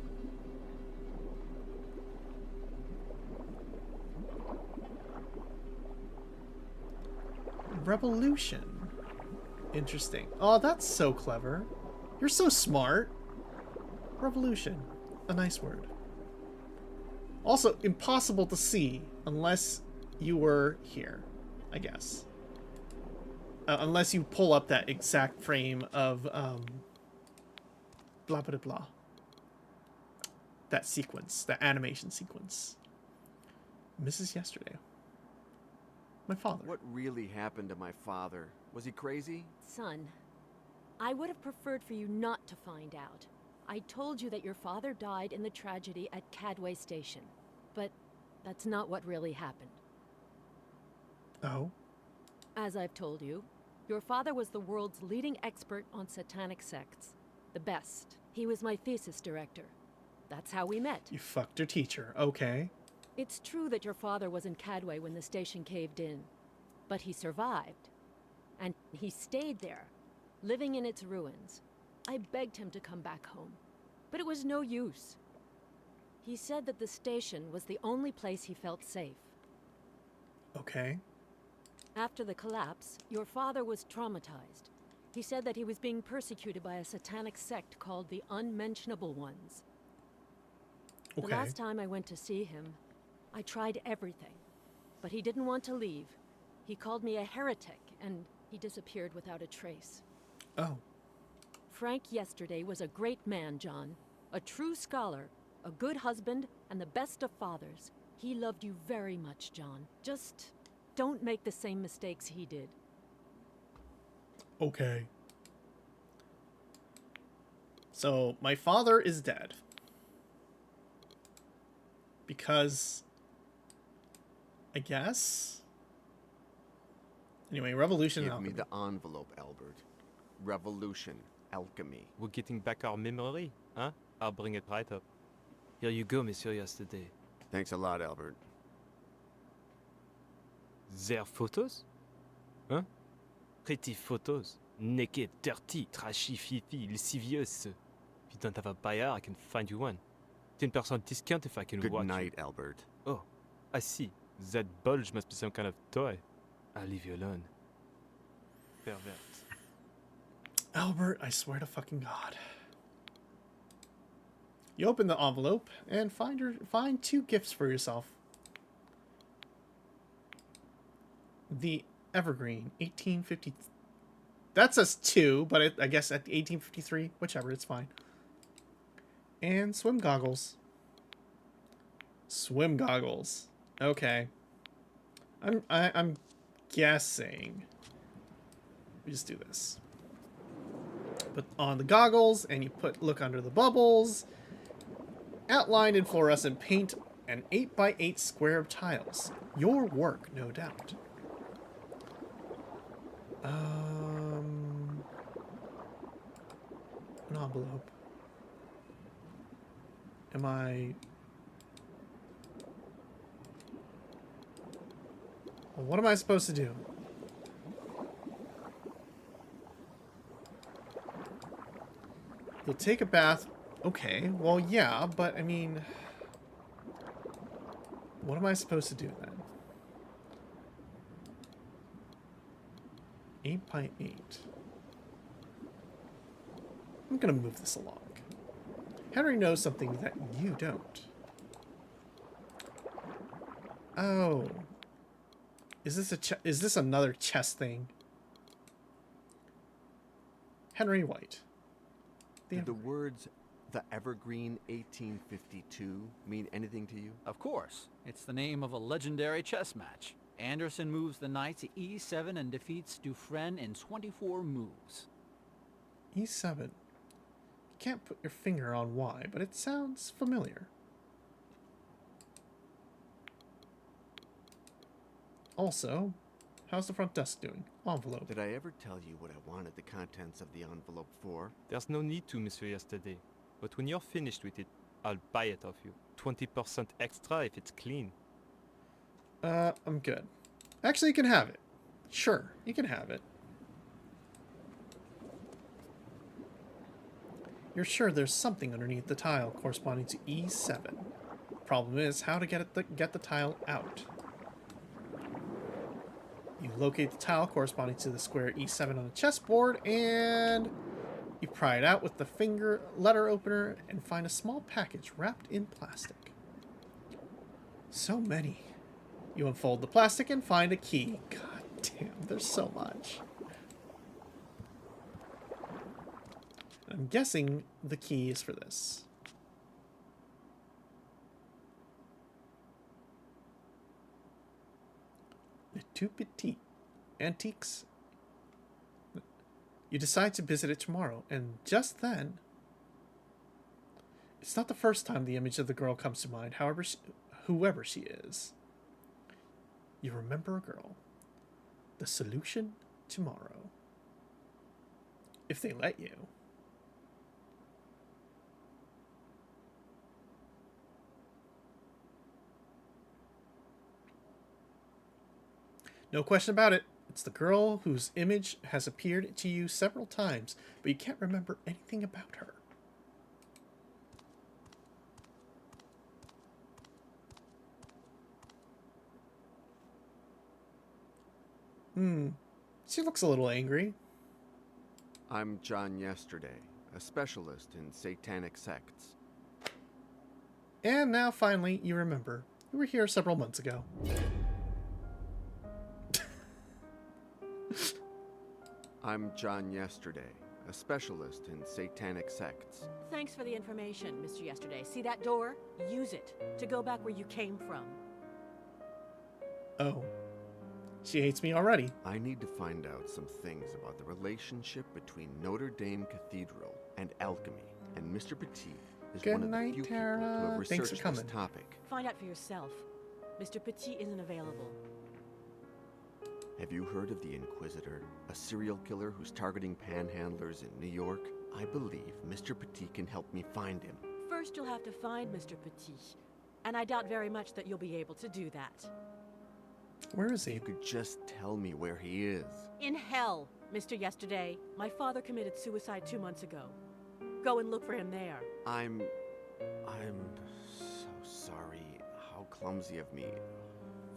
Revolution. Interesting. Oh, that's so clever. You're so smart. Revolution. A nice word. Also, impossible to see unless you were here, I guess. Unless you pull up that exact frame of, blah, blah, blah. That sequence, that animation sequence. Mrs. Yesterday. My father. What really happened to my father? Was he crazy? Son, I would have preferred for you not to find out. I told you that your father died in the tragedy at Cadway Station, but that's not what really happened. Oh? As I've told you, your father was the world's leading expert on satanic sects. The best. He was my thesis director. That's how we met. You fucked your teacher. Okay. It's true that your father was in Cadway when the station caved in, but he survived. And he stayed there, living in its ruins. I begged him to come back home, but it was no use. He said that the station was the only place he felt safe. Okay. After the collapse, your father was traumatized. He said that he was being persecuted by a satanic sect called the Unmentionable Ones. Okay. The last time I went to see him, I tried everything, but he didn't want to leave. He called me a heretic, and he disappeared without a trace. Oh. Frank Yesterday was a great man, John. A true scholar, a good husband, and the best of fathers. He loved you very much, John. Just don't make the same mistakes he did. Okay. So, my father is dead. Because... I guess? Anyway, revolution and Give me alchemy. the envelope, Albert. Revolution. Alchemy. We're getting back our memory, huh? I'll bring it right up. Here you go, Monsieur Yesterday. Thanks a lot, Albert. Their photos? Huh? Pretty photos. Naked, dirty, trashy, fifi, lascivious. If you don't have a buyer, I can find you one. 10% discount if I can Good watch night, you. Albert. Oh, I see. That bulge must be some kind of toy. I'll leave you alone. Pervert. Albert, I swear to fucking God. You open the envelope and find two gifts for yourself. The Evergreen, 1850. That says 2, but I guess at 1853, whichever, it's fine. And swim goggles. Swim goggles. Okay. I'm guessing. We just do this. Put on the goggles, and you look under the bubbles. Outlined in fluorescent paint, an 8x8 square of tiles. Your work, no doubt. An envelope. Am I... Well, what am I supposed to do? You'll take a bath. Okay, well, yeah, but I mean... What am I supposed to do then? 8x8. I'm gonna move this along. Henry knows something that you don't. Oh. Is this another chess thing? Henry White. Did the words "The Evergreen 1852" mean anything to you? Of course. It's the name of a legendary chess match. Anderson moves the knight to e7 and defeats Dufresne in 24 moves. E7. You can't put your finger on why, but it sounds familiar. Also, how's the front desk doing? Envelope. Did I ever tell you what I wanted the contents of the envelope for? There's no need to, Monsieur Yesterday. But when you're finished with it, I'll buy it off you. 20% extra if it's clean. I'm good. Actually, you can have it. Sure, you can have it. You're sure there's something underneath the tile corresponding to E7. Problem is how to get the tile out. You locate the tile corresponding to the square E7 on the chessboard, and you pry it out with the finger letter opener and find a small package wrapped in plastic. So many. You unfold the plastic and find a key. God damn, there's so much. I'm guessing the key is for this. Le Tout Petit Antiques. You decide to visit it tomorrow, and just then, it's not the first time the image of the girl comes to mind, whoever she is. You remember a girl. The solution tomorrow. If they let you. No question about it. It's the girl whose image has appeared to you several times, but you can't remember anything about her. She looks a little angry. I'm John Yesterday, a specialist in satanic sects. And now, finally, you remember. You were here several months ago. I'm John Yesterday, a specialist in satanic sects. Thanks for the information, Mr. Yesterday. See that door? Use it to go back where you came from. Oh. She hates me already. I need to find out some things about the relationship between Notre Dame Cathedral and alchemy, and Mr. Petit is Good one of the night, few Tara. people to have Thanks for researched this coming. topic. Find out for yourself. Mr. Petit isn't available. Have you heard of the Inquisitor, a serial killer who's targeting panhandlers in New York? I believe Mr. Petit can help me find him. First, you'll have to find Mr. Petit, and I doubt very much that you'll be able to do that. Where is he? You could just tell me where he is. In hell, Mr. Yesterday. My father committed suicide 2 months ago. Go and look for him there. I'm so sorry. How clumsy of me.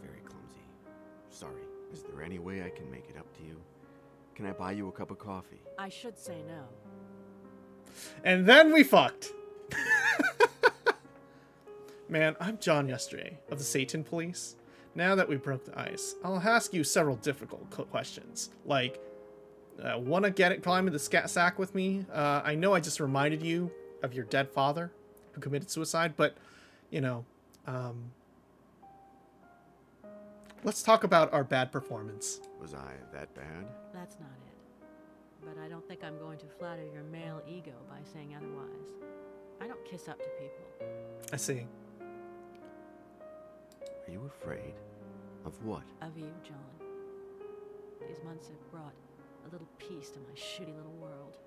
Very clumsy. Sorry. Is there any way I can make it up to you? Can I buy you a cup of coffee? I should say no. And then we fucked. Man, I'm John Yesterday of the Satan Police. Now that we broke the ice, I'll ask you several difficult questions. Like, wanna climb in the sack with me? I know I just reminded you of your dead father who committed suicide, but, you know, let's talk about our bad performance. Was I that bad? That's not it. But I don't think I'm going to flatter your male ego by saying otherwise. I don't kiss up to people. I see. Are you afraid? Of what? Of you, John. These months have brought a little peace to my shitty little world.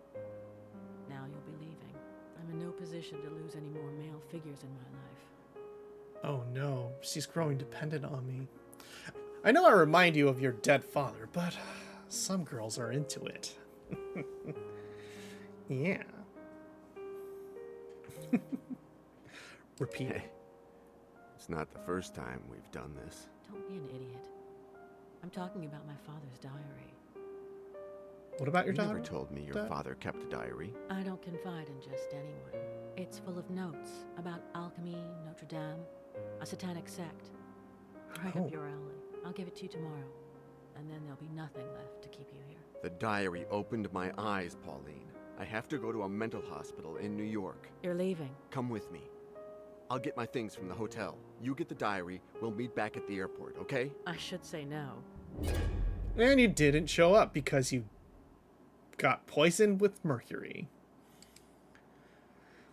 Now you'll be leaving. I'm in no position to lose any more male figures in my life. Oh no, she's growing dependent on me. I know I remind you of your dead father, but some girls are into it. Yeah. Repeat. Hey, it's not the first time we've done this. Don't be an idiot. I'm talking about my father's diary. What about your You daughter? never told me your father kept a diary. I don't confide in just anyone. It's full of notes about alchemy, Notre Dame, a satanic sect. Right Oh. up your alley. I'll give it to you tomorrow, and then there'll be nothing left to keep you here. The diary opened my eyes, Pauline. I have to go to a mental hospital in New York. You're leaving. Come with me. I'll get my things from the hotel. You get the diary. We'll meet back at the airport, okay? I should say no. And you didn't show up because you got poisoned with mercury.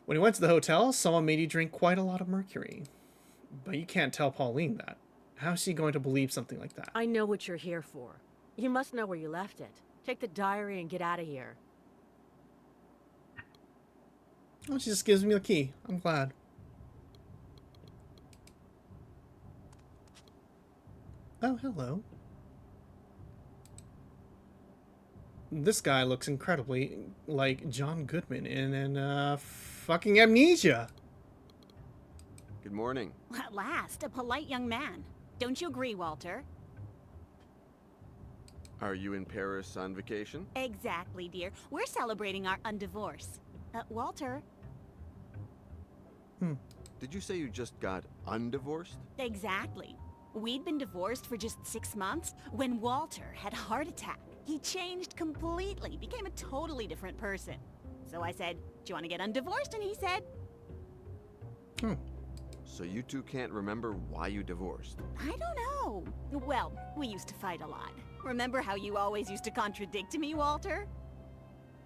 When you went to the hotel, someone made you drink quite a lot of mercury. But you can't tell Pauline that. How's she going to believe something like that? I know what you're here for. You must know where you left it. Take the diary and get out of here. Oh, she just gives me the key. I'm glad. Oh, hello. This guy looks incredibly like John Goodman in fucking Amnesia. Good morning. At last, a polite young man. Don't you agree, Walter? Are you in Paris on vacation? Exactly, dear. We're celebrating our undivorce. Walter. Did you say you just got undivorced? Exactly. We'd been divorced for just 6 months when Walter had a heart attack. He changed completely, became a totally different person. So I said, do you want to get undivorced? And he said, So you two can't remember why you divorced? I don't know. Well, we used to fight a lot. Remember how you always used to contradict me, Walter?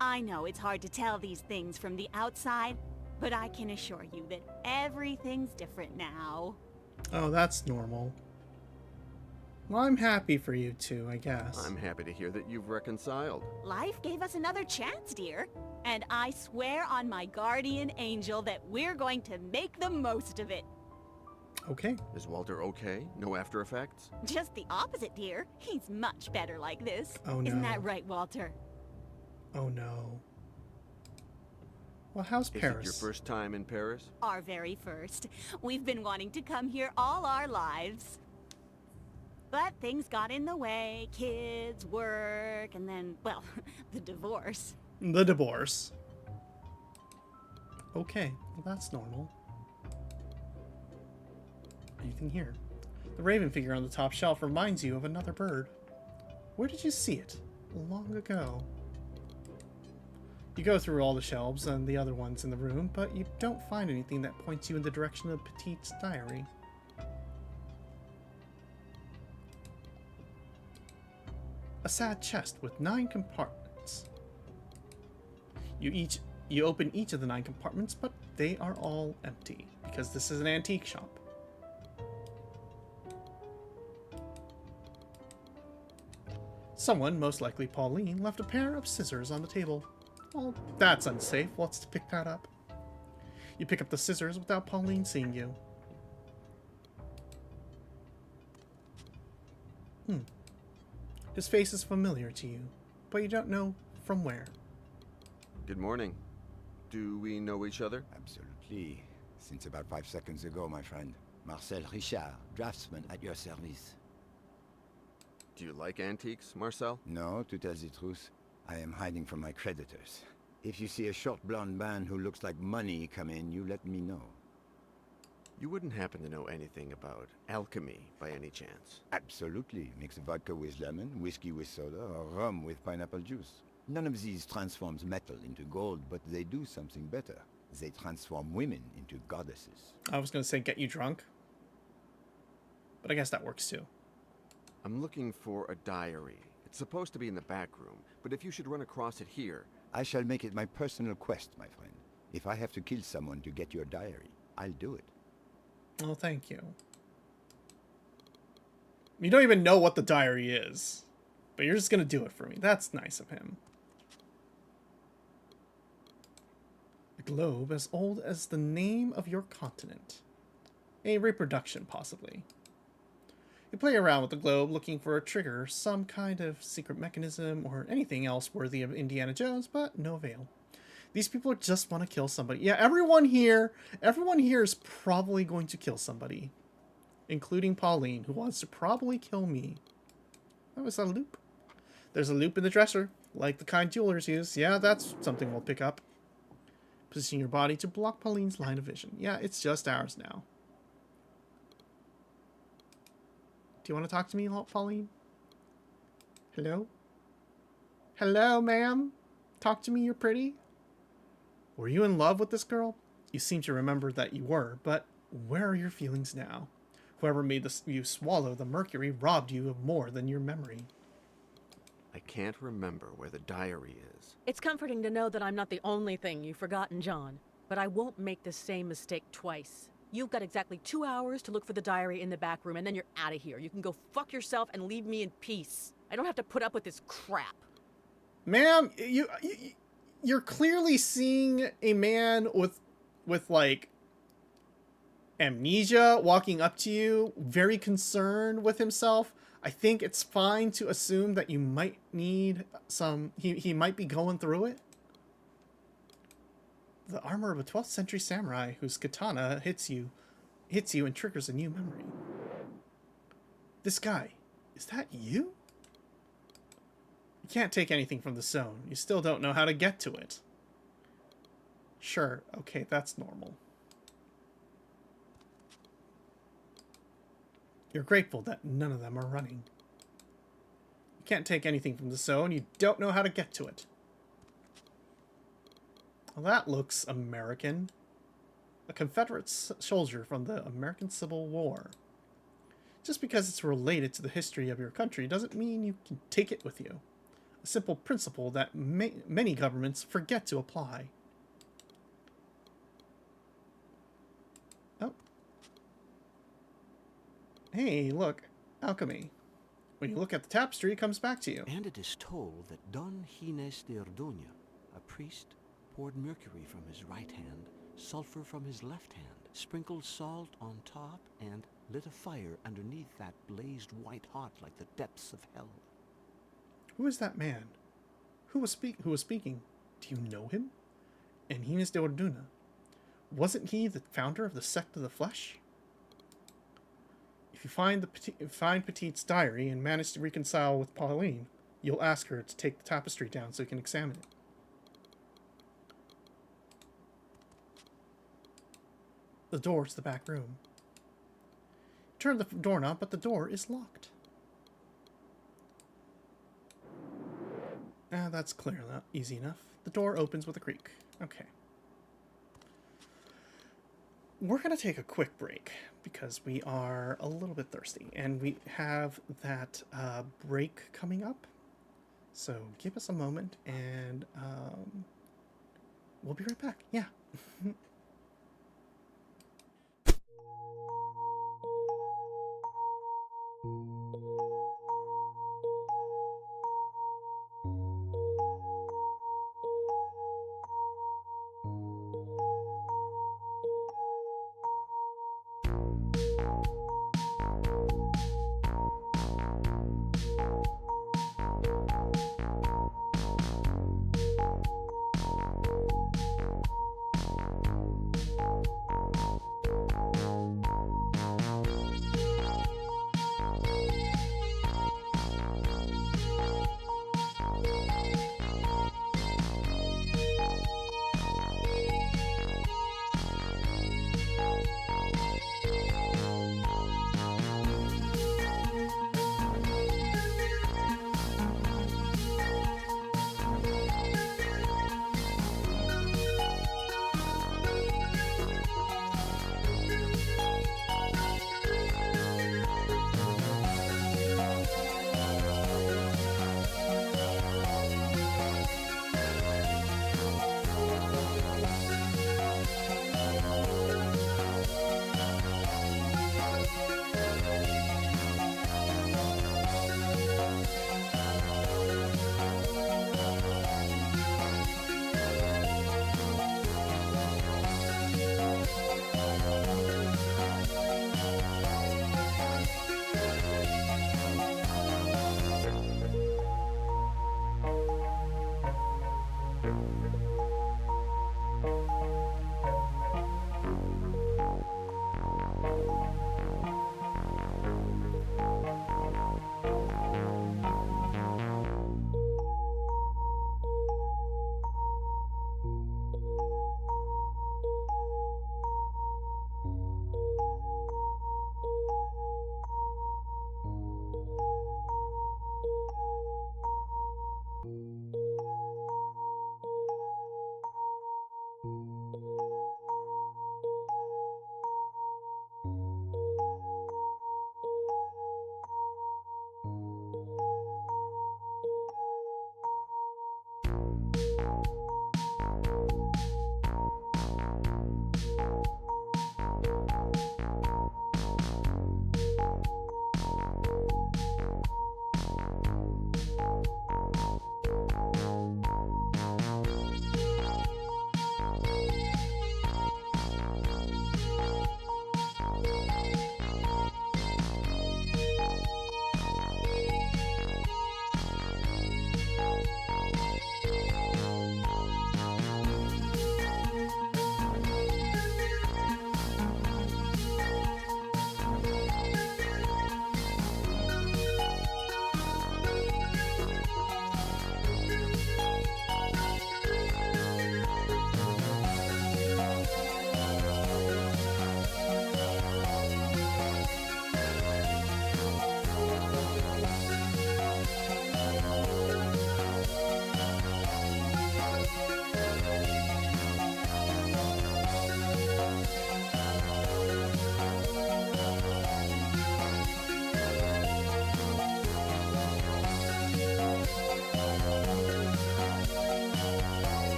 I know it's hard to tell these things from the outside, but I can assure you that everything's different now. Oh, that's normal. Well, I'm happy for you two, I guess. I'm happy to hear that you've reconciled. Life gave us another chance, dear. And I swear on my guardian angel that we're going to make the most of it. Okay. Is Walter okay? No after effects? Just the opposite, dear. He's much better like this. Oh, no. Isn't that right, Walter? Oh, no. Well, how's Is Paris? it your first time in Paris? Our very first. We've been wanting to come here all our lives. But things got in the way. Kids, work, and then, well, the divorce. The divorce. Okay, well, that's normal. Anything here? The raven figure on the top shelf reminds you of another bird. Where did you see it? Long ago. You go through all the shelves and the other ones in the room, but you don't find anything that points you in the direction of Petite's diary. A sad chest with 9 compartments. You open each of the 9 compartments, but they are all empty, because this is an antique shop. Someone, most likely Pauline, left a pair of scissors on the table. Well, that's unsafe. What's to pick that up? You pick up the scissors without Pauline seeing you. His face is familiar to you, but you don't know from where. Good morning. Do we know each other? Absolutely. Since about 5 seconds ago, my friend. Marcel Richard, draftsman at your service. Do you like antiques, Marcel? No, to tell the truth, I am hiding from my creditors. If you see a short blonde man who looks like money come in, you let me know. You wouldn't happen to know anything about alchemy by any chance? Absolutely. Mix vodka with lemon, whiskey with soda, or rum with pineapple juice. None of these transforms metal into gold, but they do something better. They transform women into goddesses. I was going to say get you drunk, but I guess that works too. I'm looking for a diary. It's supposed to be in the back room, but if you should run across it here... I shall make it my personal quest, my friend. If I have to kill someone to get your diary, I'll do it. Oh, thank you. You don't even know what the diary is, but you're just going to do it for me. That's nice of him. A globe as old as the name of your continent. A reproduction, possibly. You play around with the globe looking for a trigger, some kind of secret mechanism, or anything else worthy of Indiana Jones, but no avail. These people just want to kill somebody. Yeah, everyone here is probably going to kill somebody. Including Pauline, who wants to probably kill me. That was a loop. There's a loop in the dresser, like the kind jewelers use. Yeah, that's something we'll pick up. Position your body to block Pauline's line of vision. Yeah, it's just ours now. Do you want to talk to me, Pauline? Hello? Hello, ma'am? Talk to me, you're pretty? Were you in love with this girl? You seem to remember that you were, but where are your feelings now? Whoever made you swallow the mercury robbed you of more than your memory. I can't remember where the diary is. It's comforting to know that I'm not the only thing you've forgotten, John. But I won't make the same mistake twice. You've got exactly 2 hours to look for the diary in the back room, and then you're out of here. You can go fuck yourself and leave me in peace. I don't have to put up with this crap. Ma'am, you're clearly seeing a man with like amnesia walking up to you, very concerned with himself. I think it's fine to assume that you might need some... He might be going through it. The armor of a 12th century samurai whose katana hits you and triggers a new memory. This guy, is that you? You can't take anything from the zone. You still don't know how to get to it. Sure, okay, that's normal. You're grateful that none of them are running. You can't take anything from the zone. You don't know how to get to it. Well, that looks American. A Confederate soldier from the American Civil War. Just because it's related to the history of your country doesn't mean you can take it with you. A simple principle that many governments forget to apply. Oh. Hey, look. Alchemy. When you look at the tapestry, it comes back to you. And it is told that Don Gines de Orduña, a priest, poured mercury from his right hand, sulfur from his left hand, sprinkled salt on top, and lit a fire underneath that blazed white hot like the depths of hell. Who is that man? Who was speaking? Do you know him? And Gines de Orduña. Wasn't he the founder of the Sect of the Flesh? If you find Petite's diary and manage to reconcile with Pauline, you'll ask her to take the tapestry down so you can examine it. The door to the back room. Turn the doorknob, but the door is locked. That's clear enough, easy enough. The door opens with a creak. Okay. We're going to take a quick break because we are a little bit thirsty and we have that break coming up. So give us a moment and we'll be right back. Yeah.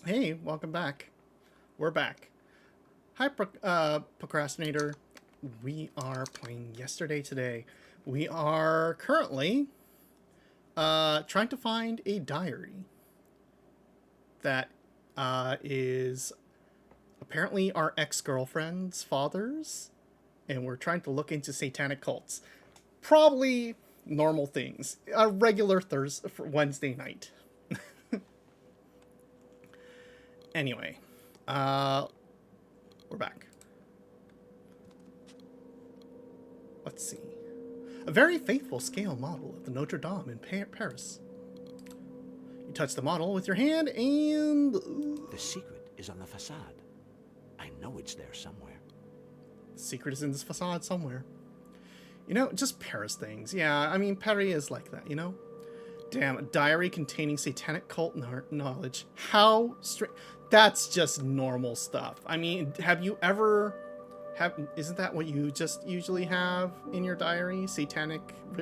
Hey, welcome back. We're back. Hi, Procrastinator. We are playing Yesterday Today. We are currently trying to find a diary that is apparently our ex-girlfriend's father's, and we're trying to look into satanic cults. Probably normal things. A regular Wednesday night. Anyway, we're back. Let's see. A very faithful scale model of the Notre Dame in Paris. You touch the model with your hand and... The secret is on the facade. I know it's there somewhere. The secret is in this facade somewhere. You know, just Paris things. Yeah, I mean, Paris is like that, you know? Damn, a diary containing satanic cult knowledge. How strange. That's just normal stuff. I mean, have you ever... Isn't that what you just usually have in your diary? Satanic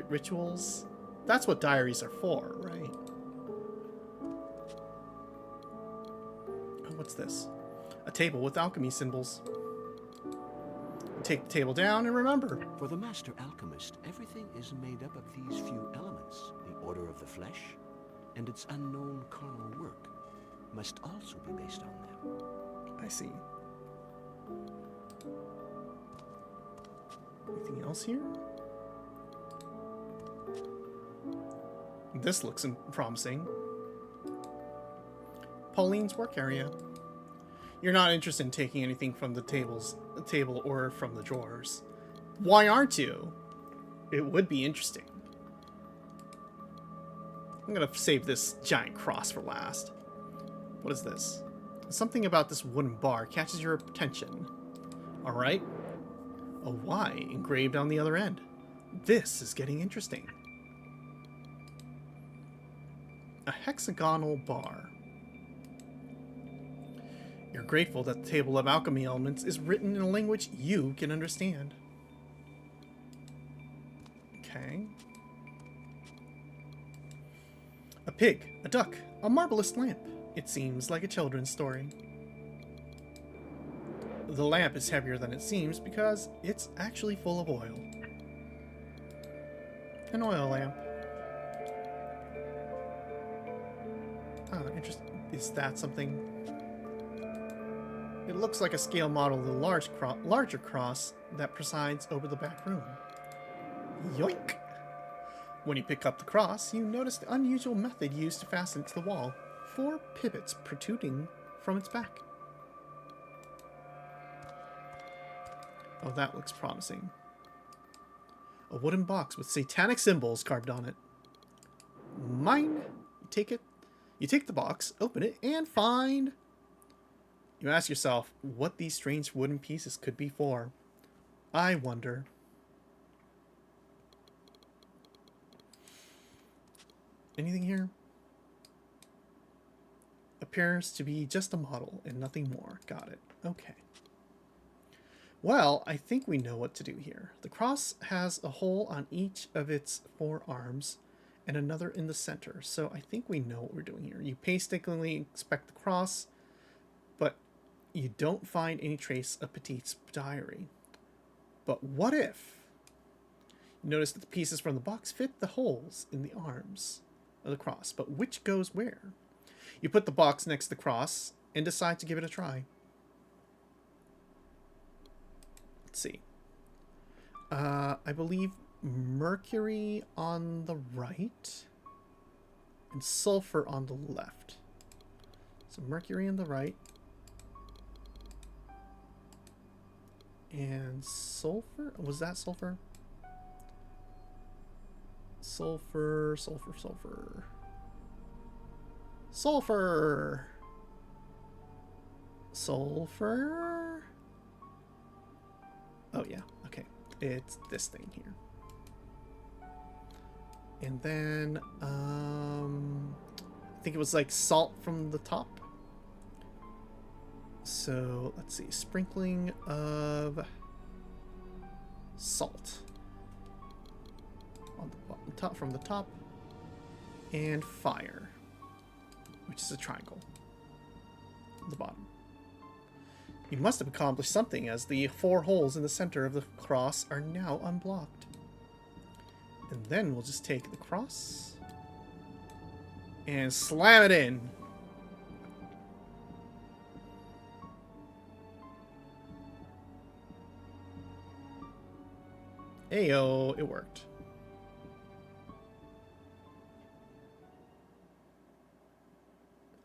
rituals? That's what diaries are for, right? Oh, what's this? A table with alchemy symbols. Take the table down and remember. For the master alchemist, everything is made up of these few elements. The order of the flesh and its unknown carnal work must also be based on them. I see. Anything else here? This looks promising. Pauline's work area. You're not interested in taking anything from the table or from the drawers. Why aren't you? It would be interesting. I'm gonna save this giant cross for last. What is this? Something about this wooden bar catches your attention. Alright. A Y engraved on the other end. This is getting interesting. A hexagonal bar. You're grateful that the table of alchemy elements is written in a language you can understand. Okay. A pig, a duck, a marvelous lamp. It seems like a children's story. The lamp is heavier than it seems because it's actually full of oil. An oil lamp. Oh, interesting. Is that something? It looks like a scale model of the larger cross that presides over the back room. Yoink! When you pick up the cross, you notice the unusual method used to fasten it to the wall. 4 pivots protruding from its back. Oh, that looks promising. A wooden box with satanic symbols carved on it. Mine. You take the box, open it, and find... You ask yourself what these strange wooden pieces could be for. I wonder. Anything here? Appears to be just a model and nothing more. Got it. Okay. Well, I think we know what to do here. The cross has a hole on each of its 4 arms and another in the center. So I think we know what we're doing here. You painstakingly inspect the cross, but you don't find any trace of Petite's diary. But what if? You notice that the pieces from the box fit the holes in the arms of the cross, but which goes where? You put the box next to the cross and decide to give it a try. Let's see. I believe mercury on the right and sulfur on the left. So mercury on the right and sulfur. Was that sulfur? Sulfur, sulfur, sulfur. Sulfur! Sulfur? Oh yeah, okay. It's this thing here. And then, I think it was like salt from the top. So, let's see. Sprinkling of salt. On the top, from the top. And fire. Which is a triangle. On the bottom. You must have accomplished something, as the 4 holes in the center of the cross are now unblocked. And then we'll just take the cross and slam it in. Ayo, it worked.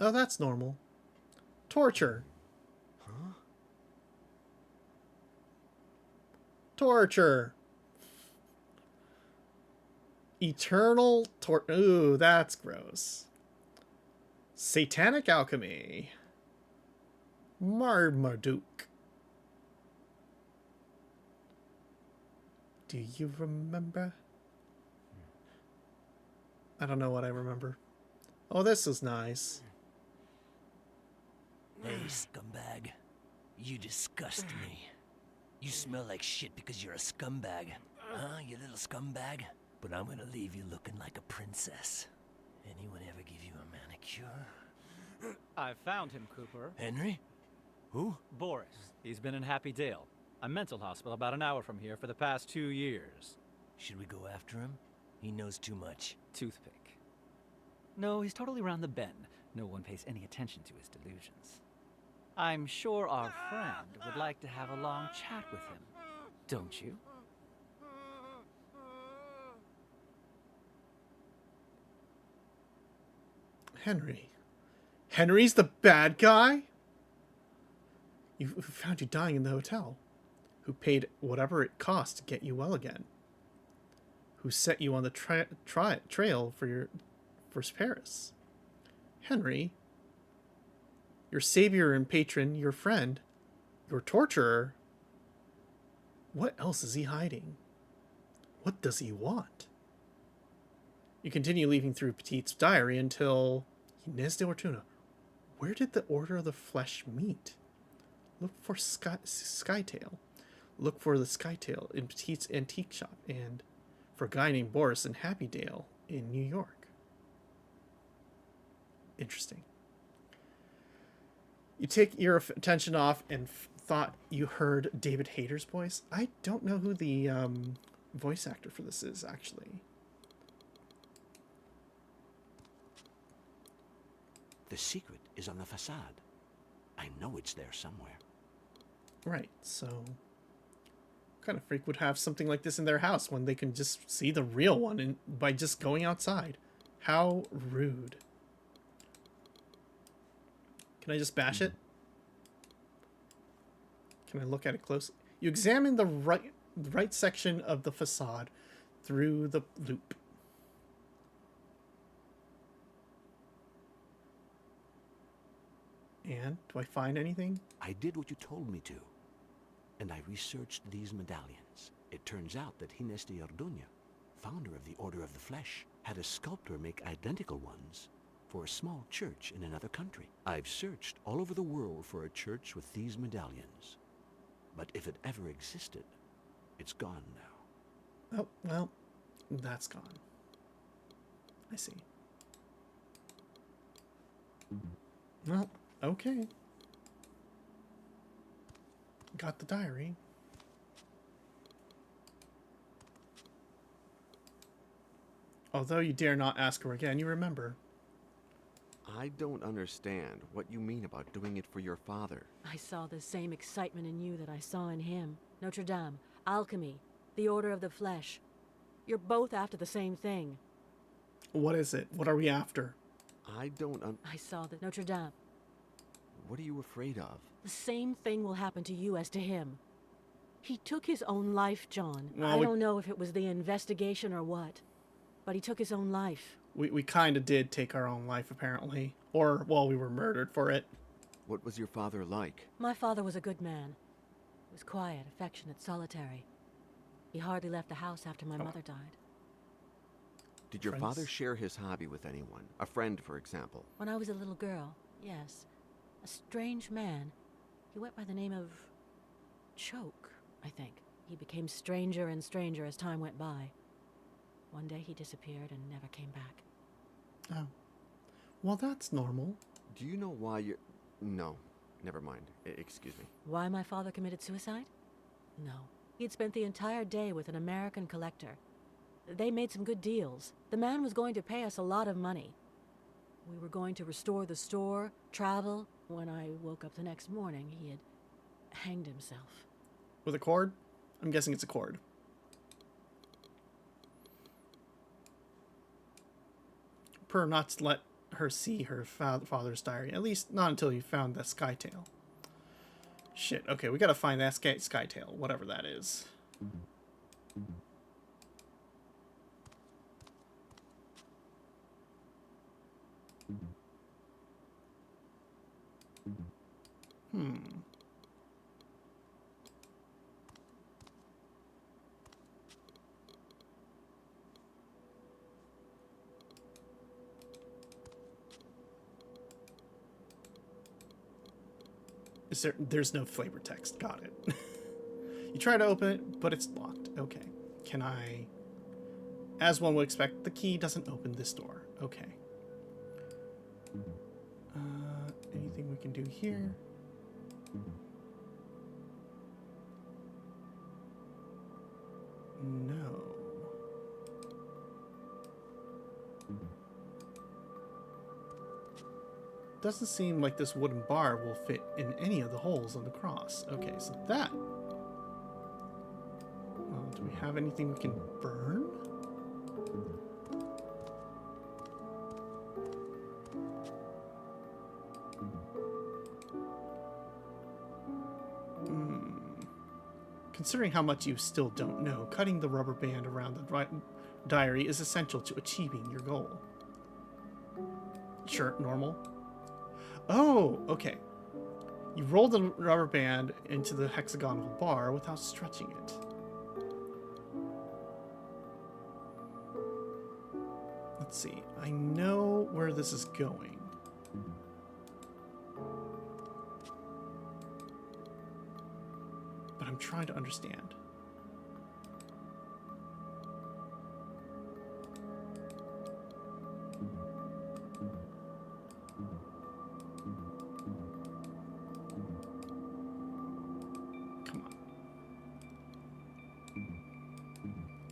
Oh, that's normal. Torture. Huh? Torture. Eternal Ooh, that's gross. Satanic alchemy. Marmaduke. Do you remember? I don't know what I remember. Oh, this is nice. Hey, scumbag. You disgust me. You smell like shit because you're a scumbag. Huh, you little scumbag? But I'm gonna leave you looking like a princess. Anyone ever give you a manicure? I found him, Cooper. Henry? Who? Boris. He's been in Happy Dale, a mental hospital about an hour from here for the past 2 years. Should we go after him? He knows too much. Toothpick. No, he's totally round the bend. No one pays any attention to his delusions. I'm sure our friend would like to have a long chat with him, don't you? Henry. Henry's the bad guy? Who found you dying in the hotel? Who paid whatever it cost to get you well again? Who set you on the trail for Paris? Henry? Your savior and patron, your friend, your torturer? What else is he hiding? What does he want? You continue leafing through Petite's diary until Inés de Ortuna. Where did the Order of the Flesh meet? Look for Skytail. Look for the Skytail in Petite's antique shop, and for a guy named Boris in Happydale in New York. Interesting. You take your attention off and thought you heard David Hayter's voice. I don't know who the voice actor for this is, actually. The secret is on the facade. I know it's there somewhere. Right, so... what kind of freak would have something like this in their house when they can just see the real one by just going outside? How rude. Can I just bash it? Can I look at it closely? You examine the right section of the facade through the loop. And do I find anything? I did what you told me to. And I researched these medallions. It turns out that Inés de Orduña, founder of the Order of the Flesh, had a sculptor make identical ones for a small church in another country. I've searched all over the world for a church with these medallions. But if it ever existed, it's gone now. Oh, well, that's gone. I see. Well, okay. Got the diary. Although you dare not ask her again, you remember. I don't understand what you mean about doing it for your father. I saw the same excitement in you that I saw in him. Notre Dame, alchemy, the Order of the Flesh. You're both after the same thing. What is it? What are we after? I don't I saw that Notre Dame. What are you afraid of? The same thing will happen to you as to him. He took his own life, John. Well, I don't know if it was the investigation or what, but he took his own life. We kind of did take our own life, apparently. Or, well, we were murdered for it. What was your father like? My father was a good man. He was quiet, affectionate, solitary. He hardly left the house after my mother died. Did your father share his hobby with anyone? A friend, for example? When I was a little girl, yes. A strange man. He went by the name of Choke, I think. He became stranger and stranger as time went by. One day he disappeared and never came back. Oh. Well, that's normal. Do you know why you're... No, never mind. Excuse me. Why my father committed suicide? No. He'd spent the entire day with an American collector. They made some good deals. The man was going to pay us a lot of money. We were going to restore the store, travel. When I woke up the next morning, he had hanged himself. With a cord? I'm guessing it's a cord. Per not to let her see her father's diary. At least not until you found that Skytail. Shit, okay, we gotta find that Skytail, whatever that is. There's no flavor text. Got it. You try to open it, but it's locked. Okay. Can I... As one would expect, the key doesn't open this door. Okay. Anything we can do here? No. Doesn't seem like this wooden bar will fit in any of the holes on the cross. Okay, so that... Well, do we have anything we can burn? Considering how much you still don't know, cutting the rubber band around the diary is essential to achieving your goal. Sure, normal. Oh, okay. You roll the rubber band into the hexagonal bar without stretching it. Let's see. I know where this is going. But I'm trying to understand. Come on.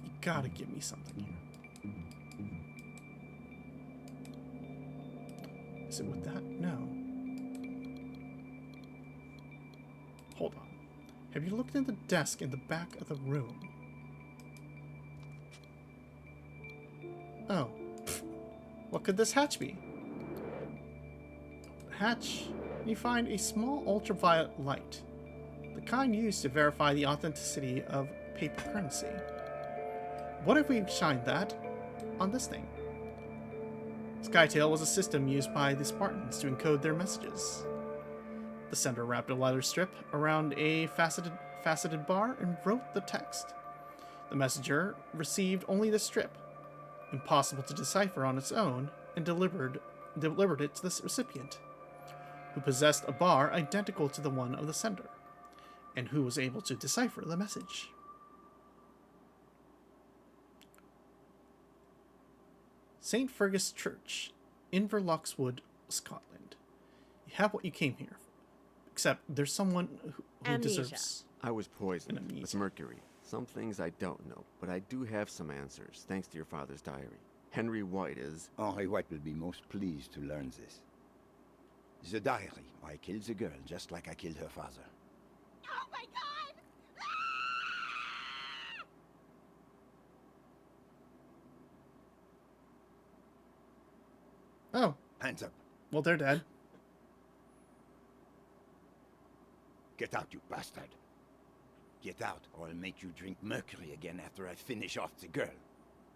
You gotta give me something here. Is it with that? No. Hold on. Have you looked at the desk in the back of the room? Oh. Pfft. What could this hatch be? Hatch, you find a small ultraviolet light, the kind used to verify the authenticity of paper currency. What if we shine that on this thing? Skytail was a system used by the Spartans to encode their messages. The sender wrapped a leather strip around a faceted bar and wrote the text. The messenger received only the strip, impossible to decipher on its own, and delivered it to the recipient, who possessed a bar identical to the one of the sender, and who was able to decipher the message. St. Fergus Church, Inverlochswood, Scotland. You have what you came here for. Except there's someone who deserves... I was poisoned with mercury. Some things I don't know, but I do have some answers, thanks to your father's diary. Henry White is... Henry White will be most pleased to learn this. The diary. I killed the girl just like I killed her father. Oh my god! Oh. Hands up. Well, they're dead. Get out, you bastard. Get out, or I'll make you drink mercury again after I finish off the girl.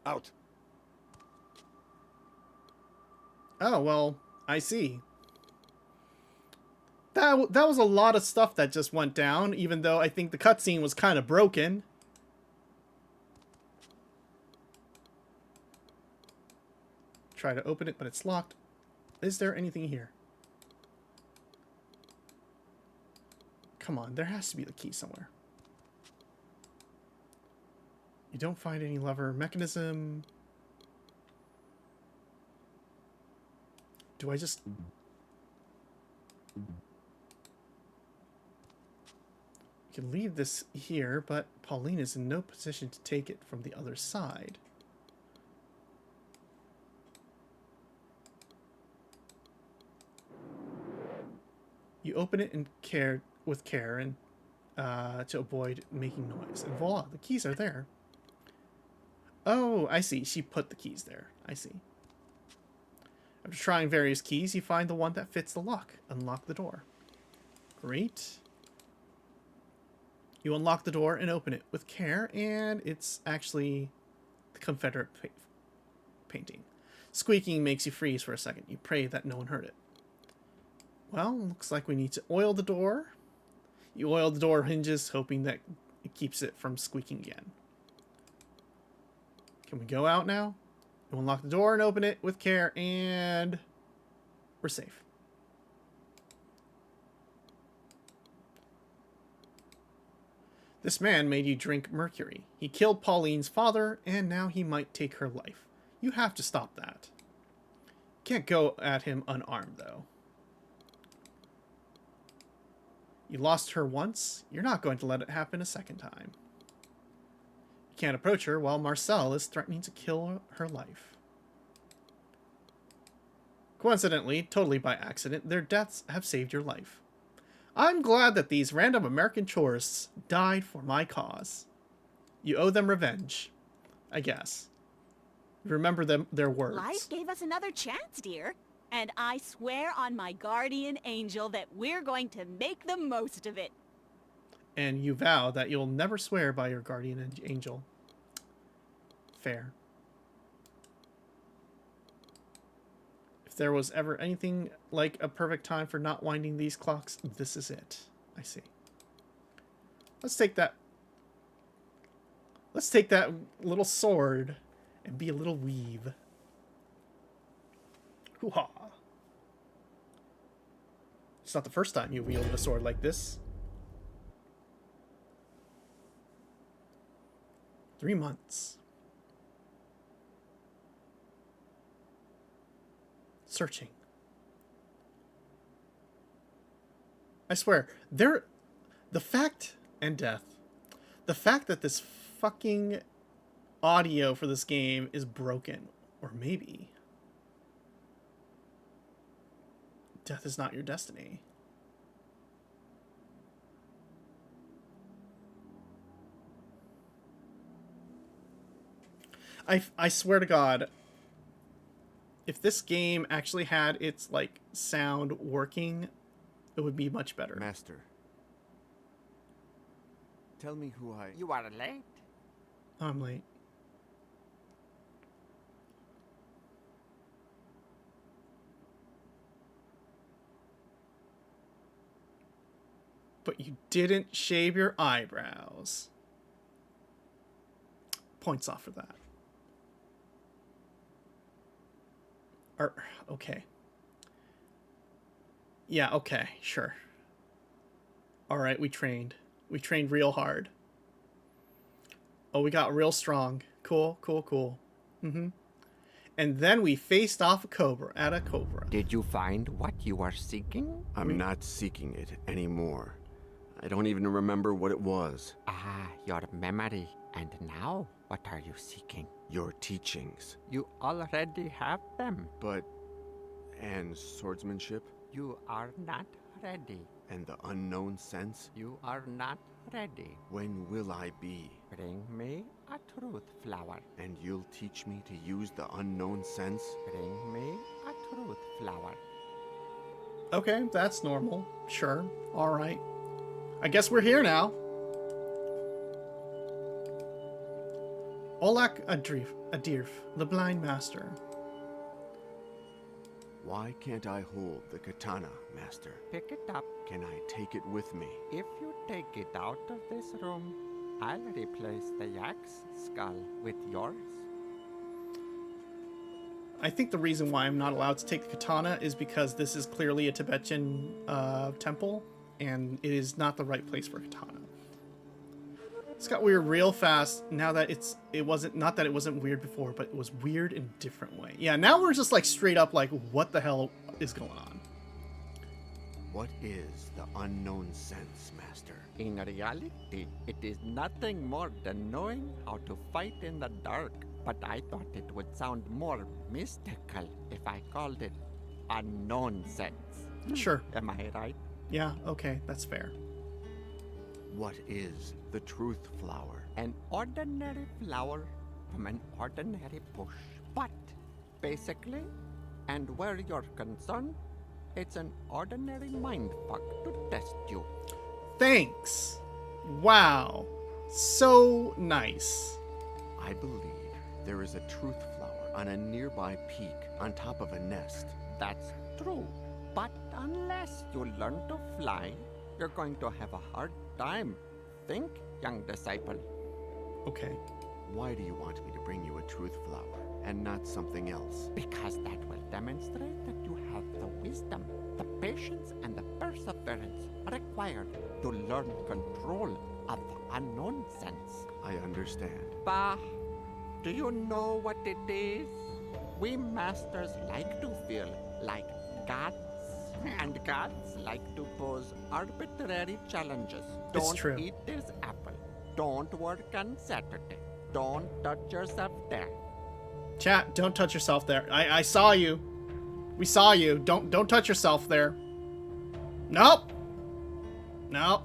Out. Oh, well, I see. That was a lot of stuff that just went down, even though I think the cutscene was kind of broken. Try to open it, but it's locked. Is there anything here? Come on, there has to be the key somewhere. You don't find any lever mechanism. Do I just... You can leave this here, but Pauline is in no position to take it from the other side. You open it with care and to avoid making noise. And voila, the keys are there. Oh, I see. She put the keys there. I see. After trying various keys, you find the one that fits the lock. Unlock the door. Great. You unlock the door and open it with care, and it's actually the Confederate painting. Squeaking makes you freeze for a second. You pray that no one heard it. Well, looks like we need to oil the door. You oil the door hinges, hoping that it keeps it from squeaking again. Can we go out now? You unlock the door and open it with care, and we're safe. This man made you drink mercury. He killed Pauline's father, and now he might take her life. You have to stop that. Can't go at him unarmed, though. You lost her once. You're not going to let it happen a second time. You can't approach her while Marcel is threatening to kill her life. Coincidentally, totally by accident, their deaths have saved your life. I'm glad that these random American tourists died for my cause. You owe them revenge, I guess. Remember their words. Life gave us another chance, dear. And I swear on my guardian angel that we're going to make the most of it. And you vow that you'll never swear by your guardian angel. Fair. If there was ever anything like a perfect time for not winding these clocks, this is it. I see. Let's take that little sword and be a little weave. Hoo-ha. It's not the first time you wielded a sword like this. 3 months. Searching. I swear, the fact that this fucking audio for this game is broken, or maybe death is not your destiny. I swear to God, if this game actually had its like sound working, it would be much better. Master, tell me who I... You are late. I'm late. But you didn't shave your eyebrows. Points off for that. Okay. Yeah, okay, sure. Alright, we trained. We trained real hard. Oh, we got real strong. Cool. And then we faced off at a cobra. Did you find what you are seeking? I'm not seeking it anymore. I don't even remember what it was. Ah, your memory. And now, what are you seeking? Your teachings. You already have them. But... and swordsmanship? You are not ready. And the unknown sense? You are not ready. When will I be? Bring me a truth flower. And you'll teach me to use the unknown sense? Bring me a truth flower. Okay, that's normal. Sure. Alright. I guess we're here now. Olak Adirf, the blind master. Why can't I hold the katana, Master? Pick it up. Can I take it with me? If you take it out of this room, I'll replace the yak's skull with yours. I think the reason why I'm not allowed to take the katana is because this is clearly a Tibetan temple, and it is not the right place for katana. It's got weird real fast now that it wasn't, not that it wasn't weird before, but it was weird in a different way. Yeah, now we're just like straight up like, what the hell is going on? What is the unknown sense, Master? In reality, it is nothing more than knowing how to fight in the dark. But I thought it would sound more mystical if I called it unknown sense. Sure. Am I right? Yeah, okay, that's fair. What is the truth flower? An ordinary flower from an ordinary bush. But, basically, and where you're concerned, it's an ordinary mindfuck to test you. Thanks. Wow. So nice. I believe there is a truth flower on a nearby peak on top of a nest. That's true. But unless you learn to fly, you're going to have a hard time. Think, young disciple. Okay. Why do you want me to bring you a truth flower and not something else? Because that will demonstrate that you have the wisdom, the patience, and the perseverance required to learn control of the unknown sense. I understand. Bah, do you know what it is? We masters like to feel like gods. And gods like to pose arbitrary challenges. It's true. Don't eat this apple. Don't work on Saturday. Don't touch yourself there. Chat, don't touch yourself there. I saw you. We saw you. Don't touch yourself there. Nope. Nope.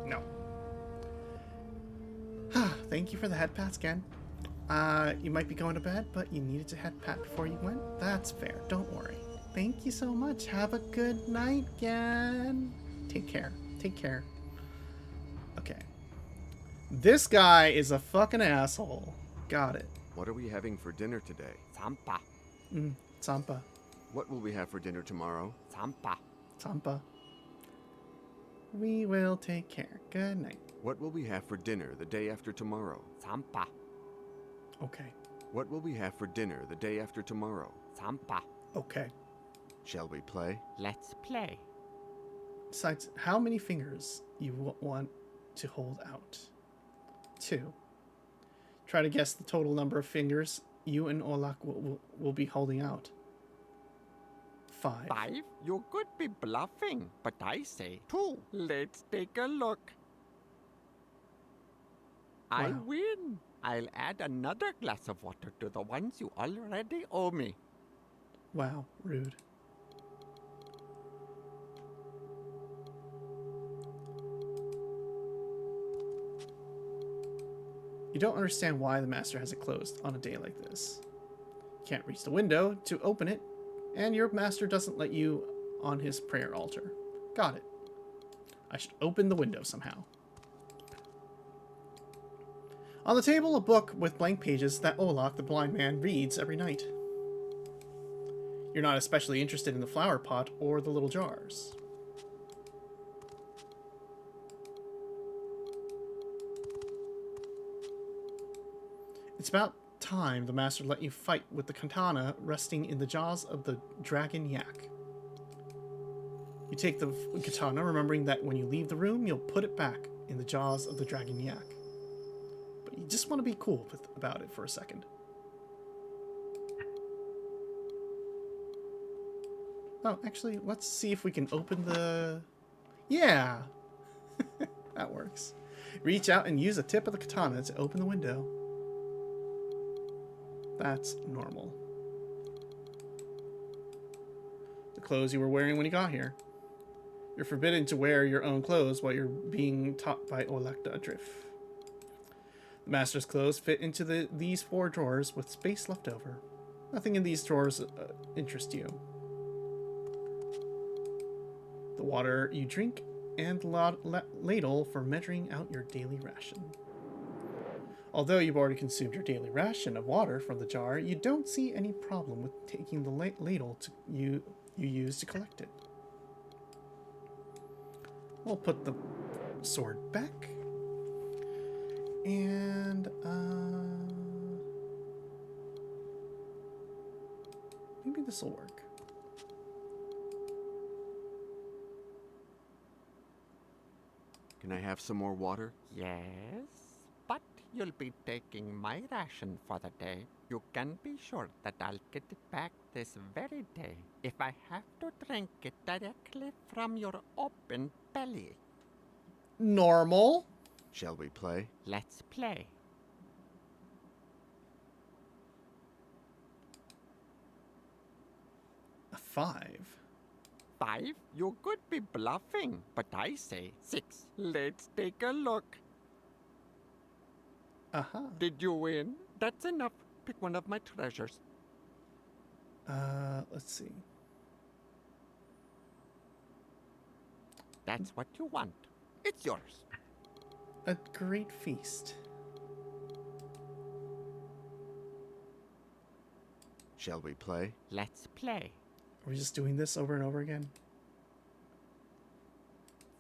No. Thank you for the head pats, Ken. You might be going to bed, but you needed to head pat before you went. That's fair. Don't worry. Thank you so much. Have a good night, Ken. Take care. Take care. Okay. This guy is a fucking asshole. Got it. What are we having for dinner today? Zampa. Zampa. What will we have for dinner tomorrow? Zampa. Zampa. We will take care. Good night. What will we have for dinner the day after tomorrow? Zampa. Okay. What will we have for dinner the day after tomorrow? Zampa. Okay. Shall we play? Let's play. Besides, how many fingers you want to hold out? 2. Try to guess the total number of fingers you and Olak will be holding out. 5. 5? You could be bluffing, but I say 2. Let's take a look. I Wow. win. I'll add another glass of water to the ones you already owe me. Wow, rude. You don't understand why the master has it closed on a day like this. You can't reach the window to open it, and your master doesn't let you on his prayer altar. Got it. I should open the window somehow. On the table, a book with blank pages that Olak, the blind man, reads every night. You're not especially interested in the flower pot or the little jars. It's about time the master let you fight with the katana resting in the jaws of the dragon yak. You take the katana, remembering that when you leave the room, you'll put it back in the jaws of the dragon yak. But you just want to be cool about it for a second. Oh, actually, let's see if we can open the... Yeah! That works. Reach out and use the tip of the katana to open the window. That's normal. The clothes you were wearing when you got here. You're forbidden to wear your own clothes while you're being taught by Olak the Adrif. The master's clothes fit into these 4 drawers with space left over. Nothing in these drawers interests you. The water you drink and the ladle for measuring out your daily ration. Although you've already consumed your daily ration of water from the jar, you don't see any problem with taking the ladle you use to collect it. We'll put the sword back. And, maybe this will work. Can I have some more water? Yes, but you'll be taking my ration for the day. You can be sure that I'll get it back this very day if I have to drink it directly from your open belly. Normal. Shall we play? Let's play. A 5. 5? You could be bluffing, but I say 6. Let's take a look. Uh-huh. Did you win? That's enough. Pick one of my treasures. Let's see. That's what you want. It's yours. A great feast. Shall we play? Let's play. Are we just doing this over and over again?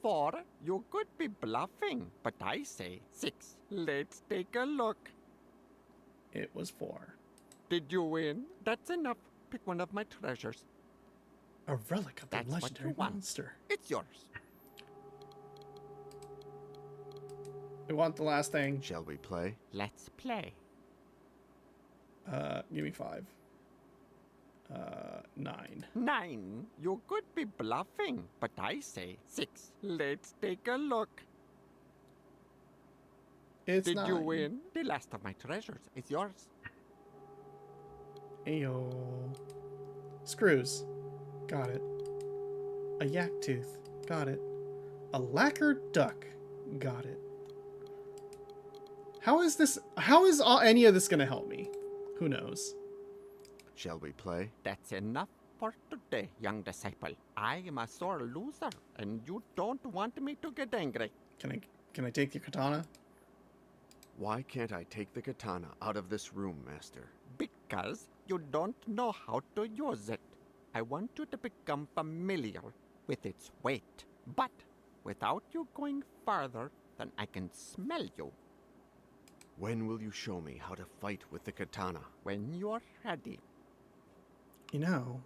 4? You could be bluffing, but I say 6. Let's take a look. It was 4. Did you win? That's enough. Pick one of my treasures. A relic of the That's what legendary you want. monster. It's yours. We want the last thing. Shall we play? Let's play. Give me 5. 9. 9. You could be bluffing, but I say 6. Let's take a look. It's Did 9. you win? The last of my treasures is yours. Ayo. Screws. Got it. A yak tooth. Got it. A lacquered duck. Got it. How is any of this gonna help me? Who knows? Shall we play? That's enough for today, young disciple. I am a sore loser, and you don't want me to get angry. Can I take your katana? Why can't I take the katana out of this room, Master? Because you don't know how to use it. I want you to become familiar with its weight, but without you going farther than I can smell you. When will you show me how to fight with the katana? When you're ready. You know,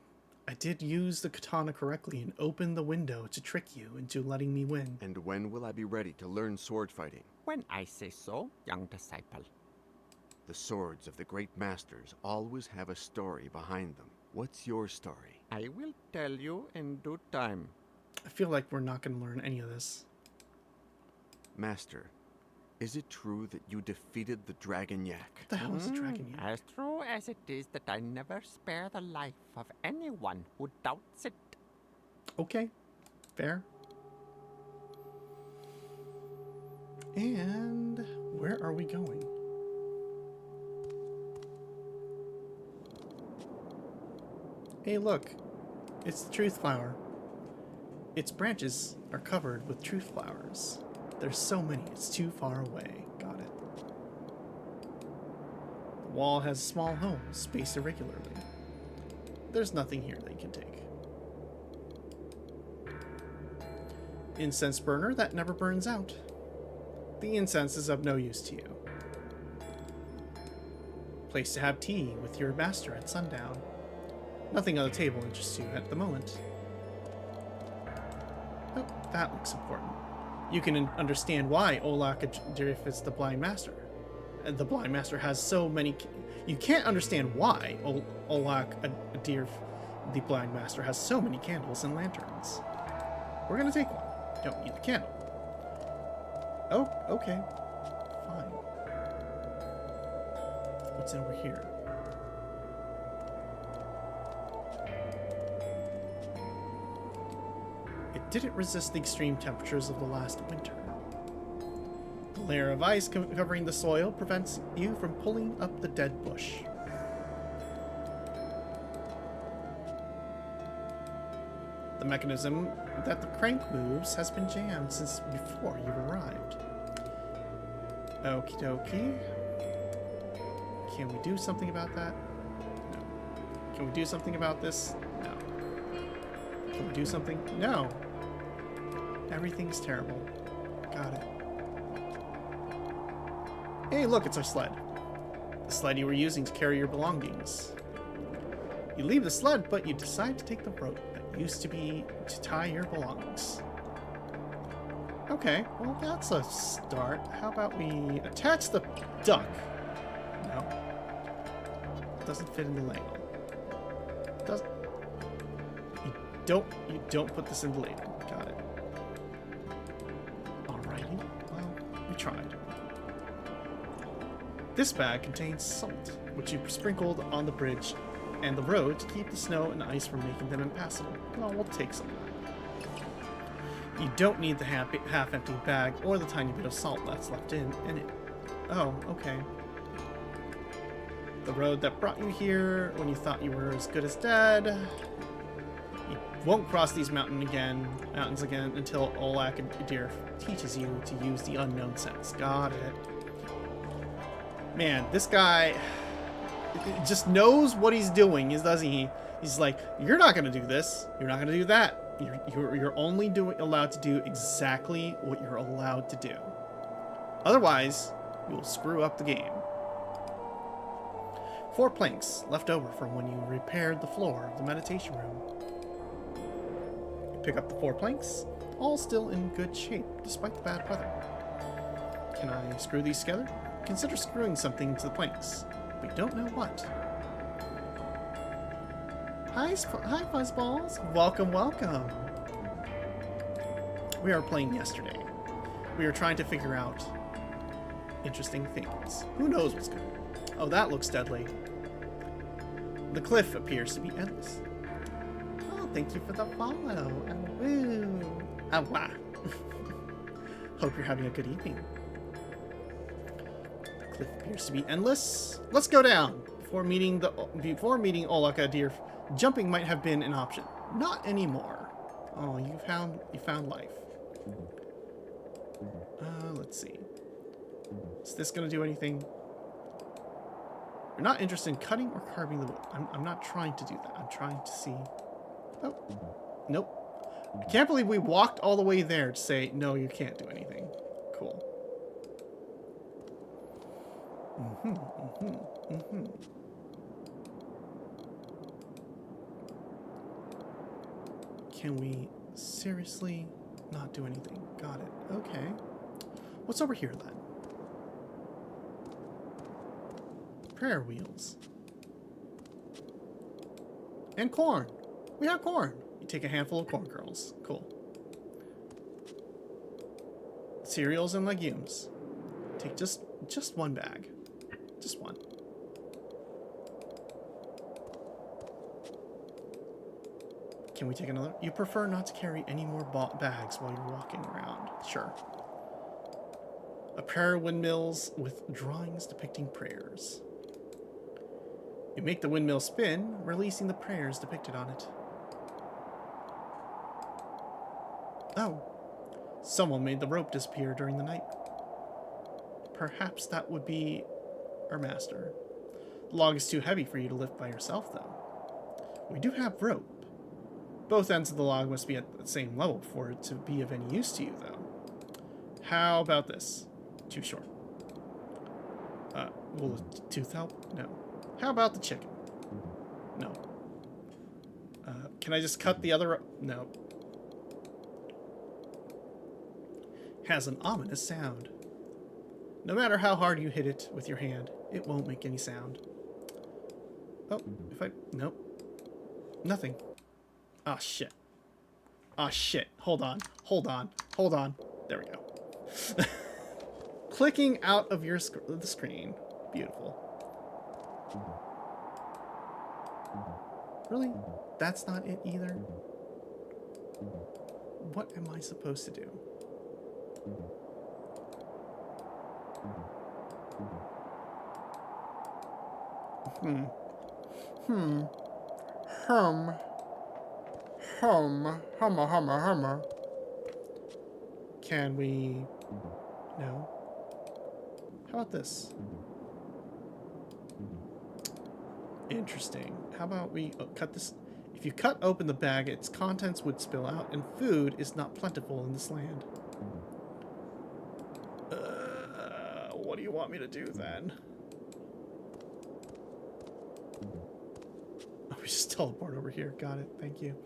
I did use the katana correctly and opened the window to trick you into letting me win. And when will I be ready to learn sword fighting? When I say so, young disciple. The swords of the great masters always have a story behind them. What's your story? I will tell you in due time. I feel like we're not going to learn any of this. Master, is it true that you defeated the Dragon Yak? What the hell is a Dragon Yak? As true as it is that I never spare the life of anyone who doubts it. Okay, fair. And where are we going? Hey, look. It's the truth flower. Its branches are covered with truth flowers. There's so many, it's too far away. Got it. The wall has a small home, spaced irregularly. There's nothing here they can take. Incense burner that never burns out. The incense is of no use to you. Place to have tea with your master at sundown. Nothing on the table interests you at the moment. Oh, that looks important. You can understand why Olak Adirf is the Blind Master. The Blind Master has so many... You can't understand why Olak Adirf, the Blind Master, has so many candles and lanterns. We're gonna take one. Don't need the candle. Oh, okay. Fine. What's over here? It didn't resist the extreme temperatures of the last winter. The layer of ice covering the soil prevents you from pulling up the dead bush. The mechanism that the crank moves has been jammed since before you arrived. Okie dokie. Can we do something about that? No. Can we do something about this? No. Can we do something? No. Everything's terrible. Got it. Hey, look, it's our sled. The sled you were using to carry your belongings. You leave the sled, but you decide to take the rope that used to be to tie your belongings. Okay, well, that's a start. How about we attach the duck? No. Doesn't fit in the Lego. Doesn't. You don't put this in the Lego. Got it. Alrighty. Well, we tried. This bag contains salt, which you sprinkled on the bridge and the road to keep the snow and ice from making them impassable. Well, we'll take some of that. You don't need the half-empty bag or the tiny bit of salt that's left in it. Oh, okay. The road that brought you here when you thought you were as good as dead. You won't cross these mountains again until Olak Adirf teaches you to use the unknown sense. Got it. Man, this guy just knows what he's doing, doesn't he? He's like, you're not gonna do this. You're not gonna do that. You're only allowed to do exactly what you're allowed to do. Otherwise, you'll screw up the game. 4 planks left over from when you repaired the floor of the meditation room. You pick up the 4 planks, all still in good shape despite the bad weather. Can I screw these together? Consider screwing something to the planks. We don't know what. Hi, Fuzzballs. Welcome, welcome. We are playing yesterday. We are trying to figure out interesting things. Who knows what's good? Oh, that looks deadly. The cliff appears to be endless. Oh, thank you for the follow. And woo. Ah, wow. Hope you're having a good evening. The cliff appears to be endless. Let's go down. Before meeting Olak Adirf, Jumping might have been an option. Not anymore. Oh, you found life. Let's see. Is this gonna do anything? You're not interested in cutting or carving the wood. I'm not trying to do that. I'm trying to see. Oh, nope. I can't believe we walked all the way there to say, no, you can't do anything. Cool. Can we seriously not do anything? Got it. Okay. What's over here then? Prayer wheels. And corn. We have corn. You take a handful of corn kernels. Cool. Cereals and legumes. Take just one bag. Just one. Can we take another? You prefer not to carry any more bags while you're walking around. Sure. A pair of windmills with drawings depicting prayers. You make the windmill spin, releasing the prayers depicted on it. Oh. Someone made the rope disappear during the night. Perhaps that would be our master. The log is too heavy for you to lift by yourself, though. We do have rope. Both ends of the log must be at the same level for it to be of any use to you, though. How about this? Too short. Will the tooth help? No. How about the chicken? No. Can I just cut the other? No. Has an ominous sound. No matter how hard you hit it with your hand, it won't make any sound. Oh, nope. Nothing. Ah, shit. Ah, shit. Hold on. There we go. Clicking out of the screen. Beautiful. Really? That's not it either? What am I supposed to do? Can we... No. How about this? Interesting. How about we cut this... If you cut open the bag, its contents would spill out, and food is not plentiful in this land. What do you want me to do then? Oh, we just teleport over here. Got it. Thank you.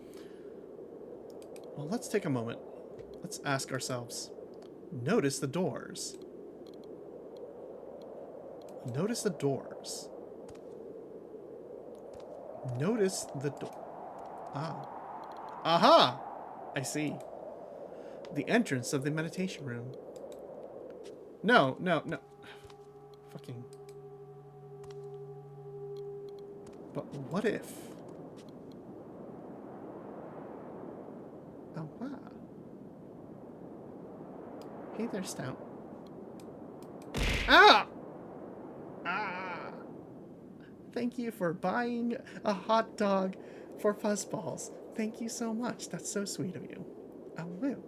Well, let's take a moment. Let's ask ourselves. Notice the doors. Notice the doors. Notice the door. Ah. Aha! I see. The entrance of the meditation room. No. Fucking. But what if? Oh, wow. Hey there, Stout. Ah! Ah! Thank you for buying a hot dog for Fuzzballs. Thank you so much. That's so sweet of you. I will.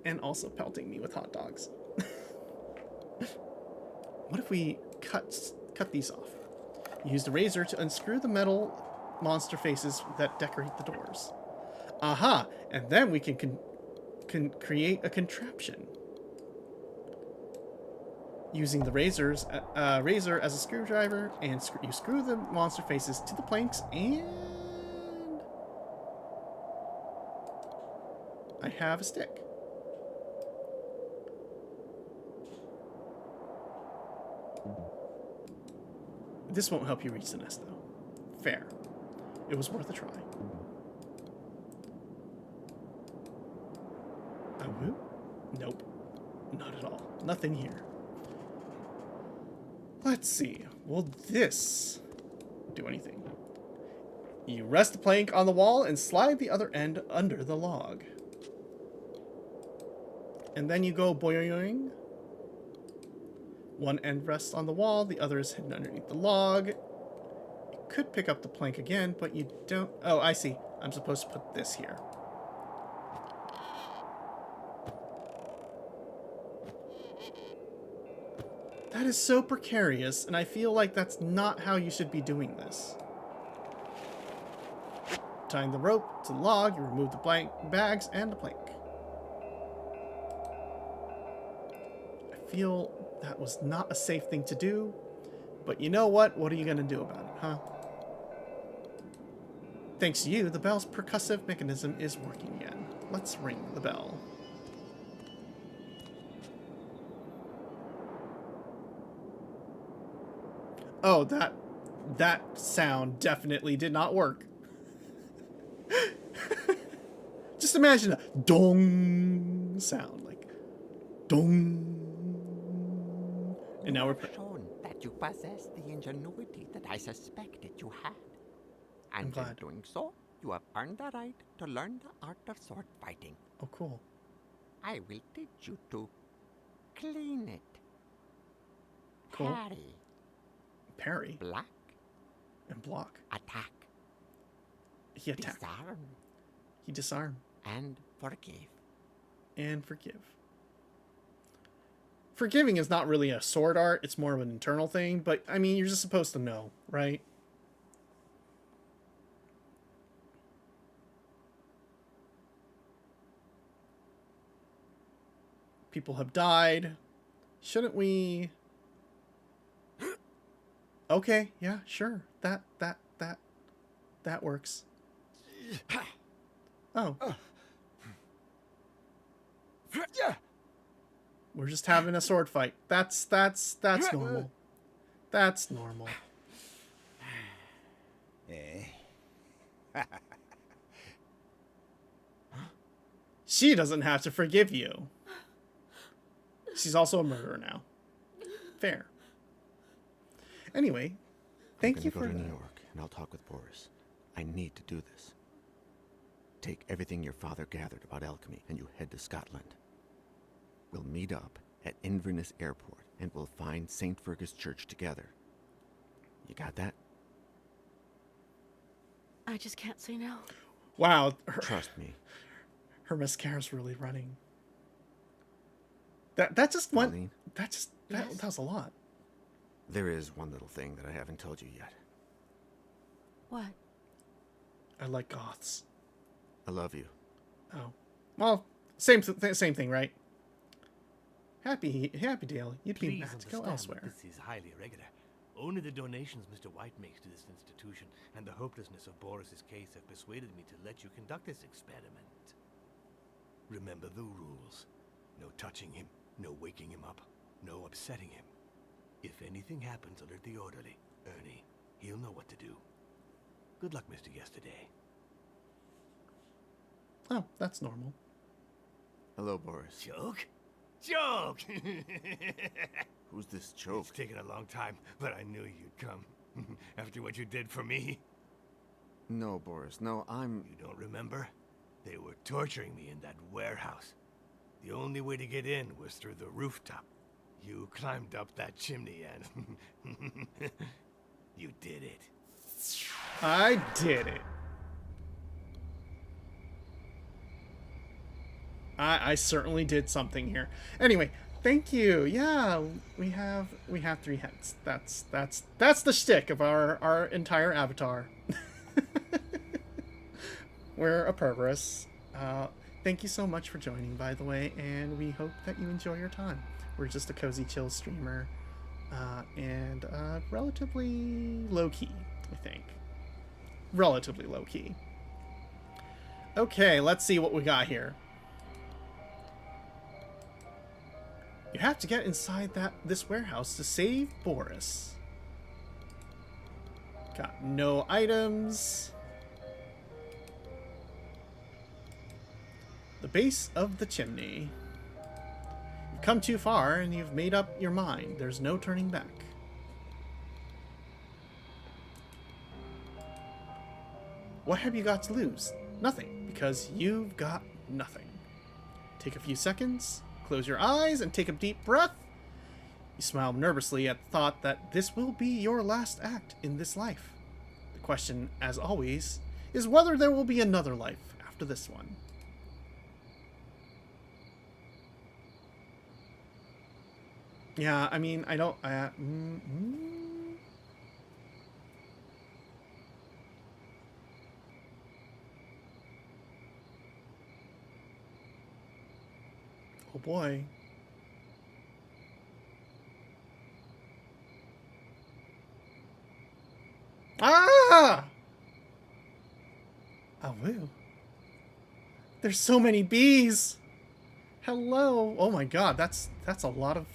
And also pelting me with hot dogs. What if we cut these off? Use the razor to unscrew the metal monster faces that decorate the doors. Aha! And then we can create a contraption. Using the razor as a screwdriver, and you screw the monster faces to the planks, and I have a stick. This won't help you reach the nest, though. Fair. It was worth a try. A woo? Nope. Not at all. Nothing here. Let's see. Will this do anything? You rest the plank on the wall and slide the other end under the log. And then you go boing. One end rests on the wall, the other is hidden underneath the log. You could pick up the plank again, but you don't... Oh, I see. I'm supposed to put this here. That is so precarious, and I feel like that's not how you should be doing this. Tying the rope to the log, you remove the blank bags and the plank. I feel that was not a safe thing to do, but you know what? What are you going to do about it, huh? Thanks to you, the bell's percussive mechanism is working again. Let's ring the bell. Oh, that sound definitely did not work. Just imagine a dong sound, like dong. And now we're shown that you possess the ingenuity that I suspected you had. And in doing so, you have earned the right to learn the art of sword fighting. Oh, cool. I will teach you to clean it. Cool. Parry. Parry. Block. And block. Attack. He attacked. Disarm. He disarmed. And forgive. And forgive. Forgiving is not really a sword art, it's more of an internal thing, but I mean, you're just supposed to know, right? People have died. Shouldn't we... Okay, yeah, sure. That works. Oh. We're just having a sword fight. That's normal. That's normal. She doesn't have to forgive you. She's also a murderer now. Fair. Anyway, thank you for... I'm gonna go to New York, and I'll talk with Boris. I need to do this. Take everything your father gathered about alchemy, and you head to Scotland. We'll meet up at Inverness Airport, and we'll find St. Fergus Church together. You got that? I just can't say no. Wow. Trust me. Her mascara's really running. That just went... That was a lot. There is one little thing that I haven't told you yet. What? I like goths. I love you. Oh. Well, same thing, right? Happy Dale. You'd be mad to go elsewhere. This is highly irregular. Only the donations Mr. White makes to this institution and the hopelessness of Boris's case have persuaded me to let you conduct this experiment. Remember the rules. No touching him, no waking him up, no upsetting him. If anything happens, alert the orderly, Ernie. He'll know what to do. Good luck, Mr. Yesterday. Oh, that's normal. Hello, Boris. Joke? Joke! Who's this joke? It's taken a long time, but I knew you'd come. After what you did for me. No, Boris, no, I'm... You don't remember? They were torturing me in that warehouse. The only way to get in was through the rooftop. You climbed up that chimney and... you did it. I did it. I certainly did something here. Anyway, thank you. Yeah, we have 3 heads. That's the shtick of our entire avatar. We're a Perverse. Thank you so much for joining, by the way, and we hope that you enjoy your time. We're just a cozy chill streamer, and relatively low-key, I think. Relatively low-key. Okay, let's see what we got here. You have to get inside this warehouse to save Boris. Got no items. The base of the chimney. You've come too far and you've made up your mind. There's no turning back. What have you got to lose? Nothing, because you've got nothing. Take a few seconds, close your eyes, and take a deep breath. You smile nervously at the thought that this will be your last act in this life. The question, as always, is whether there will be another life after this one. Yeah, I mean, I don't... Oh boy. Ah! Oh, woo. There's so many bees. Hello. Oh my god, that's a lot of...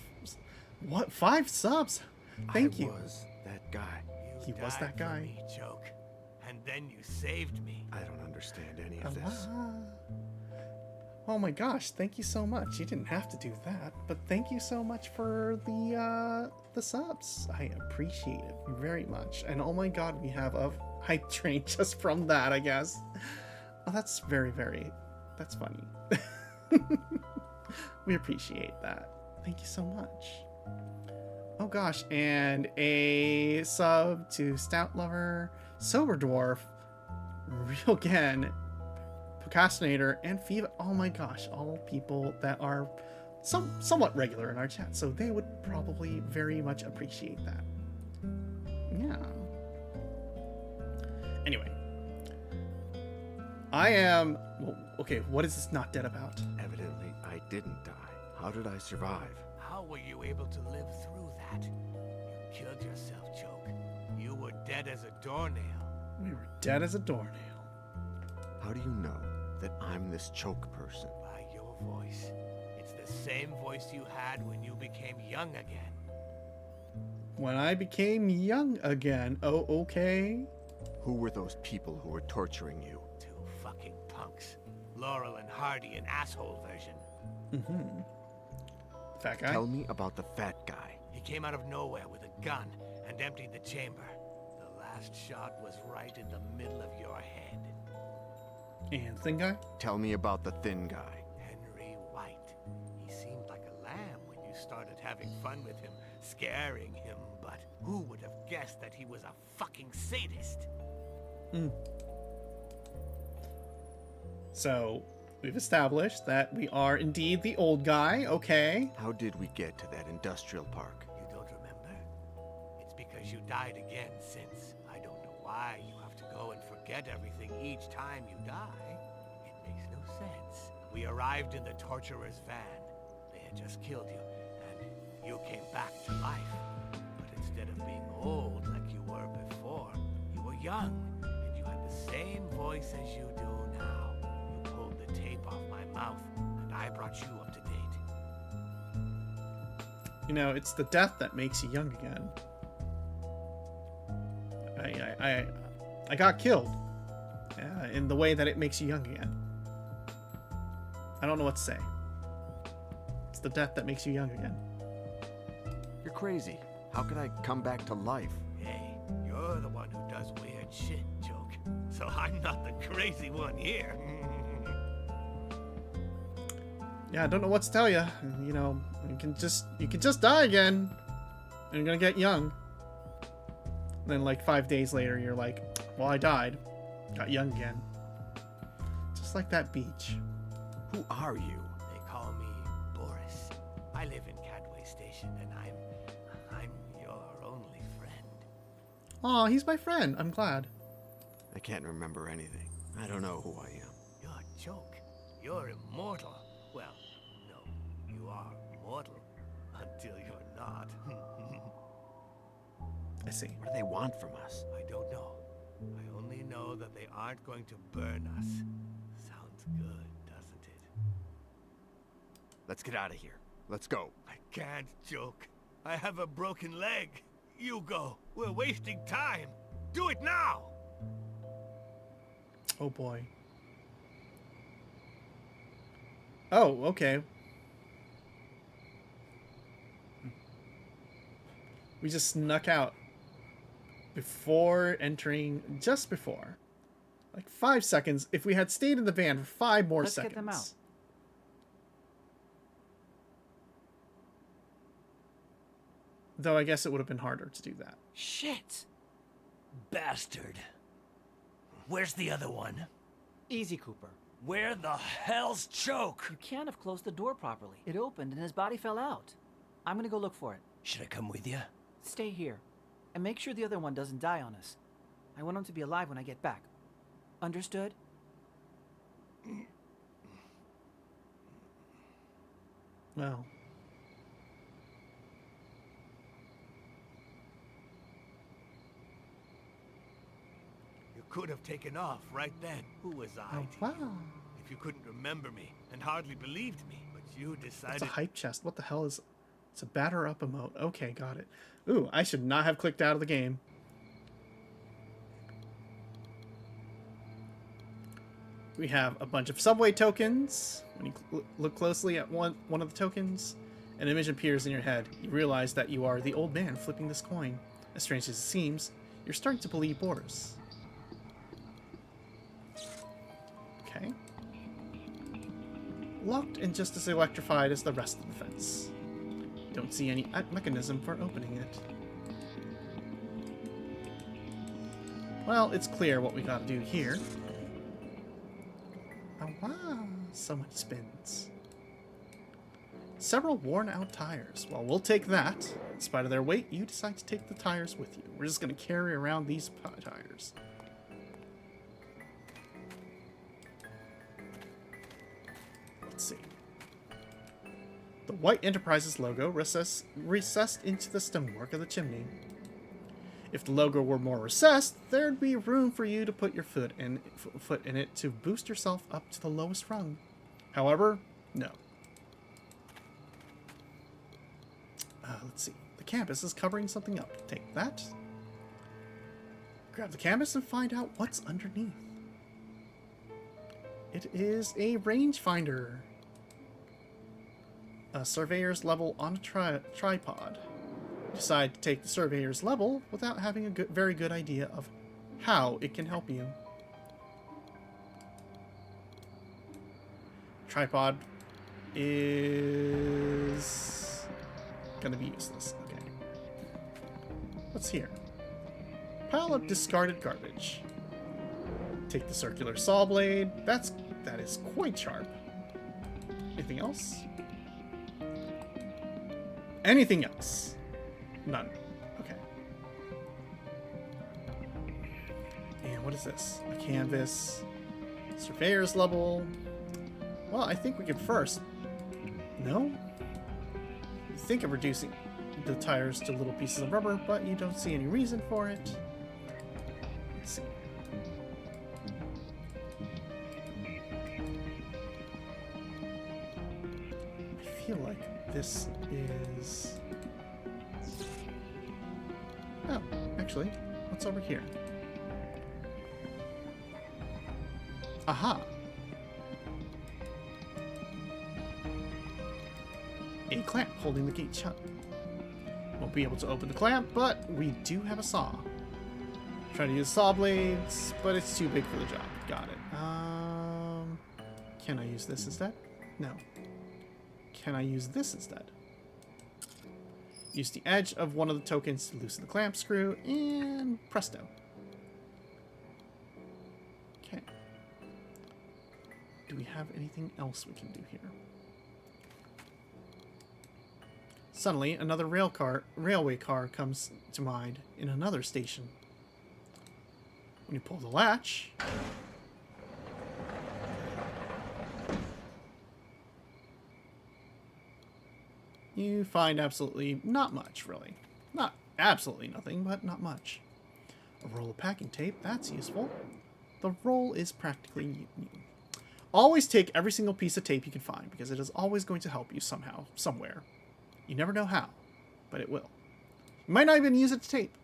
What? 5 subs? Thank you. I was that guy. He was that guy. Me, Joke. And then you saved me. I don't understand any of this. Oh my gosh, thank you so much. You didn't have to do that, but thank you so much for the subs. I appreciate it very much. And oh my god, we have a hype train just from that, I guess. Oh, that's very, that's funny. We appreciate that. Thank you so much. Oh gosh, and a sub to Stout Lover, Sober Dwarf, Real Gen, Procrastinator, and Fiva. Oh my gosh, all people that are somewhat regular in our chat, so they would probably very much appreciate that. Yeah. Anyway. I am... Well, okay, what is this not dead about? Evidently, I didn't die. How did I survive? How were you able to live through that? You killed yourself, Joke. You were dead as a doornail. We were dead as a doornail. How do you know that I'm this choke person? By your voice. It's the same voice you had when you became young again. When I became young again. Oh, okay. Who were those people who were torturing you? 2 fucking punks. Laurel and Hardy, an asshole version. Mm-hmm. Fat guy? Tell me about the fat guy. He came out of nowhere with a gun and emptied the chamber. The last shot was right in the middle of your head. And thin guy? Tell me about the thin guy. Henry White. He seemed like a lamb when you started having fun with him, scaring him, but who would have guessed that he was a fucking sadist? So, we've established that we are indeed the old guy, okay. How did we get to that industrial park? You don't remember? It's because you died again since. I don't know why you have to go and forget everything each time you die. It makes no sense. We arrived in the torturer's van. They had just killed you, and you came back to life. But instead of being old like you were before, you were young, and you had the same voice as you do now. You pulled the tape off my mouth, and I brought you up to date. You know, it's the death that makes you young again. I got killed in the way that it makes you young again. I don't know what to say. It's the death that makes you young again. You're crazy. How could I come back to life? Hey, you're the one who does weird shit, Joke. So I'm not the crazy one here. Yeah, I don't know what to tell you. You know, you can just die again, and you're gonna get young. And then like 5 days later, you're like, well, I died, got young again. Just like that beach. Who are you? They call me Boris. I live in Cadway Station, and I'm your only friend. Aw, he's my friend. I'm glad. I can't remember anything. I don't know who I am. You're a Joke. You're immortal. Well, no, you are mortal until you're not. I see. What do they want from us? I don't know. I only know that they aren't going to burn us. Sounds good, doesn't it? Let's get out of here. Let's go. I can't, Joke. I have a broken leg. You go. We're wasting time. Do it now! Oh boy. Oh, okay. We just snuck out before entering, just before. Like 5 seconds. If we had stayed in the van for 5 more Let's seconds. get them out. Though I guess it would have been harder to do that. Shit! Bastard. Where's the other one? Easy, Cooper. Where the hell's Choke? You can't have closed the door properly. It opened and his body fell out. I'm gonna go look for it. Should I come with you? Stay here. And make sure the other one doesn't die on us. I want him to be alive when I get back. Understood? Well. You could have taken off right then. Who was I? Oh, wow. If you couldn't remember me and hardly believed me, but you decided. It's a hype chest. What the hell is... It's a batter up emote. Okay, got it. Ooh, I should not have clicked out of the game. We have a bunch of subway tokens. When you look closely at one of the tokens, an image appears in your head. You realize that you are the old man flipping this coin. As strange as it seems, you're starting to believe Boris. Okay. Locked and just as electrified as the rest of the fence. Don't see any mechanism for opening it. Well, it's clear what we gotta do here. Oh wow, so many spins. Several worn out tires. Well, we'll take that. In spite of their weight, you decide to take the tires with you. We're just gonna carry around these tires. Let's see. The White Enterprises logo recessed into the stonework of the chimney. If the logo were more recessed, there'd be room for you to put your foot in it to boost yourself up to the lowest rung. However, no. Let's see. The canvas is covering something up. Take that. Grab the canvas and find out what's underneath. It is a rangefinder. A surveyor's level on a tripod. You decide to take the surveyor's level without having a very good idea of how it can help you. Tripod is gonna be useless. Okay. What's here? Pile of discarded garbage. Take the circular saw blade. That is quite sharp. Anything else? Anything else? None. Okay. And what is this? A canvas. Surveyor's level. Well, I think we could first... No? You think of reducing the tires to little pieces of rubber, but you don't see any reason for it. Let's see. I feel like this is... Oh, actually, what's over here? Aha! A clamp holding the gate shut. Won't be able to open the clamp, but we do have a saw. Trying to use saw blades, but it's too big for the job. Got it. Can I use this instead? No. Can I use this instead? Use the edge of one of the tokens to loosen the clamp screw, and presto. Okay. Do we have anything else we can do here? Suddenly, another railway car comes to mind in another station. When you pull the latch... you find absolutely not much, really. Not absolutely nothing, but not much. A roll of packing tape, that's useful. The roll is practically new. Always take every single piece of tape you can find, because it is always going to help you somehow, somewhere. You never know how, but it will. You might not even use it to tape,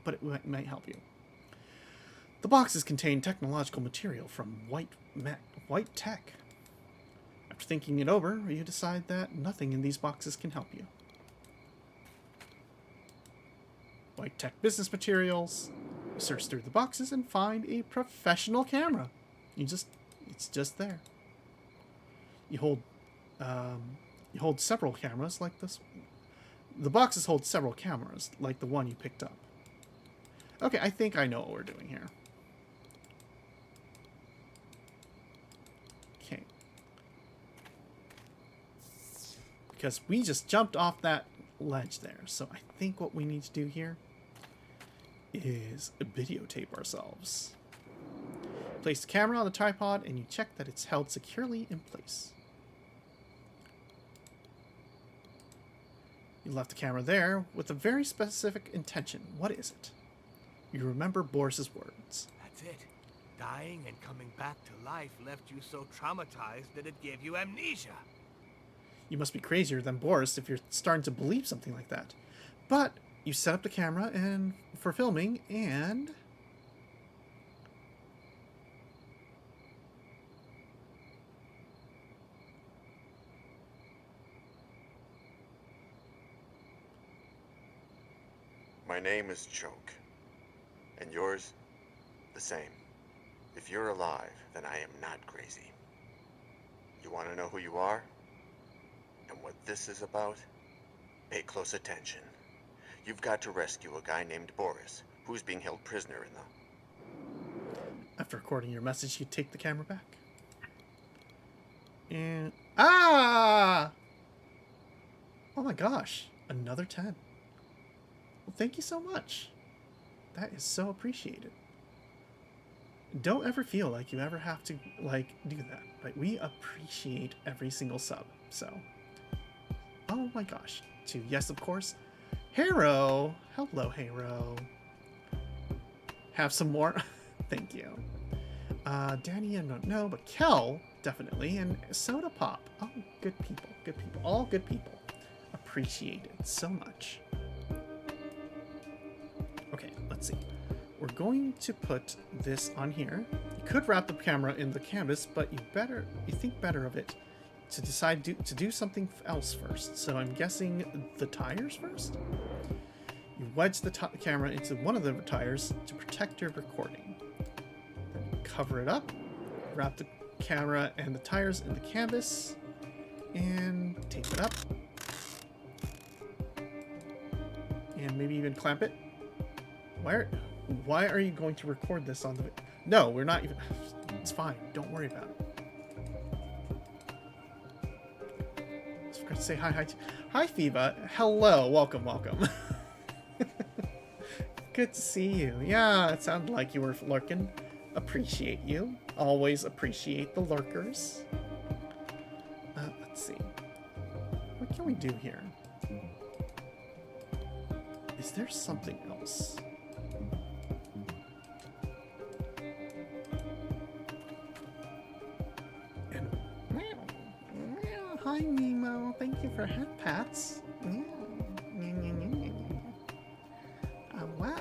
but it might help you. The boxes contain technological material from White Tech. After thinking it over, you decide that nothing in these boxes can help you. White Tech business materials. You search through the boxes and find a professional camera. It's just there. You hold several cameras like this. The boxes hold several cameras, like the one you picked up. Okay, I think I know what we're doing here. Okay. Because we just jumped off that ledge there. So I think what we need to do here is videotape ourselves. Place the camera on the tripod and you check that it's held securely in place. You left the camera there with a very specific intention. What is it? You remember Boris's words. That's it. Dying and coming back to life left you so traumatized that it gave you amnesia. You must be crazier than Boris if you're starting to believe something like that. But you set up the camera and for filming and... My name is Choke. And yours? The same. If you're alive, then I am not crazy. You want to know who you are? And what this is about? Pay close attention. You've got to rescue a guy named Boris, who's being held prisoner in the... After recording your message, you take the camera back. And... Ah! Oh my gosh. Another 10. Well, thank you so much. That is so appreciated. Don't ever feel like you ever have to, like, do that. Like, we appreciate every single sub, so... Oh my gosh. To, yes, of course, Haro. Hello, Haro. Have some more? Thank you. Danny, I don't know, but Kel, definitely, and Soda Pop. Oh, good people, good people. All good people. Appreciated so much. Okay, let's see. We're going to put this on here. You could wrap the camera in the canvas, but you think better of it to decide to do something else first. So I'm guessing the tires first? You wedge the camera into one of the tires to protect your recording. Then cover it up, wrap the camera and the tires in the canvas, and tape it up. And maybe even clamp it. Why are you going to record this on the... No, we're not even... It's fine. Don't worry about it. I forgot to say hi. Hi, Fiva. Hello. Welcome. Good to see you. Yeah, it sounded like you were lurking. Appreciate you. Always appreciate the lurkers. Let's see. What can we do here? Is there something else? Hi, Nemo. Thank you for head pats. Wow.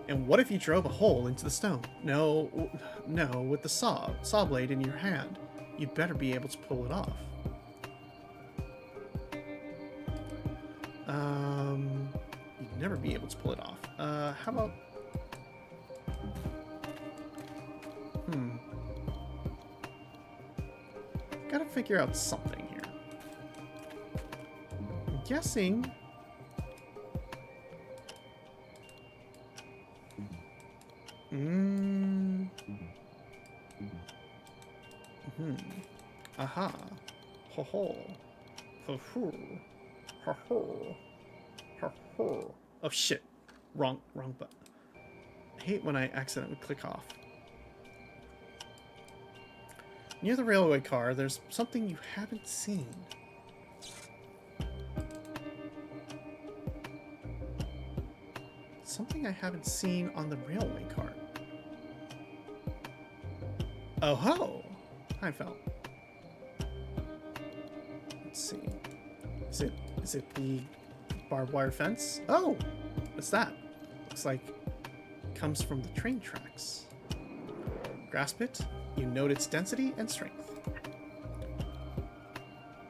And what if you drove a hole into the stone? No, with the saw blade in your hand. You'd better be able to pull it off. You'd never be able to pull it off. How about... Gotta figure out something here. I'm guessing... Aha. Ho ho. Ho ho. Ho ho. Ho ho. Oh shit. Wrong button. I hate when I accidentally click off. Near the railway car, there's something you haven't seen. Something I haven't seen on the railway car. Oh ho! Hi, Fel. Let's see. Is it the barbed wire fence? Oh! What's that? Looks like it comes from the train tracks. Grasp it. You note its density and strength.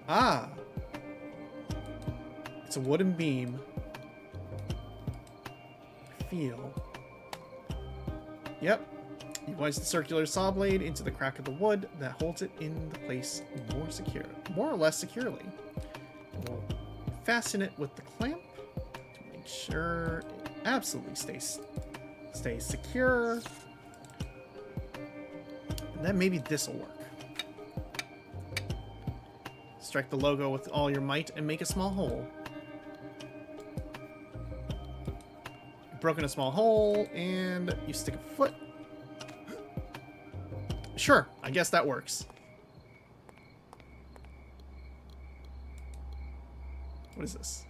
Ah! It's a wooden beam. Feel. Yep. You wedge the circular saw blade into the crack of the wood that holds it in the place more or less securely. And we'll fasten it with the clamp to make sure it absolutely stays secure. And then maybe this will work. Strike the logo with all your might and make a small hole. You've broken a small hole, and you stick a foot. Sure, I guess that works. What is this?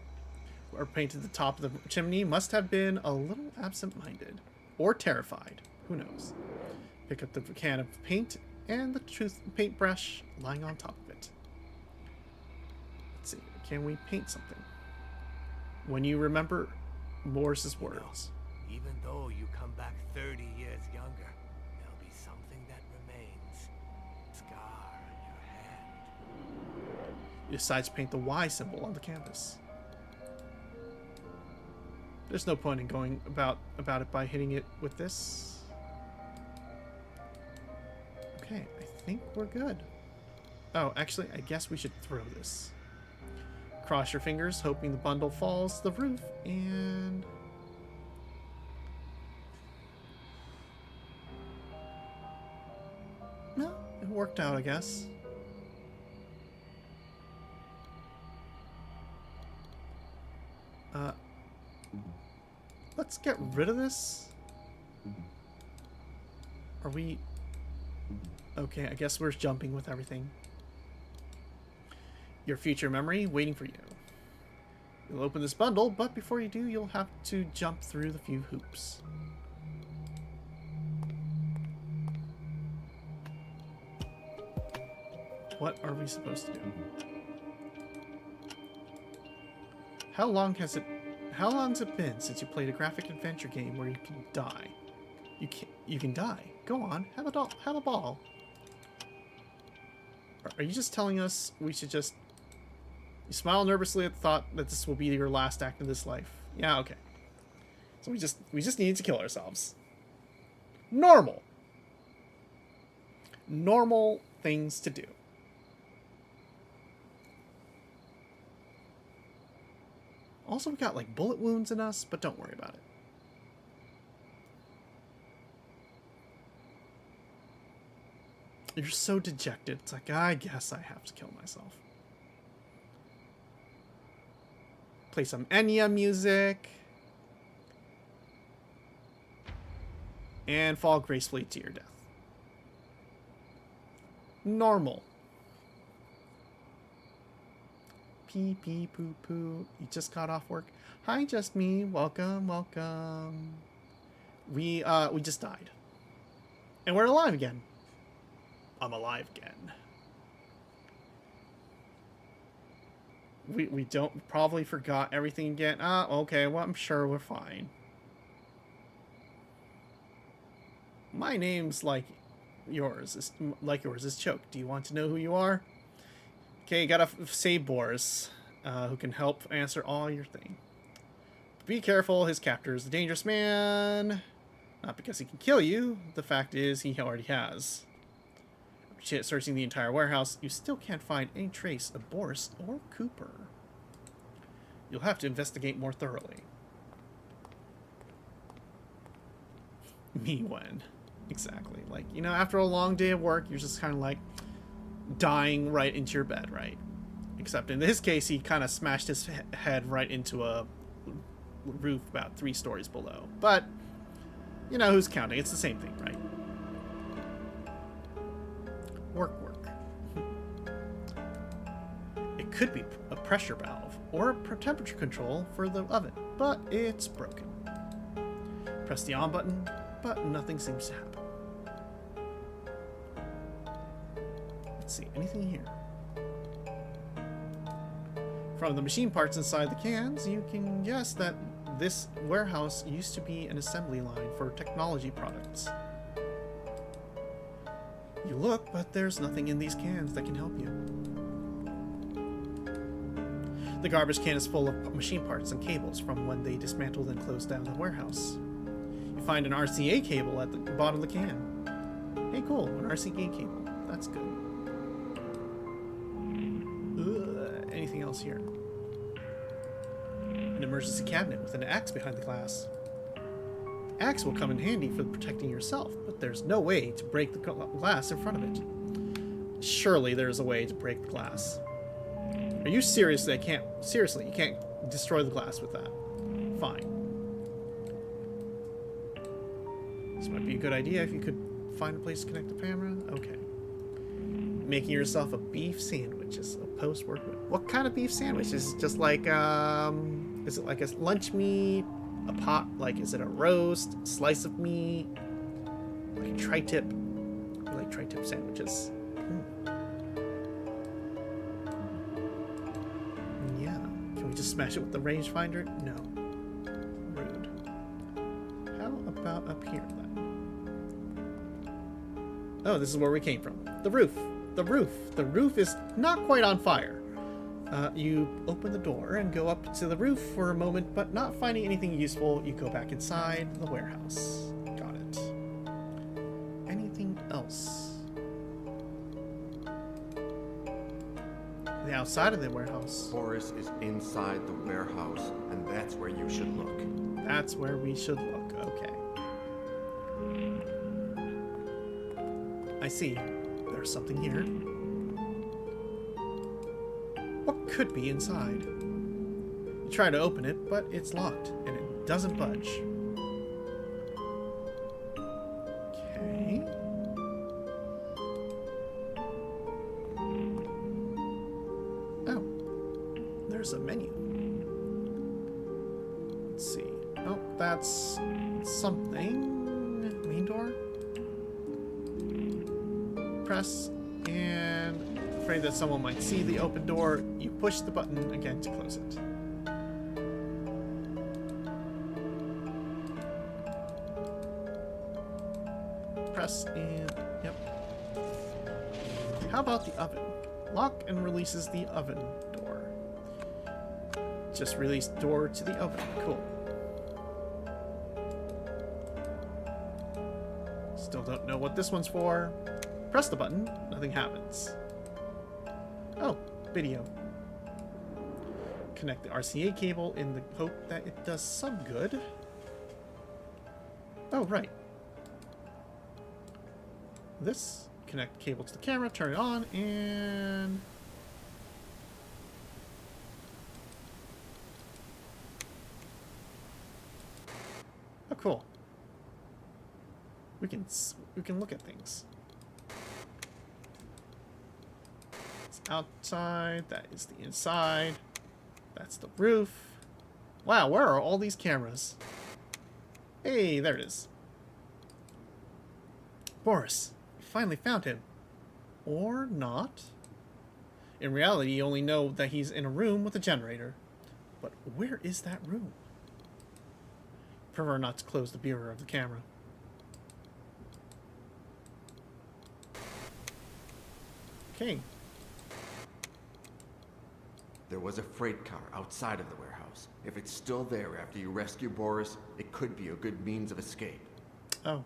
Whoever painted the top of the chimney must have been a little absent-minded. Or terrified. Who knows? Pick up the can of paint and the paintbrush lying on top of it. Let's see. Can we paint something? When you remember Morris's words. No. Even though you come back 30 years younger, there'll be something that remains. Scar on your hand. You decide to paint the Y symbol on the canvas. There's no point in going about it by hitting it with this. Okay, I think we're good. Oh, actually, I guess we should throw this. Cross your fingers, hoping the bundle falls to the roof, and... No, it worked out, I guess. Let's get rid of this. Are we... Okay, I guess we're jumping with everything. Your future memory waiting for you. You'll open this bundle, but before you do, you'll have to jump through the few hoops. What are we supposed to do? How long has it been since you played a graphic adventure game where you can die? You can die. Go on, have a ball. Are you just telling us we should just... You smile nervously at the thought that this will be your last act of this life. Yeah, okay. So we just need to kill ourselves. Normal. Normal things to do. Also, we got like bullet wounds in us, but don't worry about it. You're so dejected. It's like, I guess I have to kill myself. Play some Enya music. And fall gracefully to your death. Normal. Pee pee poo poo. You just got off work. Hi, just me. Welcome, welcome. We just died. And we're alive again. I'm alive again. We don't probably forgot everything again. Okay, well, I'm sure we're fine. My name's like yours is Choke. Do you want to know who you are? Okay, you gotta save Boris, who can help answer all your thing. Be careful, his captor is a dangerous man. Not because he can kill you, the fact is he already has. After searching the entire warehouse, you still can't find any trace of Boris or Cooper. You'll have to investigate more thoroughly. Me when? Exactly. Like, you know, after a long day of work, you're just kind of like dying right into your bed, right? Except in this case, he kind of smashed his head right into a roof about 3 stories below. But, you know, who's counting? It's the same thing, right? Work. It could be a pressure valve or a temperature control for the oven, but it's broken. Press the on button, but nothing seems to happen. Let's see, anything here? From the machine parts inside the cans, you can guess that this warehouse used to be an assembly line for technology products. You look, but there's nothing in these cans that can help you. The garbage can is full of machine parts and cables from when they dismantled and closed down the warehouse. You find an RCA cable at the bottom of the can. Hey, cool, an RCA cable. That's good. Anything else here? an emergency cabinet with an axe behind the glass. The axe will come in handy for protecting yourself, but there's no way to break the glass in front of it. Surely there's a way to break the glass. Are you serious that seriously, you can't destroy the glass with that? Fine. This might be a good idea if you could find a place to connect the camera. Okay. Making yourself a beef sandwich is a post-work. What kind of beef sandwich? Is it just like, is it like a lunch meat? A pot? Like, is it a roast? Slice of meat? Like a tri-tip? I like tri-tip sandwiches. Yeah. Can we just smash it with the rangefinder? No. Rude. How about up here, then? Oh, this is where we came from. The roof. The roof. The roof is not quite on fire. You open the door and go up to the roof for a moment, but not finding anything useful, you go back inside the warehouse. Got it. Anything else? The outside of the warehouse. Boris is inside the warehouse, and that's where you should look. That's where we should look. Okay. I see. There's something here. What could be inside? You try to open it, but it's locked, and it doesn't budge. Okay. Oh. There's a menu. Let's see. Oh, that's something. Main door? Press, and afraid that someone might see the open door, you push the button again to close it. Press and yep. How about the oven? Lock and releases the oven door. Just release door to the oven. Cool. Still don't know what this one's for. Press the button, nothing happens. Oh, video. Connect the RCA cable in the hope that it does some good. Oh, right. This, connect the cable to the camera, turn it on, and... Oh, cool. We can look at things. Outside, that is the inside, that's the roof. Wow, where are all these cameras? Hey, there it is. Boris, you finally found him. Or not. In reality, you only know that he's in a room with a generator. But where is that room? Prefer not to close the mirror of the camera. Okay. There was a freight car outside of the warehouse. If it's still there after you rescue Boris, it could be a good means of escape. Oh.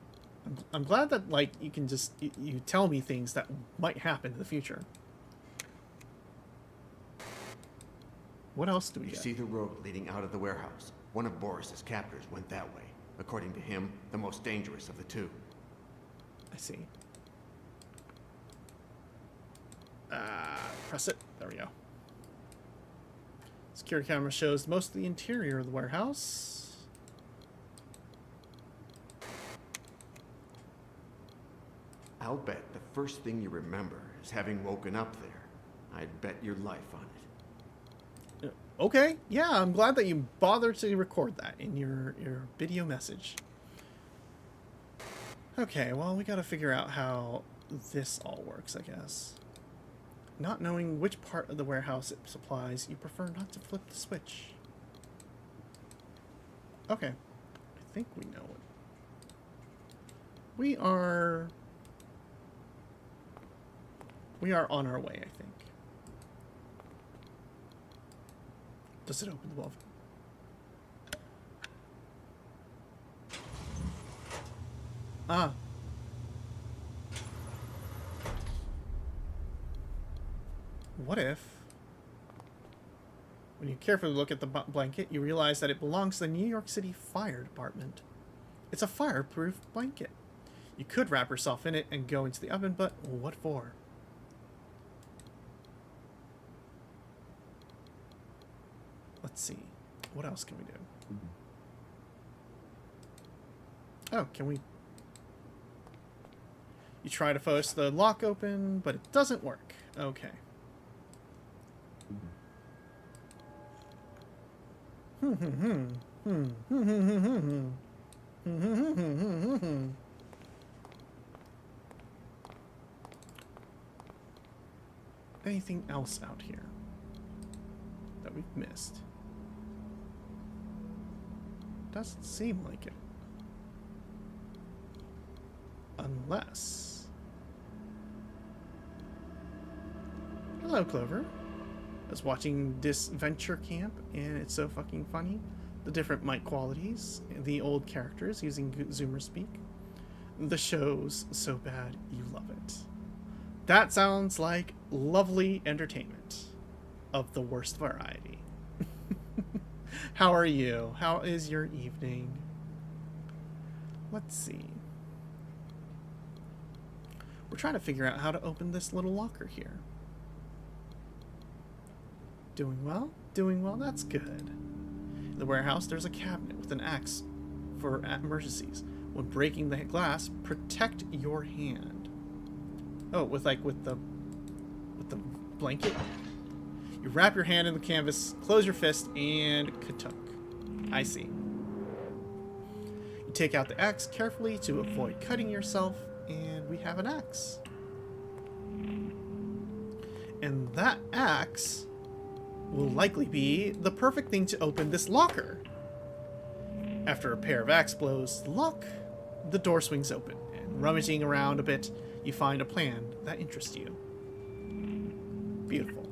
I'm glad that, like, you can just... You tell me things that might happen in the future. What else do we get? You see the road leading out of the warehouse. One of Boris's captors went that way. According to him, the most dangerous of the two. I see. Press it. There we go. Security camera shows most of the interior of the warehouse. I'll bet the first thing you remember is having woken up there. I'd bet your life on it. Okay, yeah, I'm glad that you bothered to record that in your video message. Okay, well, we gotta figure out how this all works, I guess. Not knowing which part of the warehouse it supplies, you prefer not to flip the switch. Okay, I think we know it. We are on our way, I think. Does it open the valve? Ah. What if When you carefully look at the blanket, you realize that it belongs to the New York City Fire Department. It's a fireproof blanket. You could wrap yourself in it and go into the oven, but what for? Let's see. What else can we do? Oh, can we... You try to force the lock open, but it doesn't work. Okay. Anything else out here that we've missed? Doesn't seem like it. Unless... Hello, Clover. I was watching this Venture Camp, and it's so fucking funny. The different mic qualities, the old characters using Zoomer speak. The show's so bad you love it. That sounds like lovely entertainment of the worst variety. How are you? How is your evening? Let's see. We're trying to figure out how to open this little locker here. Doing well? Doing well, that's good. In the warehouse, there's a cabinet with an axe for emergencies. When breaking the glass, protect your hand. Oh, with the blanket? You wrap your hand in the canvas, close your fist, and katunk. I see. You take out the axe carefully to avoid cutting yourself, and we have an axe. And that axe will likely be the perfect thing to open this locker. After a pair of axe blows lock, the door swings open, and rummaging around a bit, you find a plan that interests you. Beautiful.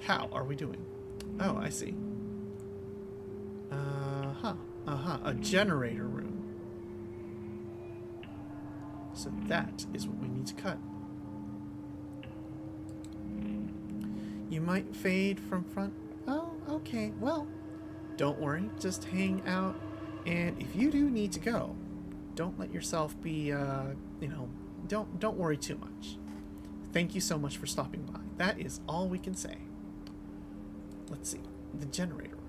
How are we doing? Oh, I see. A generator room. So that is what we need to cut. You might fade from front. Oh, okay. Well, don't worry. Just hang out. And if you do need to go, don't let yourself be, don't worry too much. Thank you so much for stopping by. That is all we can say. Let's see. The generator room.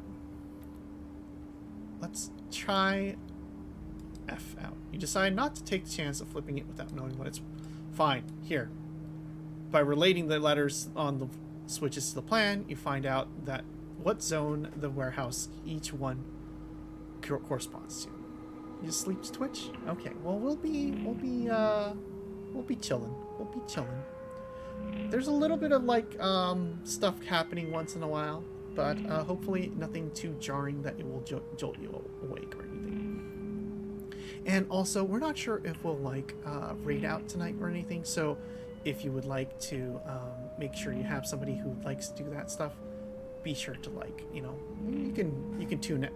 Let's try F out. You decide not to take the chance of flipping it without knowing what it's... Fine. Here. By relating the letters on the switches to the plan, you find out that what zone the warehouse each one corresponds to. You just sleep Twitch? Okay. Well, we'll be chilling. We'll be chilling. There's a little bit of like stuff happening once in a while, but hopefully nothing too jarring that it will jolt you awake or anything. And also, we're not sure if we'll like raid out tonight or anything. So, if you would like to make sure you have somebody who likes to do that stuff, be sure to you can tune it,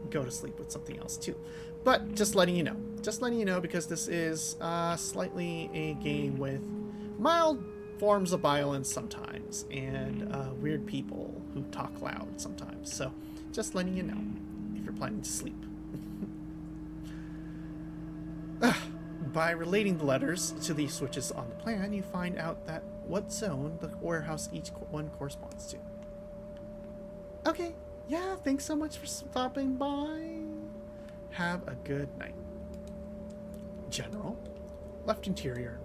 go to sleep with something else too. But just letting you know, because this is slightly a game with mild forms of violence sometimes, and weird people who talk loud sometimes. So just letting you know if you're planning to sleep. By relating the letters to the switches on the plan, you find out that what zone the warehouse each one corresponds to. Okay, yeah, thanks so much for stopping by. Have a good night. General, left interior,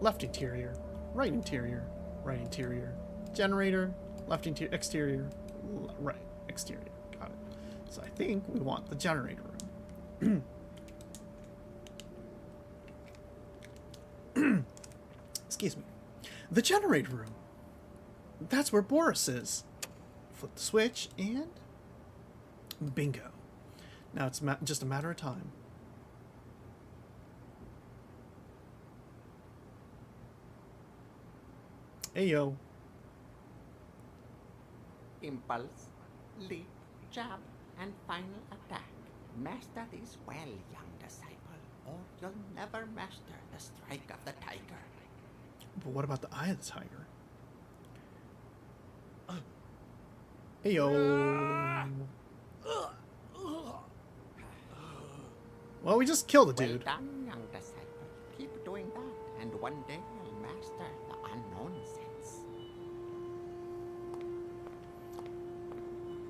right interior, right interior, generator, left interior, exterior, right exterior. Got it. So I think we want the generator room. Excuse me. The generator room. That's where Boris is. Flip the switch and bingo. Now it's just a matter of time. Hey yo. Impulse, leap, jab, and final attack. Master this well, young disciple, or you'll never master the strike of the tiger. But what about the eye of the tiger? Heyo. Well, we just killed the dude. Well done, young disciple. Keep doing that, and one day you'll master the unknown sense.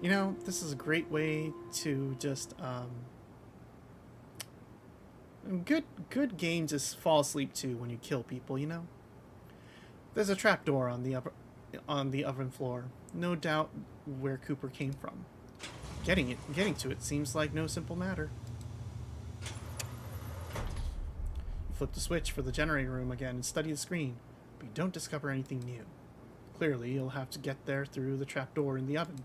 You know, this is a great way to just good game to fall asleep to when you kill people, you know? There's a trapdoor on the oven floor. No doubt where Cooper came from. Getting to it seems like no simple matter. You flip the switch for the generator room again and study the screen, but you don't discover anything new. Clearly, you'll have to get there through the trapdoor in the oven.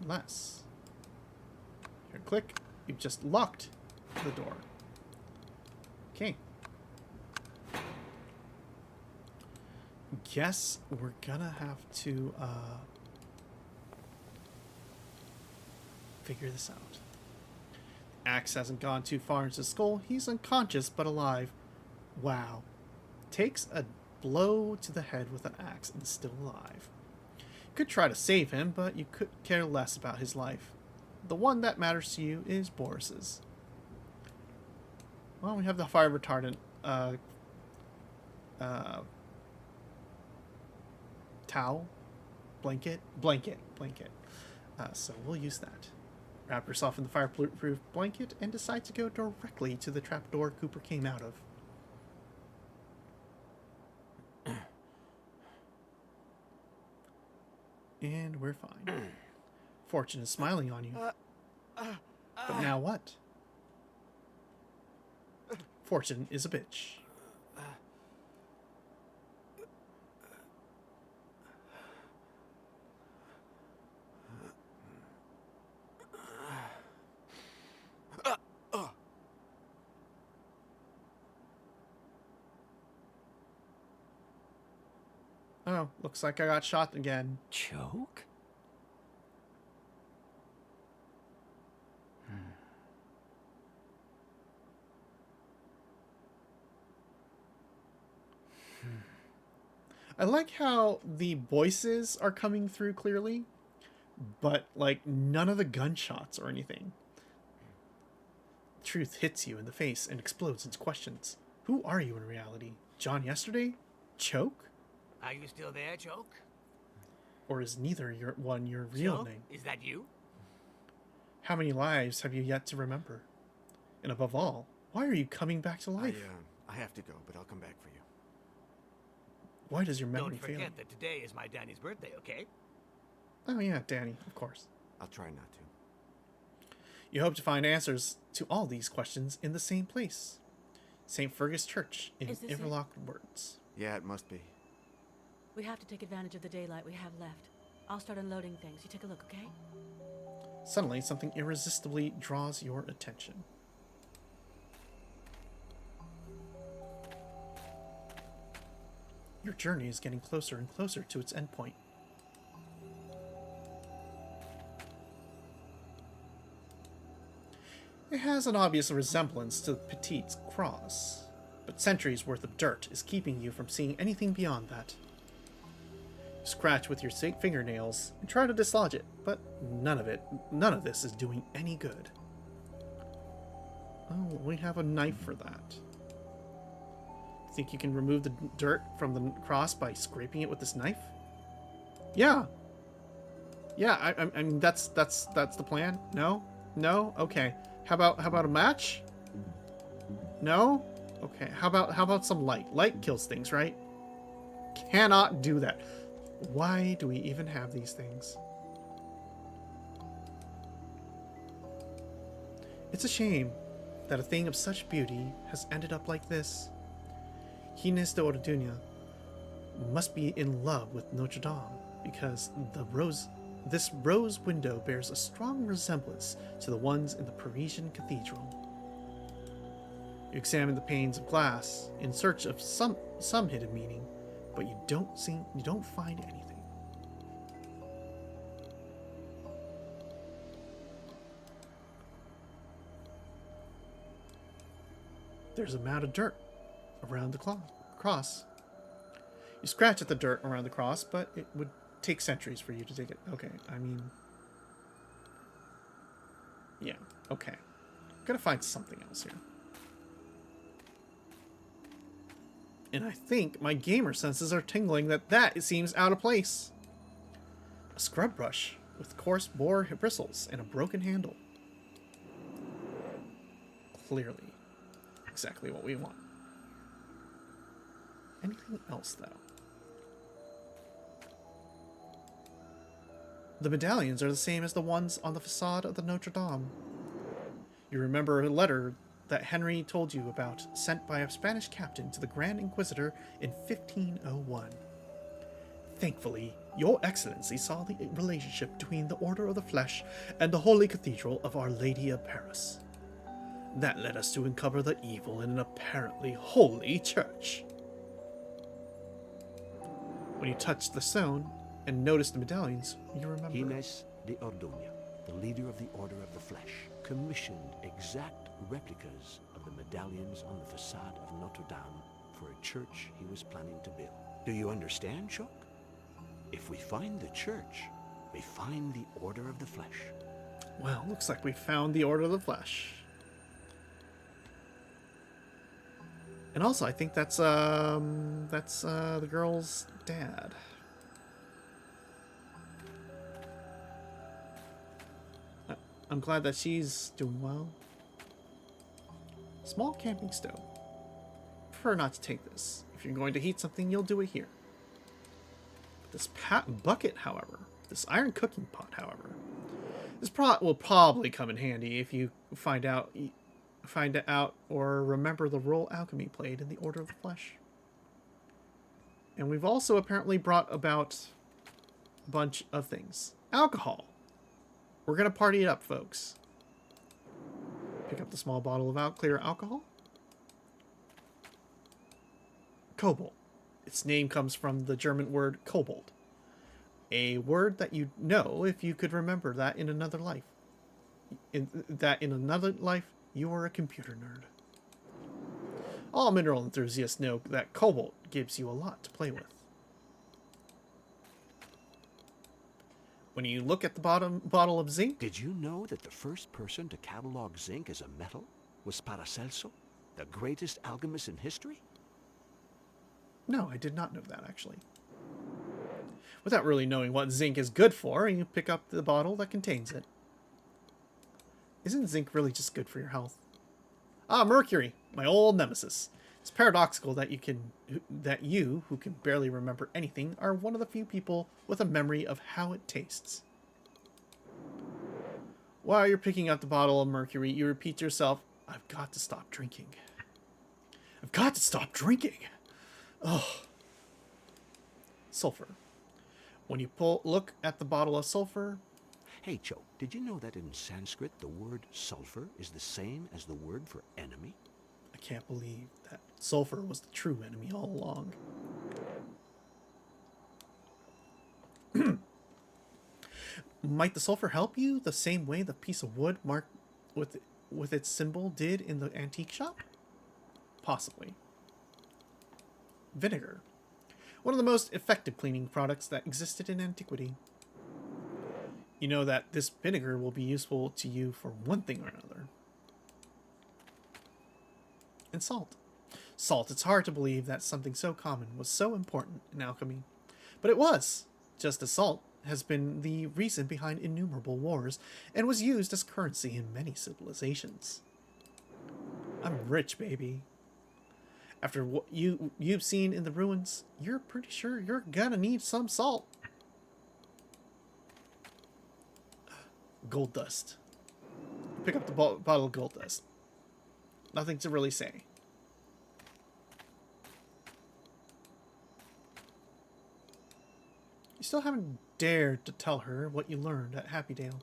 Unless... Here, click. You've just locked the door. Okay. Guess we're gonna have to figure this out. Axe hasn't gone too far into his skull. He's unconscious but alive. Wow. Takes a blow to the head with an axe and still alive. Could try to save him, but you could care less about his life. The one that matters to you is Boris's. Well, we have the fire retardant towel, blanket. So we'll use that. Wrap yourself in the fireproof blanket and decide to go directly to the trapdoor Cooper came out of. And we're fine. Fortune is smiling on you. But now what? Fortune is a bitch. Oh, looks like I got shot again. Choke? I like how the voices are coming through clearly, but like none of the gunshots or anything. Truth hits you in the face and explodes into questions. Who are you in reality? John yesterday? Choke? Are you still there, Choke? Or is neither your real Choke? name? Is that you? How many lives have you yet to remember? And above all, why are you coming back to life? I have to go, but I'll come back for you. Why does your memory Don't fail? forget that today is my Danny's birthday, okay? Oh yeah, Danny, of course. I'll try not to. You hope to find answers to all these questions in the same place. St. Fergus Church in Is this it? Interlocked Words. Yeah, it must be. We have to take advantage of the daylight we have left. I'll start unloading things. You take a look, okay? Suddenly, something irresistibly draws your attention. Your journey is getting closer and closer to its endpoint. It has an obvious resemblance to Petite's cross, but centuries worth of dirt is keeping you from seeing anything beyond that. You scratch with your fingernails and try to dislodge it, but none of this is doing any good. Oh, we have a knife for that. Think you can remove the dirt from the cross by scraping it with this knife? Yeah. Yeah, I mean that's the plan. No? Okay. How about a match? No? Okay. How about some light? Light kills things, right? Cannot do that. Why do we even have these things? It's a shame that a thing of such beauty has ended up like this. Gines de Orduña must be in love with Notre Dame because this rose window bears a strong resemblance to the ones in the Parisian cathedral. You examine the panes of glass in search of some hidden meaning, but you don't find anything. There's a mound of dirt around the cross. You scratch at the dirt around the cross, but it would take centuries for you to dig it. Okay, I mean... yeah, okay. Gotta find something else here. And I think my gamer senses are tingling that it seems out of place. A scrub brush with coarse boar bristles and a broken handle. Clearly, exactly what we want. Anything else, though? The medallions are the same as the ones on the facade of the Notre Dame. You remember a letter that Henry told you about, sent by a Spanish captain to the Grand Inquisitor in 1501. Thankfully, Your Excellency saw the relationship between the Order of the Flesh and the Holy Cathedral of Our Lady of Paris. That led us to uncover the evil in an apparently holy church. When you touched the stone and noticed the medallions, you remember. Ines de Ordoña, the leader of the Order of the Flesh, commissioned exact replicas of the medallions on the facade of Notre Dame for a church he was planning to build. Do you understand, Chuck? If we find the church, we find the Order of the Flesh. Well, looks like we found the Order of the Flesh. And also, I think that's the girl's dad. I'm glad that she's doing well. Small camping stove. Prefer not to take this. If you're going to heat something, you'll do it here. This bucket, however, this iron cooking pot, however, this pot will probably come in handy if you find out or remember the role alchemy played in the Order of the Flesh. And we've also apparently brought about a bunch of things. Alcohol. We're gonna party it up, folks. Pick up the small bottle of clear alcohol. Cobalt. Its name comes from the German word kobold, a word that you'd know if you could remember that in another life. In another life, you were a computer nerd. All mineral enthusiasts know that cobalt gives you a lot to play with. When you look at the bottle of zinc... Did you know that the first person to catalog zinc as a metal was Paracelso, the greatest alchemist in history? No, I did not know that, actually. Without really knowing what zinc is good for, you pick up the bottle that contains it. Isn't zinc really just good for your health? Ah, mercury, my old nemesis. It's paradoxical that you, who can barely remember anything, are one of the few people with a memory of how it tastes. While you're picking up the bottle of mercury, you repeat to yourself, I've got to stop drinking. I've got to stop drinking. Oh. Sulfur. When you look at the bottle of sulfur... Hey, Cho, did you know that in Sanskrit the word sulfur is the same as the word for enemy? I can't believe that sulfur was the true enemy all along. Might the sulfur help you the same way the piece of wood marked with its symbol did in the antique shop? Possibly. Vinegar. One of the most effective cleaning products that existed in antiquity. You know that this vinegar will be useful to you for one thing or another. And salt. Salt. It's hard to believe that something so common was so important in alchemy. But it was. Just as salt has been the reason behind innumerable wars and was used as currency in many civilizations. I'm rich, baby. After what you've seen in the ruins, you're pretty sure you're gonna need some salt. Gold dust. Pick up the bottle of gold dust. Nothing to really say. You still haven't dared to tell her what you learned at Happydale.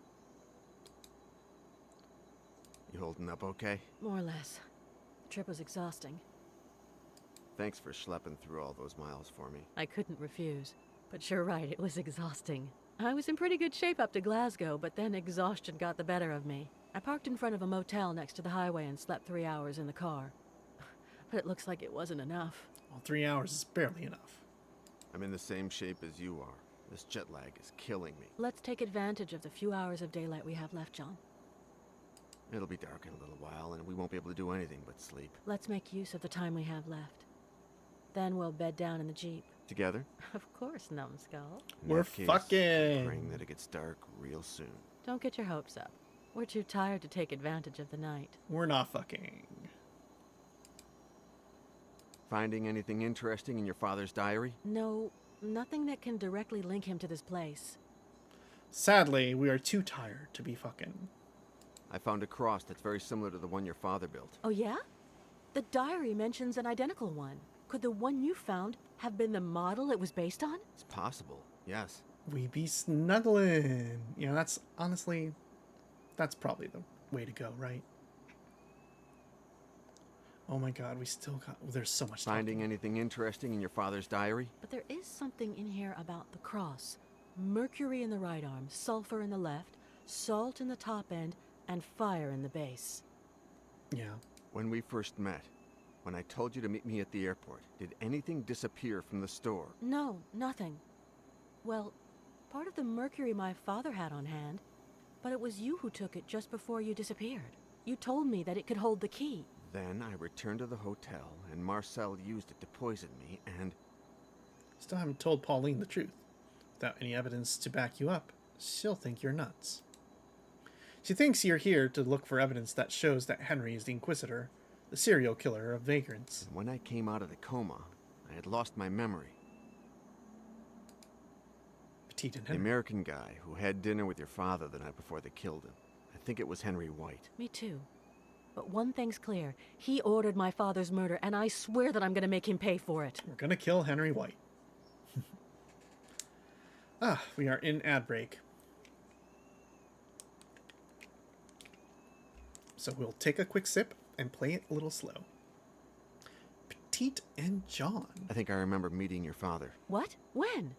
You holding up okay? More or less. The trip was exhausting. Thanks for schlepping through all those miles for me. I couldn't refuse. But you're right, it was exhausting. I was in pretty good shape up to Glasgow, but then exhaustion got the better of me. I parked in front of a motel next to the highway and slept 3 hours in the car. But it looks like it wasn't enough. Well, 3 hours is barely enough. I'm in the same shape as you are. This jet lag is killing me. Let's take advantage of the few hours of daylight we have left, John. It'll be dark in a little while, and we won't be able to do anything but sleep. Let's make use of the time we have left. Then we'll bed down in the Jeep. Together? Of course, numbskull. In We're that case, fucking. I'm praying that it gets dark real soon. Don't get your hopes up. We're too tired to take advantage of the night. We're not fucking. Finding anything interesting in your father's diary? No, nothing that can directly link him to this place. Sadly, we are too tired to be fucking. I found a cross that's very similar to the one your father built. Oh yeah? The diary mentions an identical one. Could the one you found have been the model it was based on? It's possible, yes. We be snuggling. You know, that's honestly, that's probably the way to go, right? Oh my god, we still got, there's so much. Finding anything interesting in your father's diary? But there is something in here about the cross. Mercury in the right arm, sulfur in the left, salt in the top end, and fire in the base. Yeah. When we first met, when I told you to meet me at the airport, did anything disappear from the store? No, nothing. Well, part of the mercury my father had on hand, but it was you who took it just before you disappeared. You told me that it could hold the key. Then I returned to the hotel, and Marcel used it to poison me, and... Still haven't told Pauline the truth. Without any evidence to back you up, she'll think you're nuts. She thinks you're here to look for evidence that shows that Henry is the Inquisitor, the serial killer of vagrants. And when I came out of the coma, I had lost my memory. Petite and The Henry. American guy who had dinner with your father the night before they killed him. I think it was Henry White. Me too. But one thing's clear. He ordered my father's murder, and I swear that I'm gonna make him pay for it. We're gonna kill Henry White. We are in ad break. So we'll take a quick sip and play it a little slow. Petite and John. I think I remember meeting your father. What? When?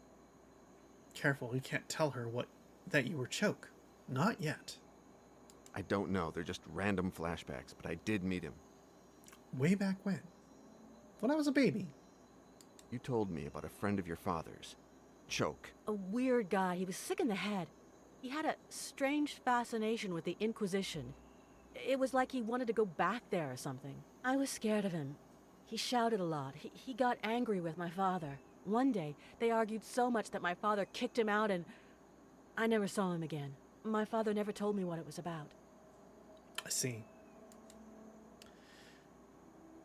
Careful, you can't tell her that you were Choke. Not yet. I don't know, they're just random flashbacks, but I did meet him. Way back when? When I was a baby. You told me about a friend of your father's, Choke. A weird guy. He was sick in the head. He had a strange fascination with the Inquisition. It was like he wanted to go back there or something. I was scared of him. He shouted a lot. He got angry with my father. One day, they argued so much that my father kicked him out, and I never saw him again. My father never told me what it was about. I see.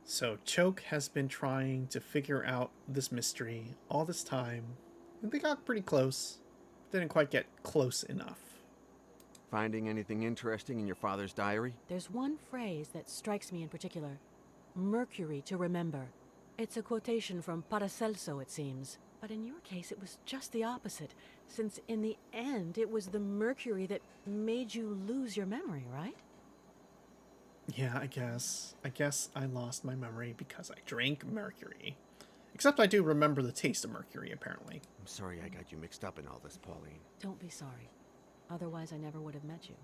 So Choke has been trying to figure out this mystery all this time. And they got pretty close. Didn't quite get close enough. Finding anything interesting in your father's diary? There's one phrase that strikes me in particular. Mercury to remember. It's a quotation from Paracelso, it seems. But in your case, it was just the opposite, since in the end, it was the mercury that made you lose your memory, right? Yeah, I guess. I guess I lost my memory because I drank mercury. Except I do remember the taste of mercury, apparently. I'm sorry I got you mixed up in all this, Pauline. Don't be sorry. Otherwise, I never would have met you.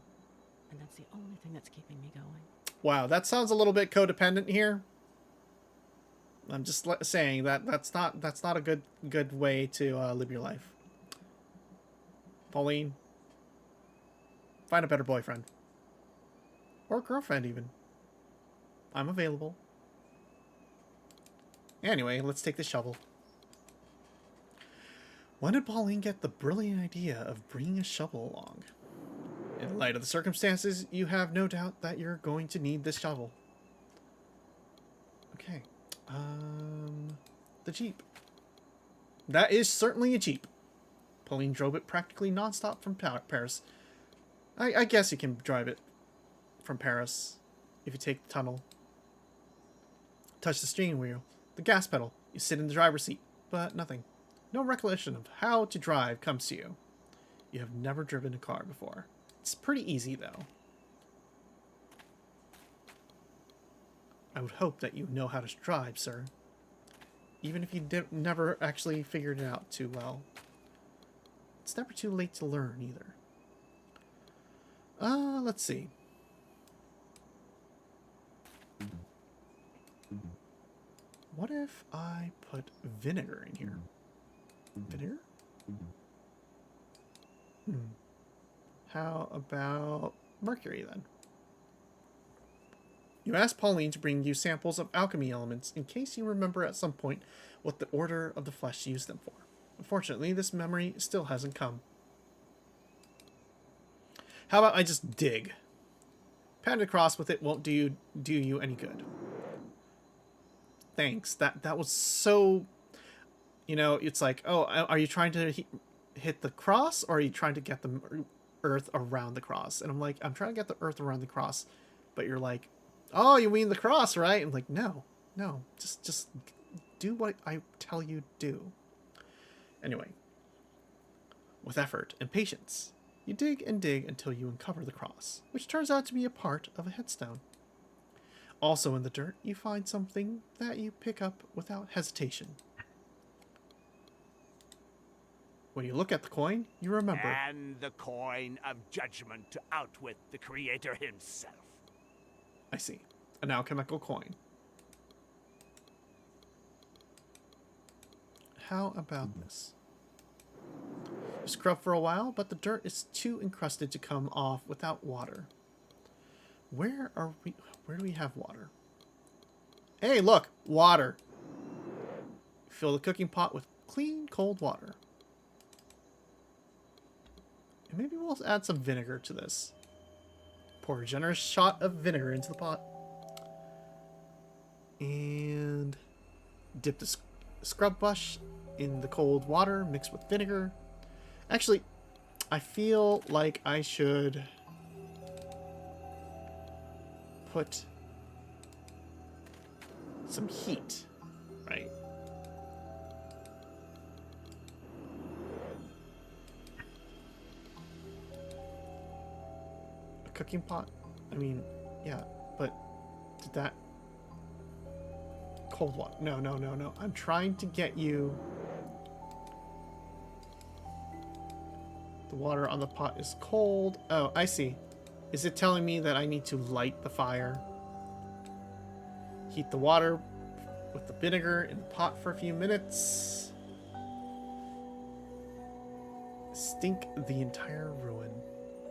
And that's the only thing that's keeping me going. Wow, that sounds a little bit codependent here. I'm just saying that that's not a good way to live your life. Pauline, find a better boyfriend. Or girlfriend, even. I'm available. Anyway, let's take the shovel. When did Pauline get the brilliant idea of bringing a shovel along? In light of the circumstances, you have no doubt that you're going to need this shovel. Okay. The Jeep. That is certainly a Jeep. Pauline drove it practically non-stop from Paris. I guess you can drive it from Paris if you take the tunnel. Touch the steering wheel, the gas pedal, you sit in the driver's seat, but nothing. No recollection of how to drive comes to you. You have never driven a car before. It's pretty easy, though. I would hope that you know how to drive, sir. Even if you never actually figured it out too well. It's never too late to learn, either. Let's see. What if I put vinegar in here? Vinegar? How about mercury then? You ask Pauline to bring you samples of alchemy elements in case you remember at some point what the Order of the Flesh used them for. Unfortunately, this memory still hasn't come. How about I just dig? Pounding across with it won't do you any good. Thanks. That was so... You know, it's like, oh, are you trying to hit the cross, or are you trying to get the earth around the cross? And I'm like, I'm trying to get the earth around the cross. But you're like, oh, you mean the cross, right? I'm like, no. Just do what I tell you do. Anyway, with effort and patience, you dig and dig until you uncover the cross, which turns out to be a part of a headstone. Also in the dirt, you find something that you pick up without hesitation. When you look at the coin, you remember. And the coin of judgment to outwit the Creator himself. I see. An alchemical coin. How about this? You scrub for a while, but the dirt is too encrusted to come off without water. Where do we have water? Hey, look! Water! Fill the cooking pot with clean, cold water. And maybe we'll add some vinegar to this. Pour a generous shot of vinegar into the pot. And dip the scrub brush in the cold water mixed with vinegar. Actually, I feel like I should put some heat, right? A cooking pot? I mean, yeah, but did that... Cold water. No. I'm trying to get you... The water on the pot is cold. Oh, I see. Is it telling me that I need to light the fire? Heat the water with the vinegar in the pot for a few minutes. Stink the entire ruin.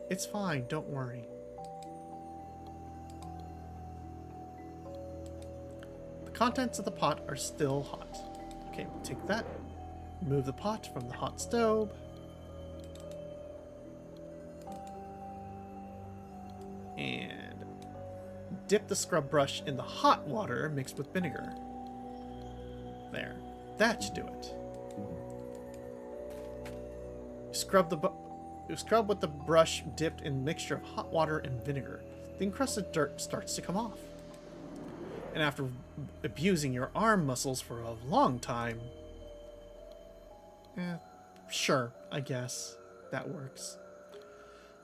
It's fine, don't worry. The contents of the pot are still hot. Okay, we'll take that. Remove the pot from the hot stove. And dip the scrub brush in the hot water mixed with vinegar. There. That should do it. You scrub with the brush dipped in a mixture of hot water and vinegar. The encrusted dirt starts to come off. And after abusing your arm muscles for a long time... sure, I guess. That works.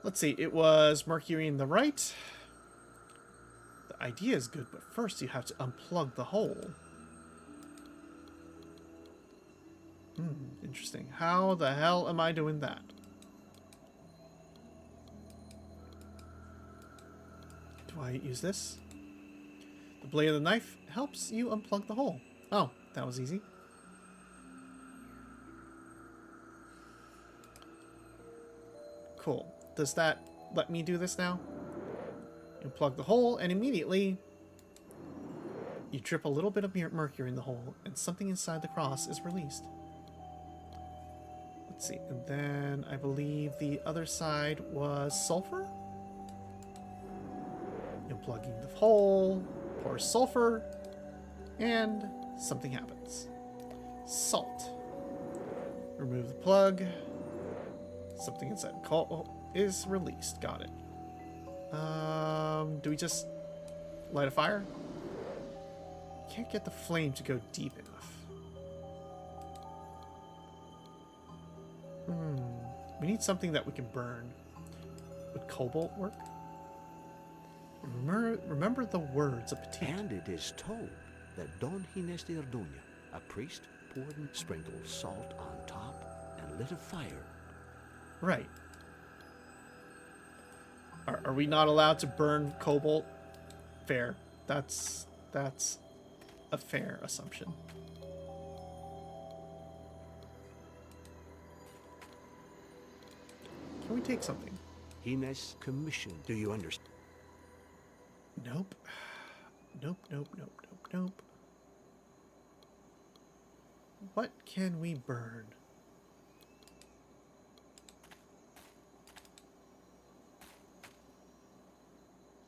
Let's see, it was mercury in the right. The idea is good, but first you have to unplug the hole. Interesting. How the hell am I doing that? Do I use this? The blade of the knife helps you unplug the hole. Oh, that was easy. Cool. Does that let me do this now? You plug the hole, and immediately you drip a little bit of mercury in the hole, and something inside the cross is released. Let's see, and then I believe the other side was sulfur? You're plugging the hole, pour sulfur, and something happens. Salt. Remove the plug. Something inside the coal is released. Got it. Do we just light a fire? Can't get the flame to go deep enough. We need something that we can burn. Would cobalt work? Remember the words of Petit. And it is told that Don Gines de Orduña, a priest, poured and sprinkled salt on top and lit a fire. Right. Are we not allowed to burn cobalt? Fair. That's a fair assumption. Can we take something? Hines commission. Do you understand? Nope. Nope, nope, nope, nope, nope. What can we burn?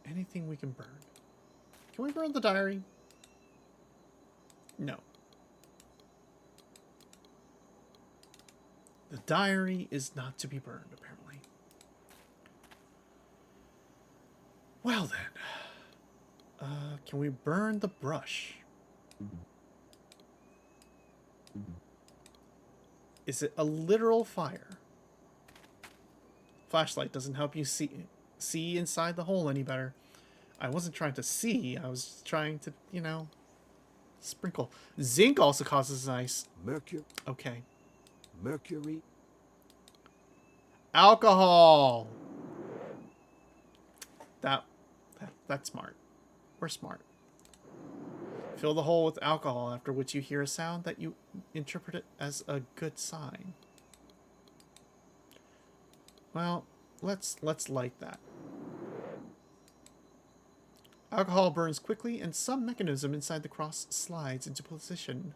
Anything we can burn. Can we burn the diary? No. The diary is not to be burned, apparently. Well then. Can we burn the brush? Is it a literal fire? Flashlight doesn't help you see inside the hole any better. I wasn't trying to see, I was trying to, you know, sprinkle. Zinc also causes ice. Mercury. Okay. Mercury. Alcohol. That's smart. We're smart. Fill the hole with alcohol, after which you hear a sound that you interpret it as a good sign. Well, let's light that. Alcohol burns quickly, and some mechanism inside the cross slides into position.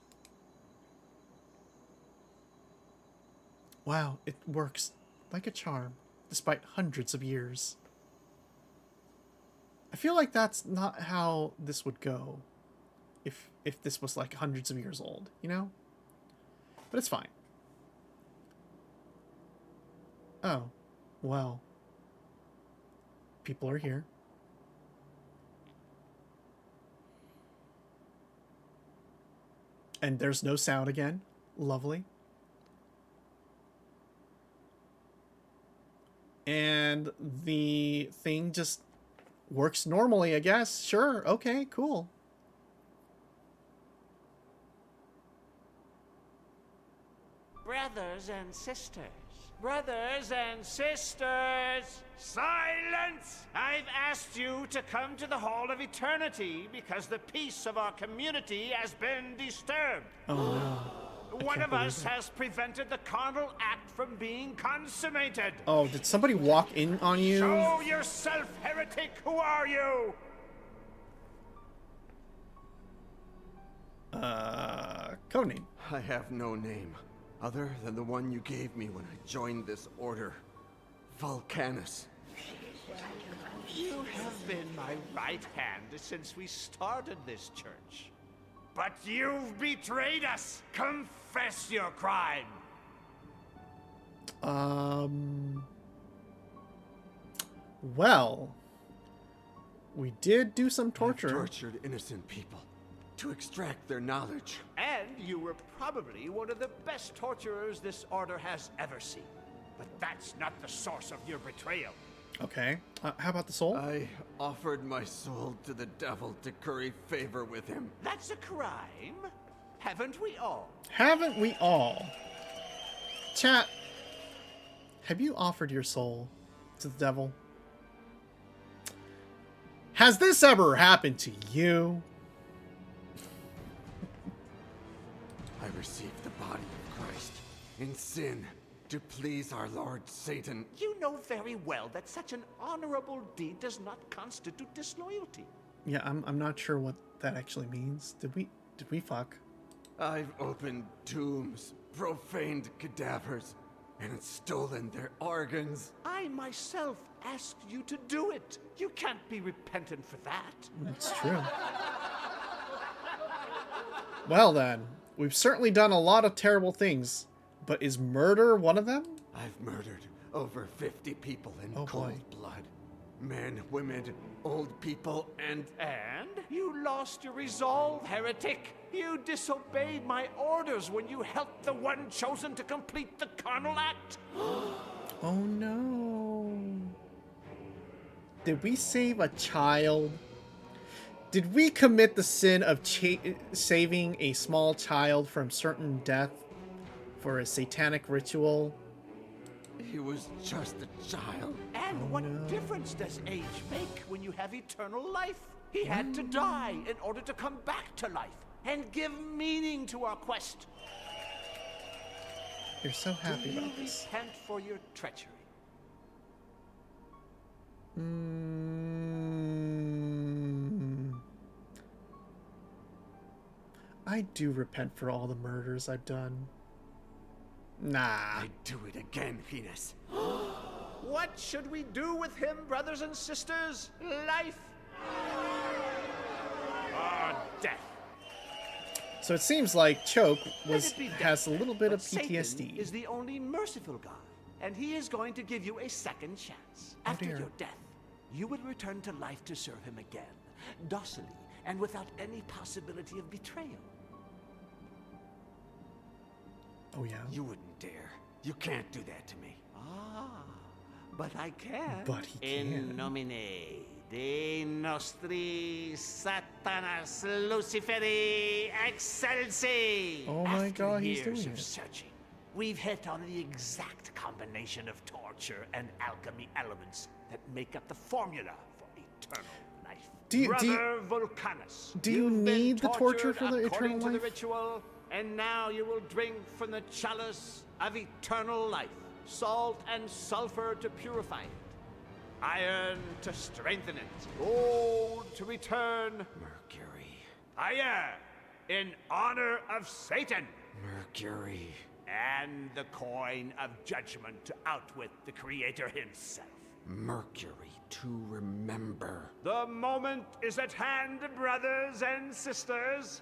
Wow, it works like a charm, despite hundreds of years. I feel like that's not how this would go if this was like hundreds of years old, you know? But it's fine. Oh, well. People are here. And there's no sound again. Lovely. And the thing just works normally, I guess. Sure. Okay, cool. Brothers and sisters. Brothers and sisters! Silence! I've asked you to come to the Hall of Eternity because the peace of our community has been disturbed. Oh no. One of us has prevented the carnal act from being consummated. Oh, did somebody walk in on you? Show yourself, heretic! Who are you? Codename. I have no name, other than the one you gave me when I joined this order. Vulcanus. You have been my right hand since we started this church. But you've betrayed us! Confess your crime! Well, we did do some torture. I've tortured innocent people to extract their knowledge. And you were probably one of the best torturers this order has ever seen. But that's not the source of your betrayal. Okay. How about the soul? I offered my soul to the devil to curry favor with him. That's a crime. Haven't we all? Haven't we all? Chat, have you offered your soul to the devil? Has this ever happened to you? I received the body of Christ in sin to please our Lord Satan. You know very well that such an honorable deed does not constitute disloyalty. Yeah, I'm not sure what that actually means. Did we fuck? I've opened tombs, profaned cadavers, and stolen their organs. I myself asked you to do it. You can't be repentant for that. That's true. Well then, we've certainly done a lot of terrible things, but is murder one of them? I've murdered over 50 people in Oh, cold boy. blood. Men, women, old people, and... And you lost your resolve, heretic. You disobeyed my orders when you helped the one chosen to complete the carnal act. Oh no. Did we save a child? Did we commit the sin of saving a small child from certain death for a satanic ritual? He was just a child. And what difference does age make when you have eternal life? He had to die in order to come back to life and give meaning to our quest. You're so happy Do you about this. repent for your treachery? I do repent for all the murders I've done. Nah. I'd do it again, Hines. What should we do with him, brothers and sisters? Life? Or death? So it seems like Choke Let it be death. has a little bit But of Satan PTSD. is the only merciful God, and he is going to give you a second chance. After dear. your death, you will return to life to serve him again, docilely and without any possibility of betrayal. Oh yeah? You wouldn't dare. You can't do that to me. Ah, but I can. But he In can. nomine de nostri Satanas Luciferi Excelsi. Oh my After God, he's years doing of it. searching, we've hit on the exact combination of torture and alchemy elements that make up the formula for eternal life. Brother Vulcanus, do you you've been need the torture tortured for the according eternal to life? the ritual, and now you will drink from the chalice of eternal life. Salt and sulfur to purify it. Iron to strengthen it. Gold to return Mercury. Fire in honor of Satan. Mercury. And the coin of judgment to outwit the Creator himself. Mercury to remember. The moment is at hand, brothers and sisters.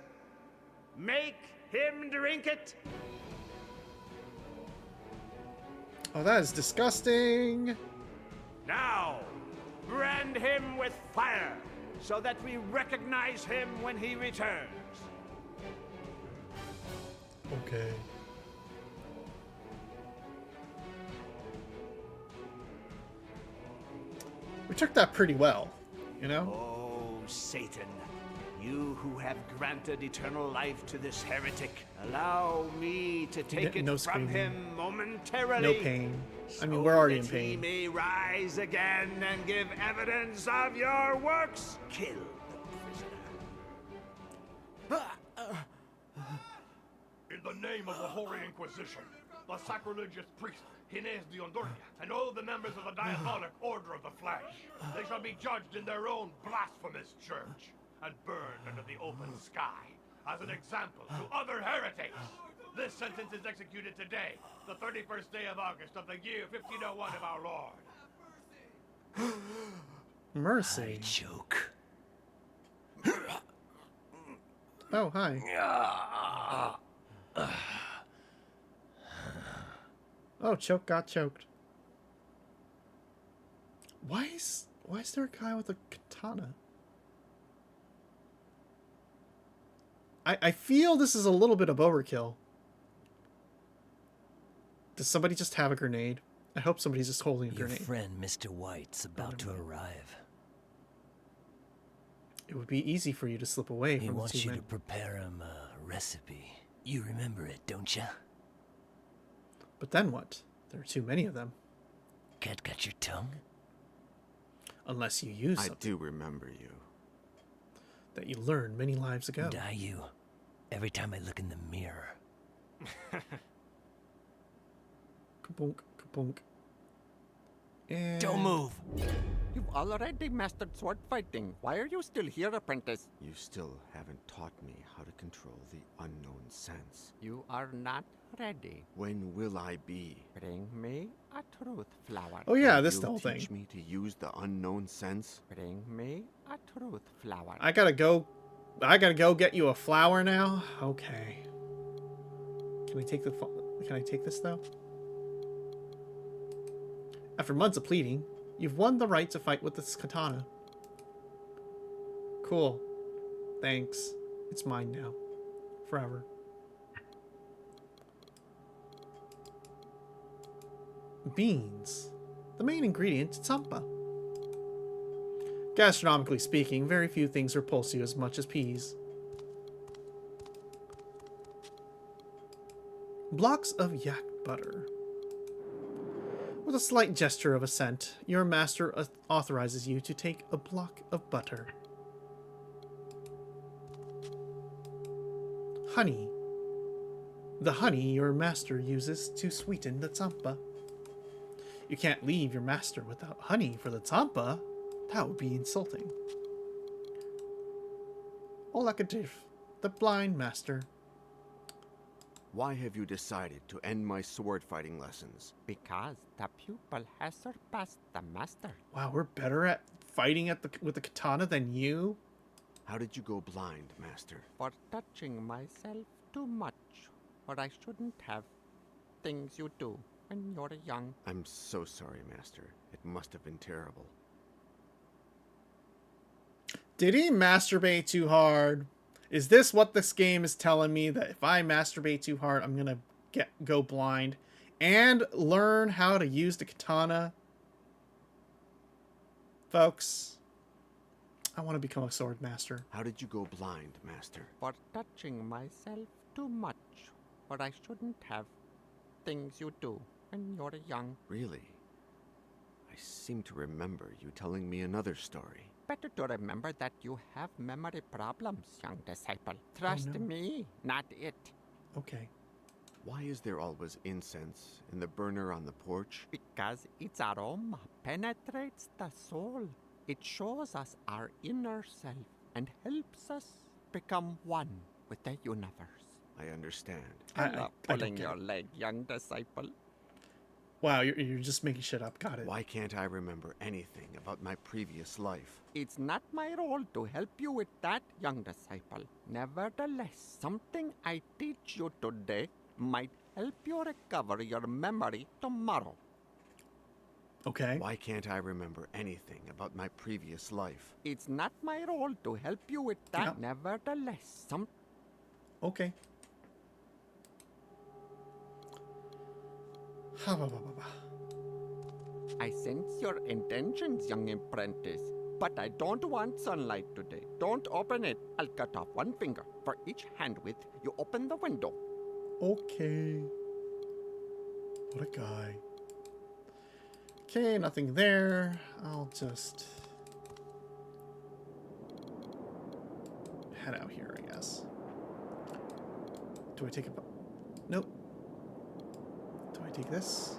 Make him drink it. Oh, that is disgusting. Now, brand him with fire, so that we recognize him when he returns. Okay. We took that pretty well, you know? Oh, Satan, you who have granted eternal life to this heretic, allow me to take it No from screaming. him momentarily. No pain. I mean, we're already in that he pain. may rise again and give evidence of your works. Kill the prisoner. In the name of the Holy Inquisition, the sacrilegious priest, Hines de Ondurnia, and all the members of the Diabolic Order of the Flash, they shall be judged in their own blasphemous church and burned under the open sky as an example to other heretics. This sentence is executed today, the 31st day of August of the year 1501 of our Lord. Mercy. Choke. Oh, hi. Oh, Choke got choked. Why is there a guy with a katana? I feel this is a little bit of overkill. Does somebody just have a grenade? I hope somebody's just holding a Your grenade. friend, Mr. White's about to arrive. It would be easy for you to slip away He from the wants two you to men. prepare him a recipe. You remember it, don't you? But then what? There are too many of them. Cat got your tongue? Unless you use I something do remember you. that you learned many lives ago. And I you. Every time I look in the mirror. Kabunk, kabunk. And Don't move! You've already mastered sword fighting. Why are you still here, apprentice? You still haven't taught me how to control the unknown sense. You are not ready. When will I be? Bring me a truth flower. Oh yeah, this You'll the whole thing. teach me to use the unknown sense? Bring me a truth flower. I gotta go get you a flower now? Okay. Can I take this though? After months of pleading, you've won the right to fight with this katana. Cool. Thanks. It's mine now. Forever. Beans. The main ingredient to tsampa. Gastronomically speaking, very few things repulse you as much as peas. Blocks of yak butter. With a slight gesture of assent, your master authorizes you to take a block of butter. Honey. The honey your master uses to sweeten the tsampa. You can't leave your master without honey for the Tampa. That would be insulting. Olakadif, the blind master. Why have you decided to end my sword fighting lessons? Because the pupil has surpassed the master. Wow, we're better at fighting with the katana than you? How did you go blind, master? For touching myself too much. What I shouldn't have. Things you do when you're young. I'm so sorry, master. It must have been terrible. Did he masturbate too hard? Is this what this game is telling me? That if I masturbate too hard, I'm gonna go blind and learn how to use the katana? Folks, I want to become a sword master. How did you go blind, master? For touching myself too much. What I shouldn't have. Things you do when you're young. Really? I seem to remember you telling me another story. Better to remember that you have memory problems, young disciple. Trust me, not it. Okay. Why is there always incense in the burner on the porch? Because its aroma penetrates the soul. It shows us our inner self and helps us become one with the universe. I understand. I'm not pulling your leg, young disciple. Wow, you're just making shit up. Got it. Why can't I remember anything about my previous life? It's not my role to help you with that, young disciple. Nevertheless, something I teach you today might help you recover your memory tomorrow. Okay. Why can't I remember anything about my previous life? It's not my role to help you with that. Yeah. Nevertheless, Okay. I sense your intentions, young apprentice, but I don't want sunlight today. Don't open it. I'll cut off one finger for each hand width you open the window. Okay. What a guy. Okay, nothing there. I'll just head out here, I guess. Do I take a... Nope. Do I take this?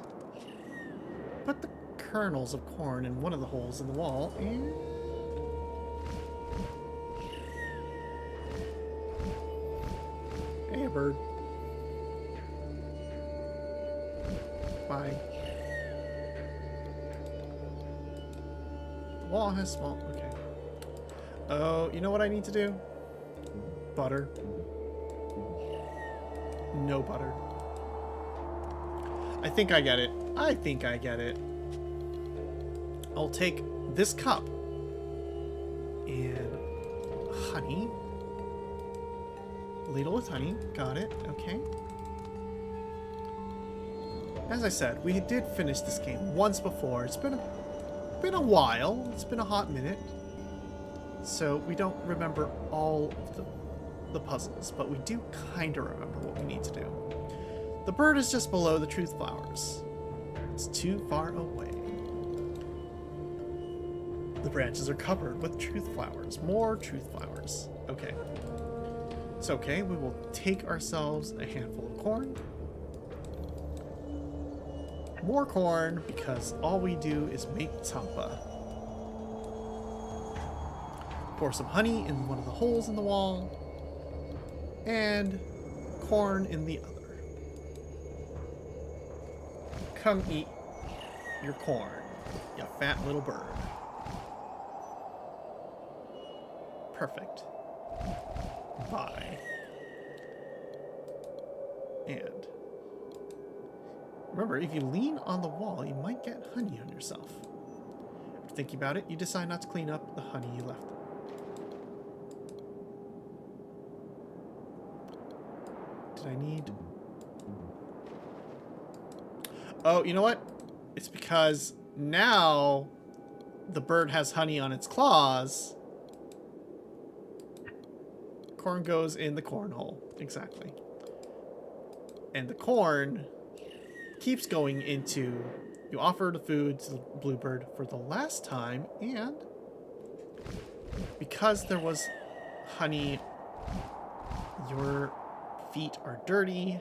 Put the kernels of corn in one of the holes in the wall and... Hey, a bird. Bye. The wall has small... Okay. Oh, you know what I need to do? Butter. No butter. I think I get it. I think I get it. I'll take this cup and honey. Ladle with honey. Got it. Okay. As I said, we did finish this game once before. It's been a while. It's been a hot minute. So we don't remember all of the puzzles, but we do kind of remember what we need to do. The bird is just below the truth flowers. It's too far away. The branches are covered with truth flowers. More truth flowers. Okay. It's okay. We will take ourselves a handful of corn. More corn, because all we do is make tampa. Pour some honey in one of the holes in the wall. And corn in the other. Come eat your corn, you fat little bird. Perfect. Bye. And remember, if you lean on the wall, you might get honey on yourself. After thinking about it, you decide not to clean up the honey you left. Did I need... Oh, you know what? It's because now the bird has honey on its claws. Corn goes in the corn hole. Exactly. And the corn keeps going into... You offer the food to the bluebird for the last time, and because there was honey, your feet are dirty,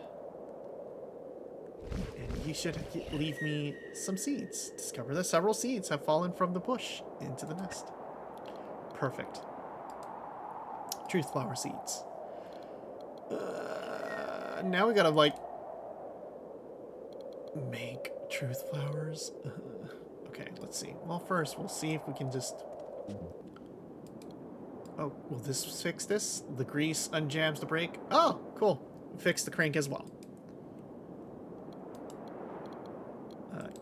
and you should leave me some seeds. Discover that several seeds have fallen from the bush into the nest. Perfect. Truth flower seeds. Now we gotta, like, make truth flowers. Okay, let's see. Well, first, we'll see if we can just... Oh, will this fix this? The grease unjams the brake. Oh, cool. Fix the crank as well.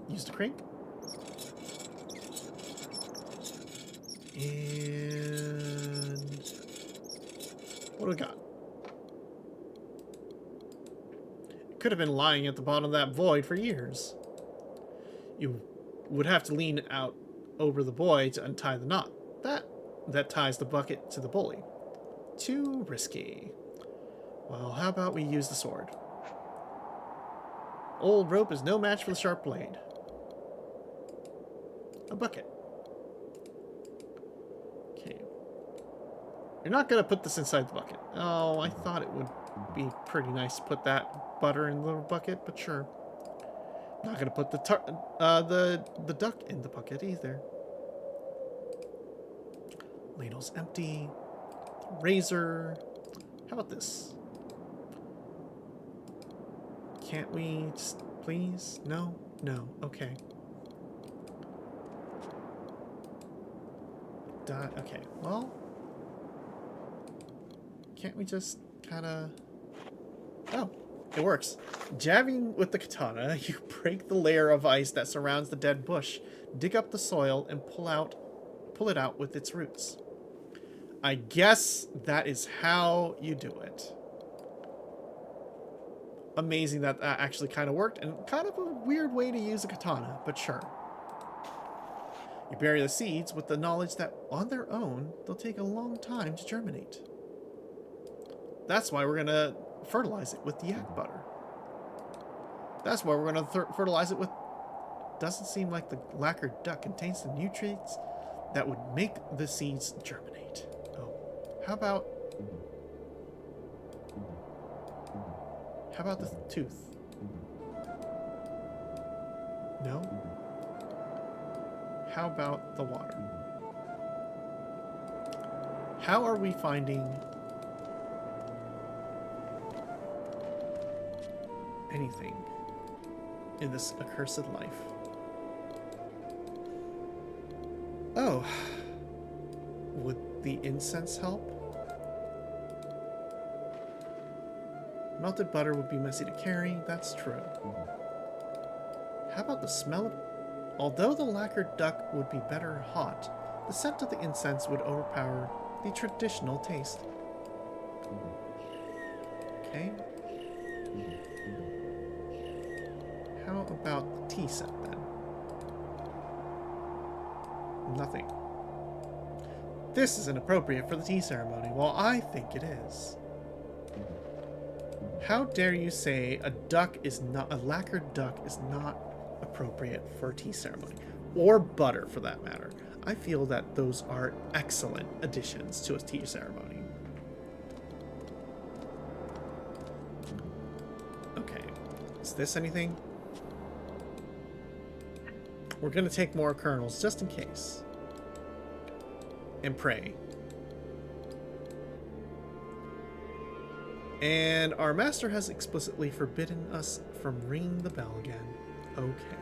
Use the crank. And... what do we got? It could have been lying at the bottom of that void for years. You would have to lean out over the buoy to untie the knot. That ties the bucket to the bully. Too risky. Well, how about we use the sword? Old rope is no match for the sharp blade. A bucket. Okay. You're not going to put this inside the bucket. Oh, I thought it would be pretty nice to put that butter in the bucket, but sure. Not going to put the duck in the bucket either. Ladle's empty. Razor. How about this? Can't we just, please? No? No. Okay. Okay. Well, can't we just kind of... Oh, it works. Jabbing with the katana, you break the layer of ice that surrounds the dead bush, dig up the soil, and pull it out with its roots. I guess that is how you do it. Amazing that that actually kind of worked, and kind of a weird way to use a katana, but sure. You bury the seeds with the knowledge that on their own, they'll take a long time to germinate. That's why we're going to fertilize it with the yak butter. That's why we're going to fertilize it with... Doesn't seem like the lacquered duck contains the nutrients that would make the seeds germinate. Oh, how about the tooth? No? How about the water? How are we finding anything in this accursed life? Oh, would the incense help? Melted butter would be messy to carry, that's true. How about the smell of... Although the lacquered duck would be better hot, the scent of the incense would overpower the traditional taste. Okay. How about the tea set then? Nothing. This is inappropriate for the tea ceremony. Well, I think it is. How dare you say a lacquered duck is not appropriate for a tea ceremony, or butter for that matter. I feel that those are excellent additions to a tea ceremony. Okay, is this anything? We're gonna take more kernels just in case, and pray. And our master has explicitly forbidden us from ringing the bell again. Okay.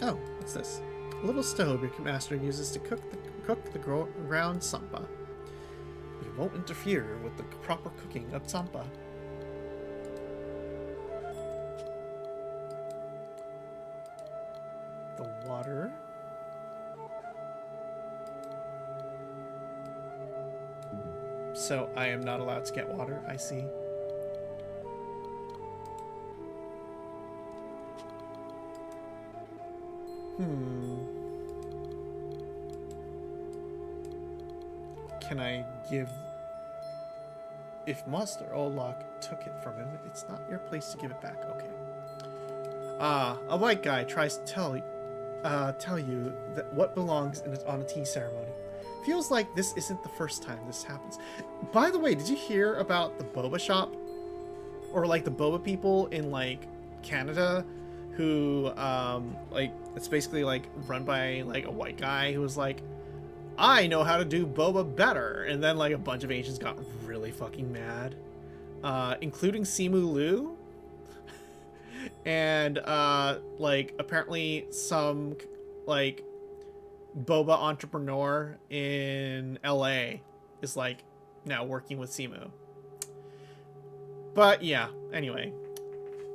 Oh, what's this? A little stove your master uses to cook the ground tsampa. You won't interfere with the proper cooking of tsampa. The water. So I am not allowed to get water, I see. Can I give... If Master Olak took it from him, it's not your place to give it back. Okay. A white guy tries to tell tell you that what belongs on a tea ceremony. Feels like this isn't the first time this happens. By the way, did you hear about the boba shop? Or like the boba people in like Canada who like it's basically like run by like a white guy who was like, I know how to do boba better, and then like a bunch of Asians got really fucking mad, including Simu Liu. And like apparently some like boba entrepreneur in LA is like now working with Simu. But yeah, anyway,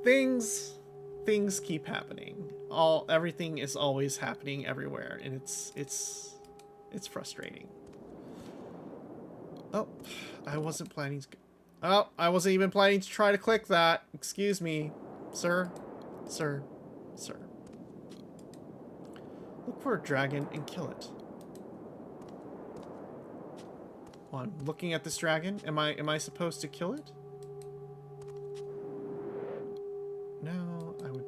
things keep happening. Everything is always happening everywhere, and it's frustrating. Oh, I wasn't planning to... Oh, I wasn't even planning to try to click that. Excuse me, sir. Sir. Look for a dragon and kill it. Well, I'm looking at this dragon. Am I supposed to kill it? No, I would...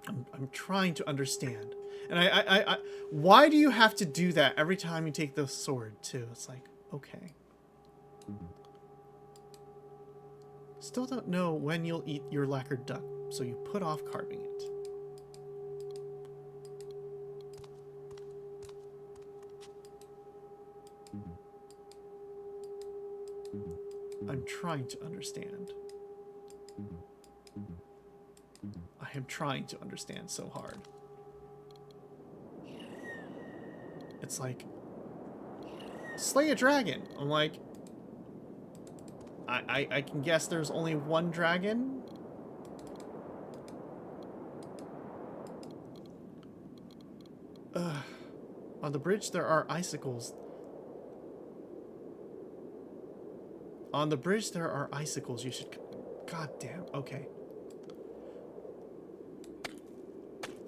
I'm trying to understand. And I why do you have to do that every time you take the sword too? It's like, okay. Still don't know when you'll eat your lacquered duck, so you put off carving it. I'm trying to understand. I am trying to understand so hard. It's like, slay a dragon. I'm like, I can guess there's only one dragon. On the bridge there are icicles. On the bridge there are icicles. You should... God damn. Okay.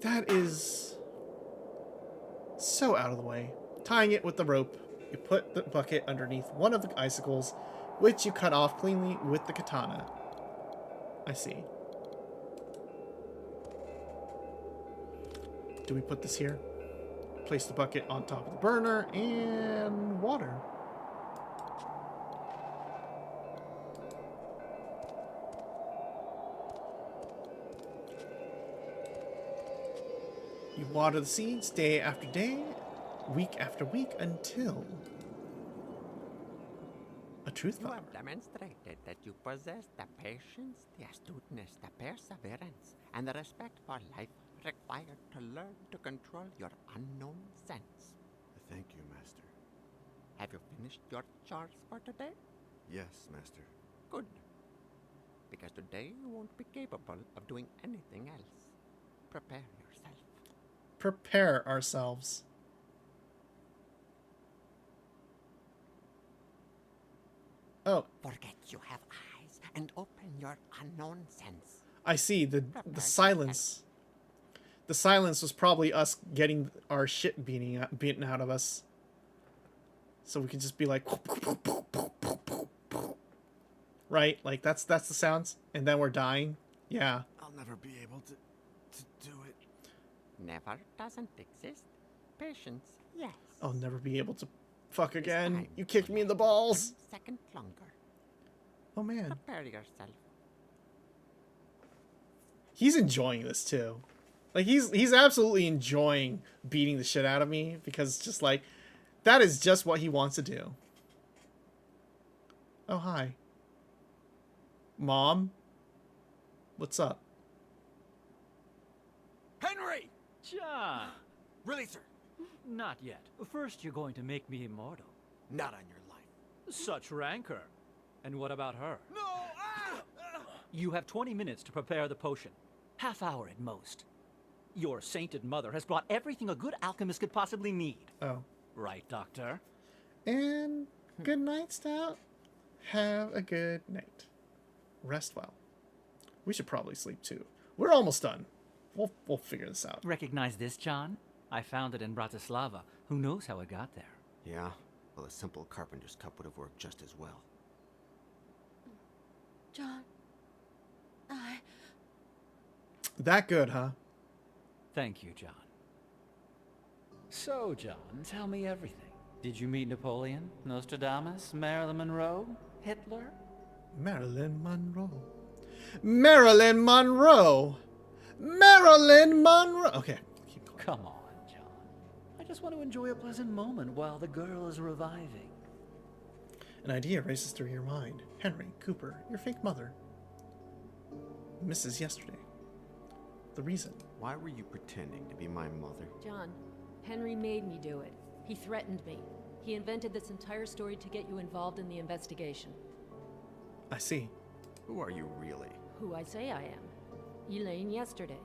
That is so out of the way. Tying it with the rope, you put the bucket underneath one of the icicles, which you cut off cleanly with the katana. I see. Do we put this here? Place the bucket on top of the burner and water. You water the seeds day after day, week after week, until a truth You flower. have demonstrated that you possess the patience, the astuteness, the perseverance, and the respect for life required to learn to control your unknown sense. Thank you, Master. Have you finished your chores for today? Yes, Master. Good. Because today you won't be capable of doing anything else. Prepare yourself. Prepare ourselves. Oh, Forget you have eyes and open your unknown sense. I see. The silence. The silence was probably us getting our shit beaten out of us. So we could just be like, right? Like that's the sounds, and then we're dying. Yeah. I'll never be able to do it. Never doesn't exist. Patience, yes. I'll never be able to fuck again. You kicked me in the balls. 1 second longer. Oh man. Prepare yourself. He's enjoying this too. Like he's absolutely enjoying beating the shit out of me, because it's just like that is just what he wants to do. Oh hi. Mom? What's up? Henry! John! Really, sir? Not yet. First, you're going to make me immortal. Not on your life. Such rancor. And what about her? No! You have 20 minutes to prepare the potion. Half hour at most. Your sainted mother has brought everything a good alchemist could possibly need. Oh. Right, Doctor? And good night, Stout. Have a good night. Rest well. We should probably sleep too. We're almost done. We'll figure this out. Recognize this, John? I found it in Bratislava. Who knows how it got there? Yeah? Well, a simple carpenter's cup would have worked just as well. John, I That good, huh? Thank you, John. So, John, tell me everything. Did you meet Napoleon, Nostradamus, Marilyn Monroe, Hitler? Marilyn Monroe. Marilyn Monroe. Marilyn Monroe. Okay. Come on, John. I just want to enjoy a pleasant moment while the girl is reviving. An idea races through your mind. Henry, Cooper, your fake mother. Mrs. Yesterday. The reason. Why were you pretending to be my mother? John, Henry made me do it. He threatened me. He invented this entire story to get you involved in the investigation. I see. Who are you really? Who I say I am. Elaine Yesterday.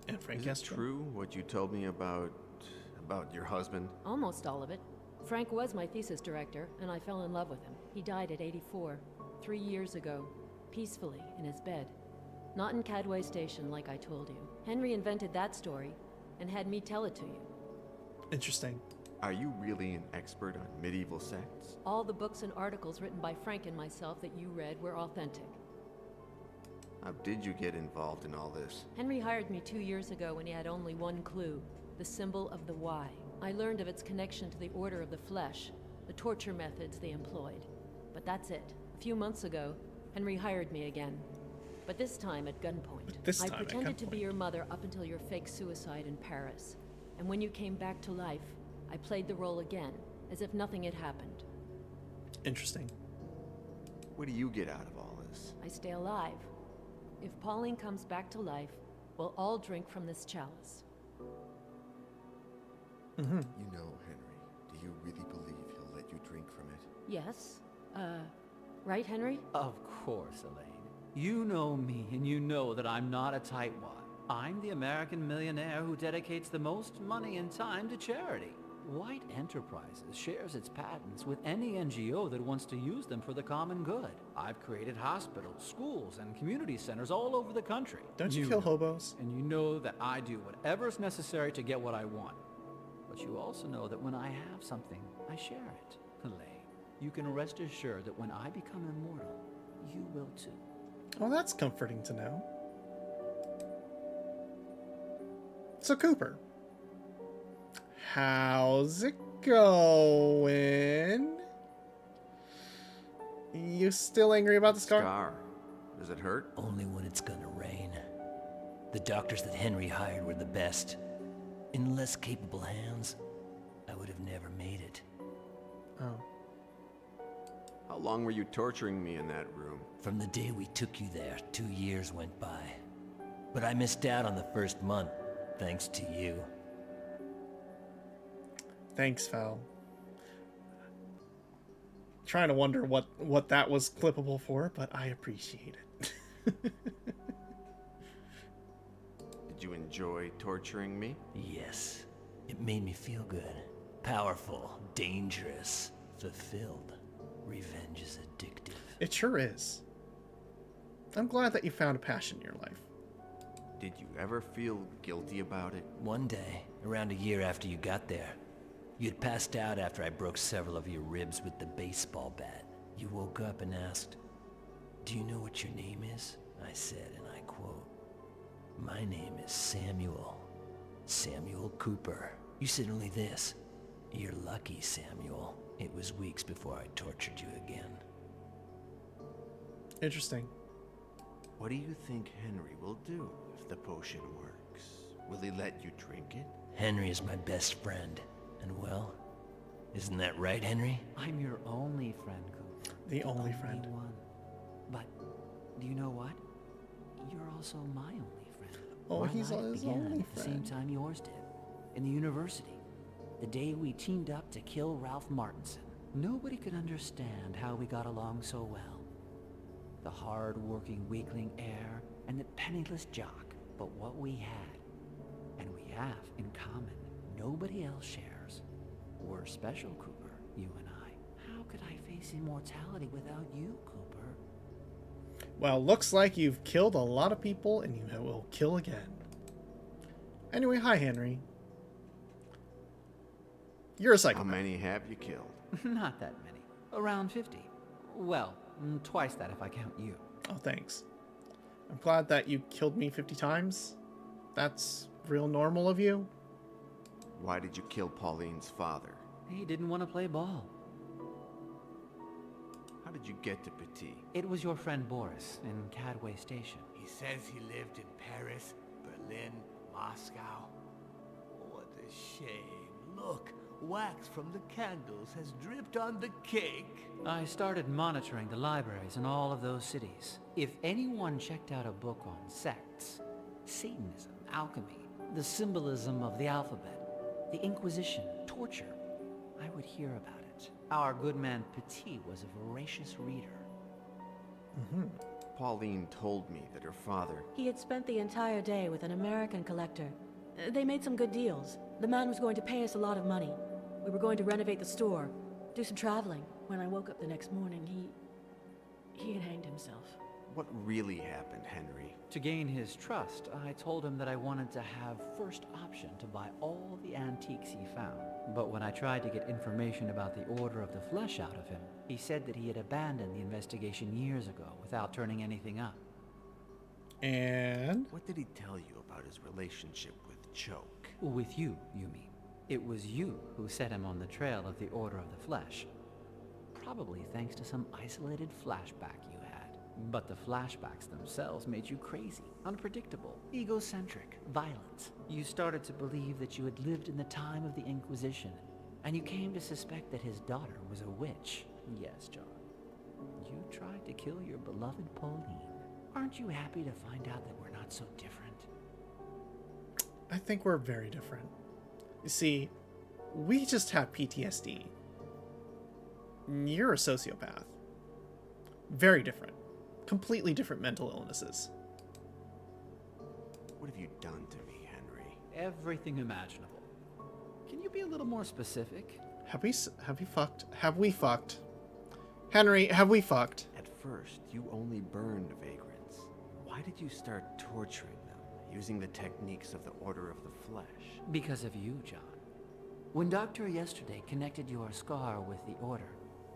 And Frank Is Yesterday. it true what you told me about your husband? Almost all of it. Frank was my thesis director, and I fell in love with him. He died at 84, 3 years ago, peacefully in his bed. Not in Cadway Station, like I told you. Henry invented that story and had me tell it to you. Interesting. Are you really an expert on medieval sects? All the books and articles written by Frank and myself that you read were authentic. How did you get involved in all this? Henry hired me 2 years ago when he had only one clue, the symbol of the Y. I learned of its connection to the Order of the Flesh, the torture methods they employed. But that's it. A few months ago, Henry hired me again. But this time at gunpoint. I pretended to be your mother up until your fake suicide in Paris. And when you came back to life, I played the role again, as if nothing had happened. Interesting. What do you get out of all this? I stay alive. If Pauline comes back to life, we'll all drink from this chalice. Mm-hmm. You know, Henry, do you really believe he'll let you drink from it? Yes? Right, Henry? Of course, Elaine. You know me, and you know that I'm not a tightwad. I'm the American millionaire who dedicates the most money and time to charity. White Enterprises shares its patents with any NGO that wants to use them for the common good. I've created hospitals, schools, and community centers all over the country. Don't you kill hobos? And you know that I do whatever's necessary to get what I want. But you also know that when I have something, I share it. Elaine, you can rest assured that when I become immortal, you will too. Well, that's comforting to know. So, Cooper, how's it going? You still angry about the scar? Does it hurt? Only when it's gonna rain. The doctors that Henry hired were the best. In less capable hands, I would have never made it. Oh. How long were you torturing me in that room? From the day we took you there, 2 years went by. But I missed out on the first month, thanks to you. Thanks, Val. Trying to wonder what that was clippable for, but I appreciate it. Did you enjoy torturing me? Yes. It made me feel good. Powerful, dangerous, fulfilled. Revenge is addictive. It sure is. I'm glad that you found a passion in your life. Did you ever feel guilty about it? One day, around a year after you got there, you'd passed out after I broke several of your ribs with the baseball bat. You woke up and asked, "Do you know what your name is?" I said, and I quote, "My name is Samuel. Samuel Cooper." You said only this, "You're lucky, Samuel. It was weeks before I tortured you again." Interesting. What do you think Henry will do if the potion works? Will he let you drink it? Henry is my best friend. And well, isn't that right, Henry? I'm your only friend, Cooper. The only friend. One. But do you know what? You're also my only friend. Oh, My he's life his began only at the same friend. time yours did. In the university. The day we teamed up to kill Ralph Martinson. Nobody could understand how we got along so well. The hard-working weakling heir and the penniless jock. But what we had, and we have in common, nobody else shares. We're special, Cooper, you and I. How could I face immortality without you, Cooper? Well, looks like you've killed a lot of people and you will kill again. Anyway, hi, Henry. You're a psychopath. How many have you killed? Not that many. Around 50. Well, twice that if I count you. Oh, thanks. I'm glad that you killed me 50 times. That's real normal of you. Why did you kill Pauline's father? He didn't want to play ball. How did you get to Petit? It was your friend Boris in Cadway Station. He says he lived in Paris, Berlin, Moscow. What a shame. Look, wax from the candles has dripped on the cake. I started monitoring the libraries in all of those cities. If anyone checked out a book on sects, Satanism, alchemy, the symbolism of the alphabet, the Inquisition, torture, I would hear about it. Our good man Petit was a voracious reader. Pauline told me that her father... He had spent the entire day with an American collector. They made some good deals. The man was going to pay us a lot of money. We were going to renovate the store, do some traveling. When I woke up the next morning, he had hanged himself. What really happened, Henry? To gain his trust, I told him that I wanted to have first option to buy all the antiques he found. But when I tried to get information about the Order of the Flesh out of him, he said that he had abandoned the investigation years ago without turning anything up. And? What did he tell you about his relationship with Choke? With you, you mean. It was you who set him on the trail of the Order of the Flesh. Probably thanks to some isolated flashback you had. But the flashbacks themselves made you crazy, unpredictable, egocentric, violent. You started to believe that you had lived in the time of the Inquisition, and you came to suspect that his daughter was a witch. Yes, John. You tried to kill your beloved Pauline. Aren't you happy to find out that we're not so different? I think we're very different. You see, we just have PTSD. You're a sociopath. Very different. Completely different mental illnesses. What have you done to me, Henry? Everything imaginable. Can you be a little more specific? Have we fucked? Have we fucked? Henry, have we fucked? At first, you only burned vagrants. Why did you start torturing them, using the techniques of the Order of the Flesh? Because of you, John. When Doctor yesterday connected your scar with the Order,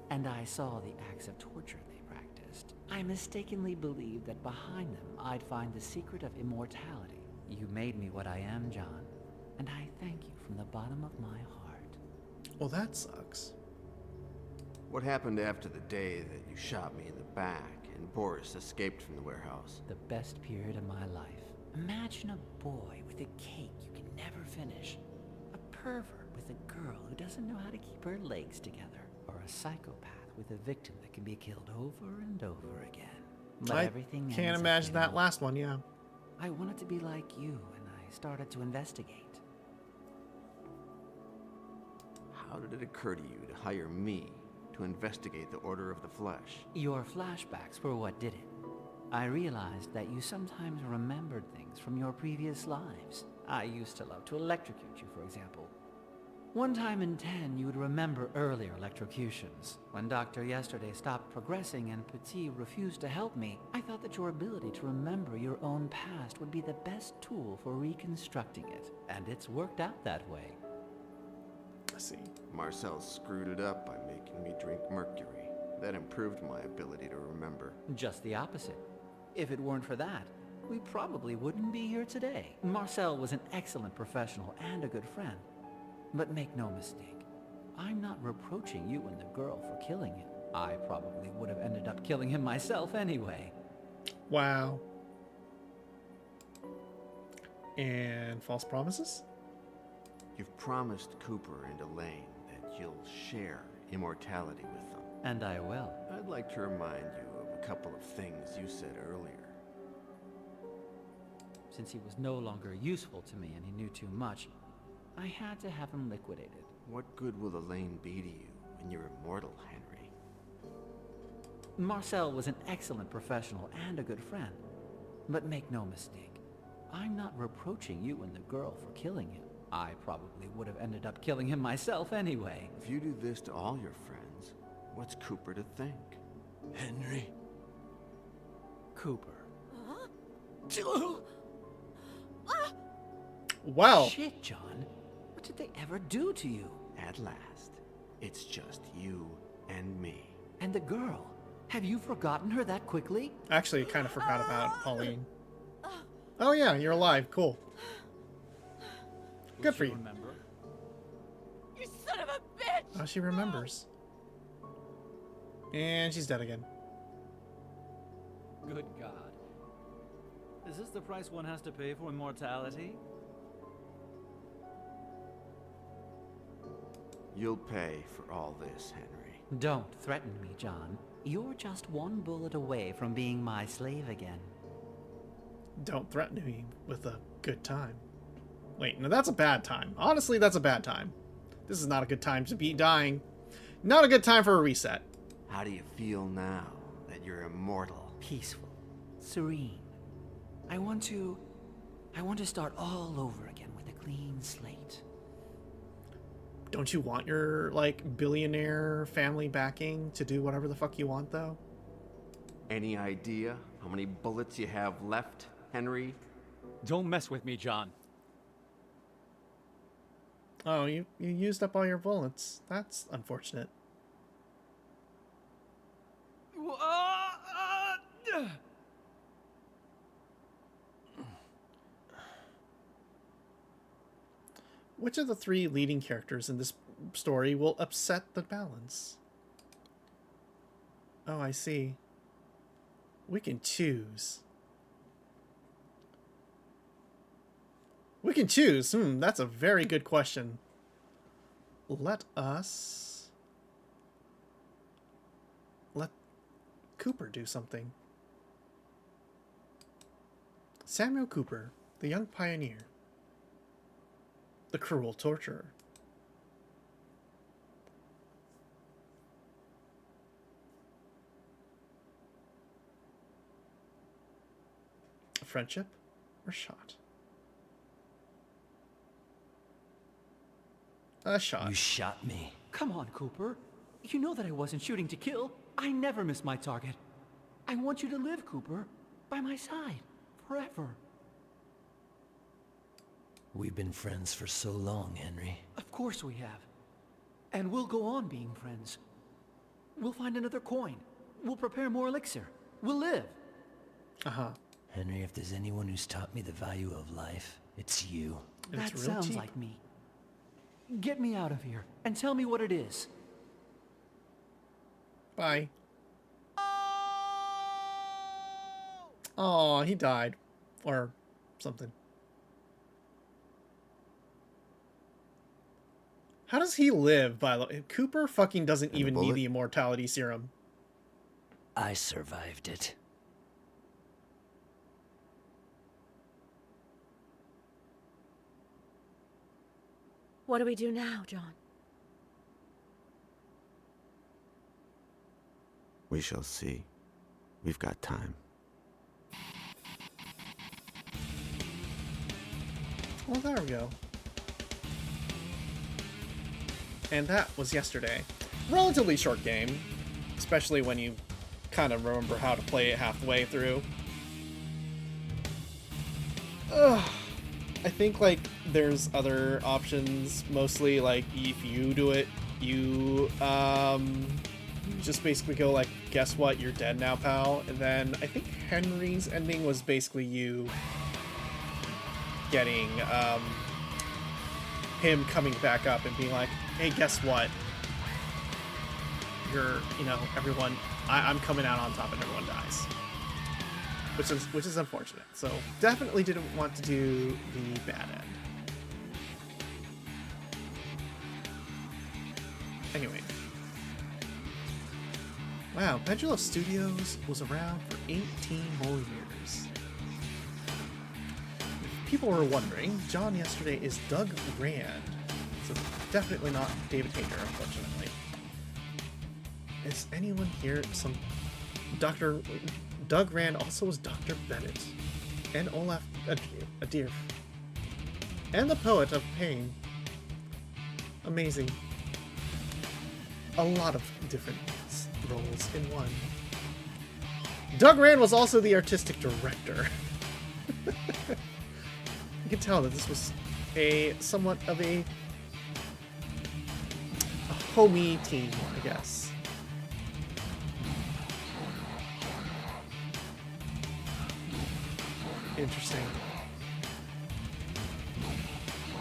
and I saw the acts of torture they practiced, I mistakenly believed that behind them I'd find the secret of immortality. You made me what I am, John, and I thank you from the bottom of my heart. Well, that sucks. What happened after the day that you shot me in the back and Boris escaped from the warehouse? The best period of my life. Imagine a boy with a cake you can never finish. A pervert with a girl who doesn't know how to keep her legs together. Or a psychopath with a victim that can be killed over and over again. But I everything can't imagine that last one, yeah. I wanted to be like you, and I started to investigate. How did it occur to you to hire me to investigate the Order of the Flesh? Your flashbacks were what did it. I realized that you sometimes remembered things from your previous lives. I used to love to electrocute you, for example. One time in 10, you would remember earlier electrocutions. When Doctor yesterday stopped progressing and Petit refused to help me, I thought that your ability to remember your own past would be the best tool for reconstructing it. And it's worked out that way. I see. Marcel screwed it up by making me drink mercury. That improved my ability to remember. Just the opposite. If it weren't for that, we probably wouldn't be here today. Marcel was an excellent professional and a good friend. But make no mistake, I'm not reproaching you and the girl for killing him. I probably would have ended up killing him myself anyway. Wow. And false promises? You've promised Cooper and Elaine that you'll share immortality with them. And I will. I'd like to remind you of a couple of things you said earlier. Since he was no longer useful to me and he knew too much, I had to have him liquidated. What good will Elaine be to you when you're immortal, Henry? Marcel was an excellent professional and a good friend. But make no mistake, I'm not reproaching you and the girl for killing him. I probably would have ended up killing him myself anyway. If you do this to all your friends, what's Cooper to think? Henry? Cooper. Wow. Shit, John. What did they ever do to you? At last, it's just you and me. And the girl. Have you forgotten her that quickly? Actually, I kind of forgot about Pauline. Oh yeah, you're alive. Cool. Good for you. Remember? You son of a bitch! Oh, she remembers. And she's dead again. Good God. Is this the price one has to pay for immortality? You'll pay for all this, Henry. Don't threaten me, John. You're just one bullet away from being my slave again. Don't threaten me with a good time. Wait, no, that's a bad time. Honestly, that's a bad time. This is not a good time to be dying. Not a good time for a reset. How do you feel now that you're immortal? Peaceful. Serene. I want to start all over again with a clean slate. Don't you want your, like, billionaire family backing to do whatever the fuck you want, though? Any idea how many bullets you have left, Henry? Don't mess with me, John. Oh, you used up all your bullets. That's unfortunate. Which of the three leading characters in this story will upset the balance? Oh, I see. We can choose. We can choose. That's a very good question. Let Cooper do something. Samuel Cooper, the young pioneer. The cruel torturer. Friendship or shot? A shot. You shot me. Come on, Cooper. You know that I wasn't shooting to kill. I never miss my target. I want you to live, Cooper. By my side. Forever. We've been friends for so long, Henry. Of course we have. And we'll go on being friends. We'll find another coin. We'll prepare more elixir. We'll live. Uh-huh. Henry, if there's anyone who's taught me the value of life, it's you. That sounds like me. Get me out of here and tell me what it is. Bye. Oh, he died. Or something. How does he live, by the way? Cooper fucking doesn't even need the immortality serum. I survived it. What do we do now, John? We shall see. We've got time. Well, there we go. And that was yesterday. Relatively short game, especially when you kind of remember how to play it halfway through. I think, like, there's other options, mostly, like, if you do it, you just basically go, like, guess what, you're dead now, pal. And then I think Henry's ending was basically you getting, him coming back up and being like, hey, guess what? You're, you know, everyone, I'm coming out on top and everyone dies. Which is unfortunate. So definitely didn't want to do the bad end. Anyway. Wow, Pendulum Studios was around for 18 whole years. If people were wondering, John yesterday is Doug Rand. So definitely not David Hayter, unfortunately. Is anyone here some Doug Rand also was Dr. Bennett, and Olaf Adirf, and the poet of pain. Amazing. A lot of different roles in one. Doug Rand was also the artistic director. You can tell that this was somewhat of a homey team, I guess. Interesting.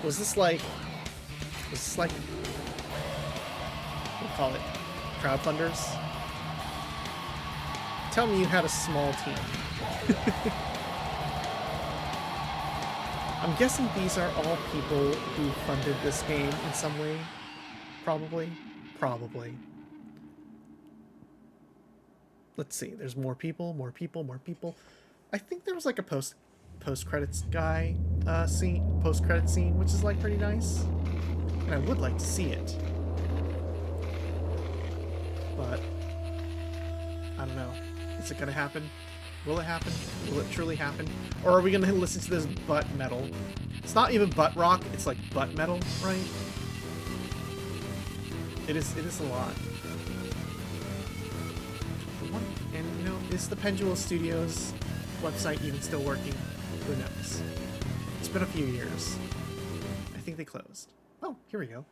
Was this like... what do you call it? Crowdfunders? Tell me you had a small team. I'm guessing these are all people who funded this game in some way. Probably. Probably. Let's see. There's more people, more people, more people. I think there was like a post-credits guy scene, post-credit scene, which is like pretty nice. And I would like to see it. But I don't know. Is it gonna happen? Will it happen? Will it truly happen? Or are we gonna listen to this butt metal? It's not even butt rock, it's like butt metal, right? It is a lot. And you know, is the Pendula Studios website even still working? Who knows? It's been a few years. I think they closed. Oh, here we go.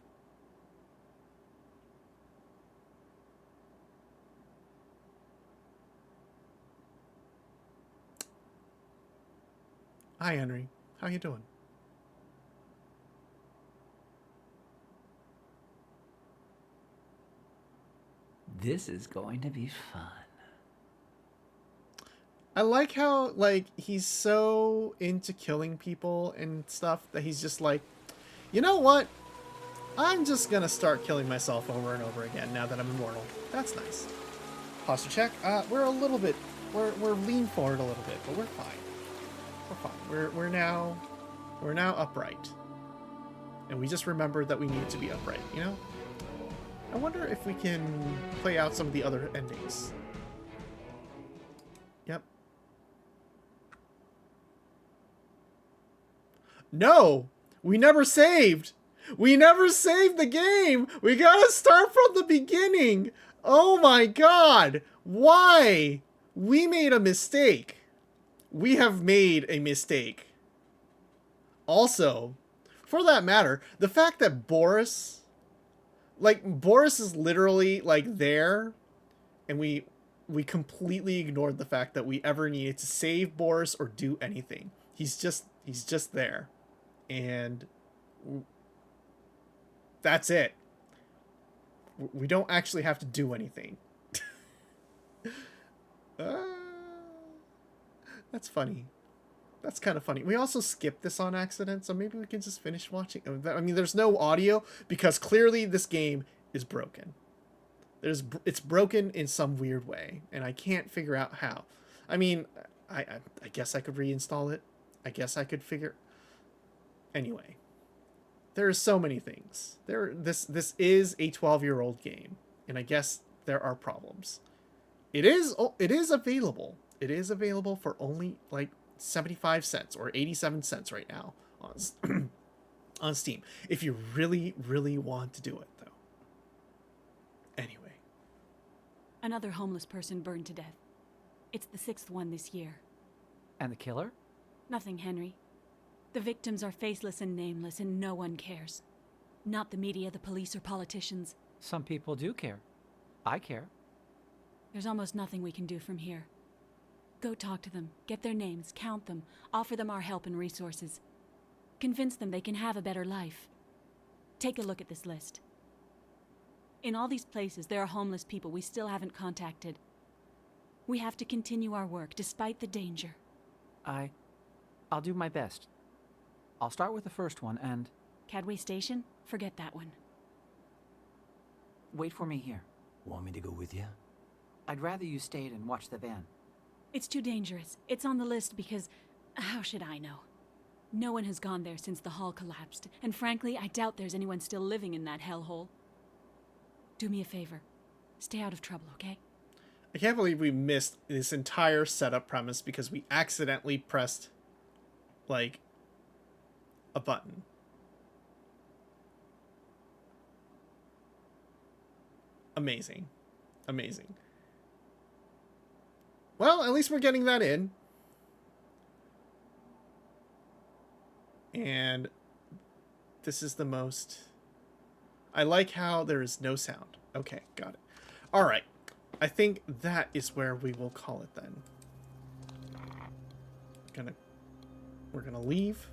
Hi, Henry. How you doing? This is going to be fun. I like how, like, he's so into killing people and stuff that he's just like, you know what? I'm just gonna start killing myself over and over again now that I'm immortal. That's nice. Posture check. We're a little bit, we're lean forward a little bit, but we're fine. We're fine. We're now upright. And we just remembered that we need to be upright, you know? I wonder if we can play out some of the other endings. Yep. No! We never saved! We never saved the game! We gotta start from the beginning! Oh my god! Why? We made a mistake. We have made a mistake. Also, for that matter, the fact that Boris is literally like there, and we completely ignored the fact that we ever needed to save Boris or do anything. He's just there, and that's it. We don't actually have to do anything. That's funny. That's kind of funny. We also skipped this on accident, so maybe we can just finish watching. I mean, there's no audio because clearly this game is broken. It's broken in some weird way, and I can't figure out how. I mean, I guess I could reinstall it. I guess I could figure... Anyway. There are so many things. This is a 12-year-old game, and I guess there are problems. It is available. It is available for only like 75 cents or 87 cents right now on Steam. If you really, really want to do it, though. Anyway. Another homeless person burned to death. It's the 6th one this year. And the killer? Nothing, Henry. The victims are faceless and nameless, and no one cares. Not the media, the police, or politicians. Some people do care. I care. There's almost nothing we can do from here. Go talk to them, get their names, count them, offer them our help and resources. Convince them they can have a better life. Take a look at this list. In all these places, there are homeless people we still haven't contacted. We have to continue our work, despite the danger. I'll do my best. I'll start with the first one, and... Cadway Station? Forget that one. Wait for me here. Want me to go with you? I'd rather you stayed and watched the van. It's too dangerous. It's on the list because... how should I know? No one has gone there since the hall collapsed, and frankly, I doubt there's anyone still living in that hellhole. Do me a favor. Stay out of trouble, okay? I can't believe we missed this entire setup premise because we accidentally pressed, like, a button. Amazing. Amazing. Well, at least we're getting that in. And this is the most... I like how there is no sound. Okay, got it. All right. I think that is where we will call it then. Gonna We're gonna leave.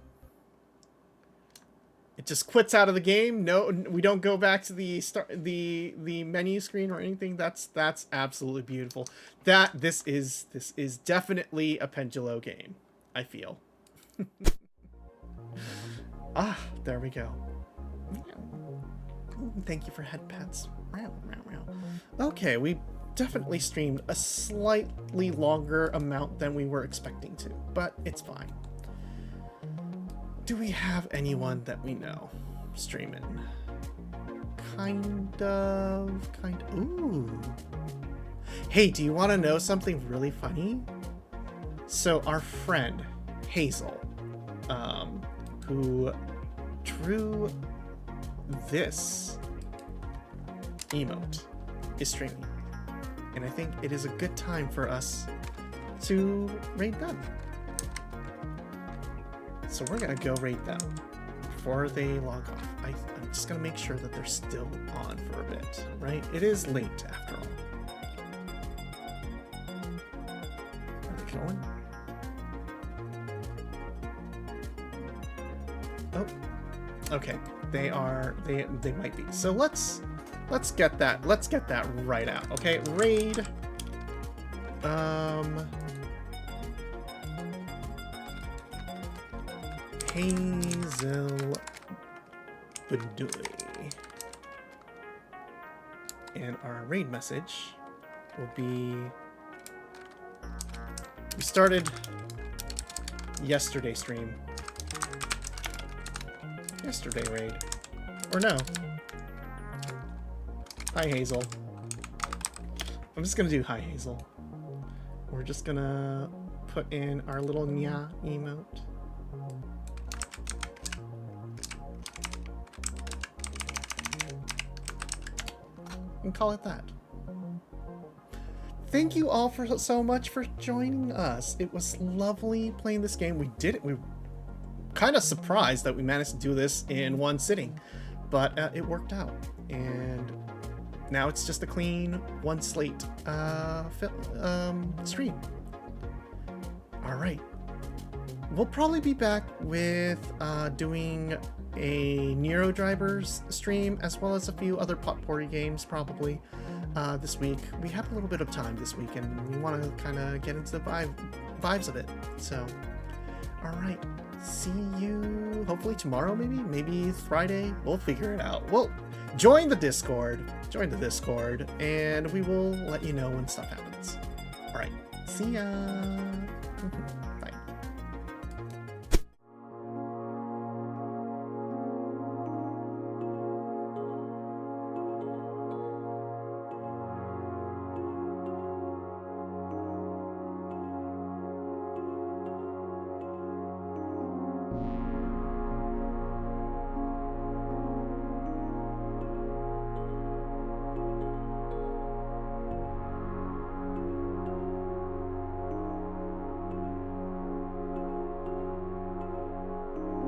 It just quits out of the game. No, we don't go back to the menu screen or anything. That's absolutely beautiful. This is definitely a Pendulo game, I feel. Ah, there we go. Thank you for head pets. Okay, we definitely streamed a slightly longer amount than we were expecting to, but it's fine. Do we have anyone that we know streaming? Kind of. Ooh. Hey, do you want to know something really funny? So our friend Hazel, who drew this emote, is streaming, and I think it is a good time for us to raid them. So we're gonna go raid them before they log off. I'm just gonna make sure that they're still on for a bit, right? It is late after all. Are they going? Oh, okay. They are. They might be. So let's get that. Let's get that right out. Okay, raid. Hazel Bedoy. And our raid message will be, we started yesterday stream. Yesterday raid. Or no. Hi Hazel. I'm just gonna do hi Hazel. We're just gonna put in our little nya emote. And call it that. Thank you all so much for joining us. It was lovely playing this game. We did it. We were kind of surprised that we managed to do this in one sitting, but it worked out. And now it's just a clean one slate stream. All right. We'll probably be back with doing a Nero Drivers stream, as well as a few other Potpourri games probably this week. We have a little bit of time this week, and we want to kind of get into the vibes of it. So, all right. See you hopefully tomorrow, maybe Friday. We'll figure it out. We'll join the Discord, and we will let you know when stuff happens. All right. See ya.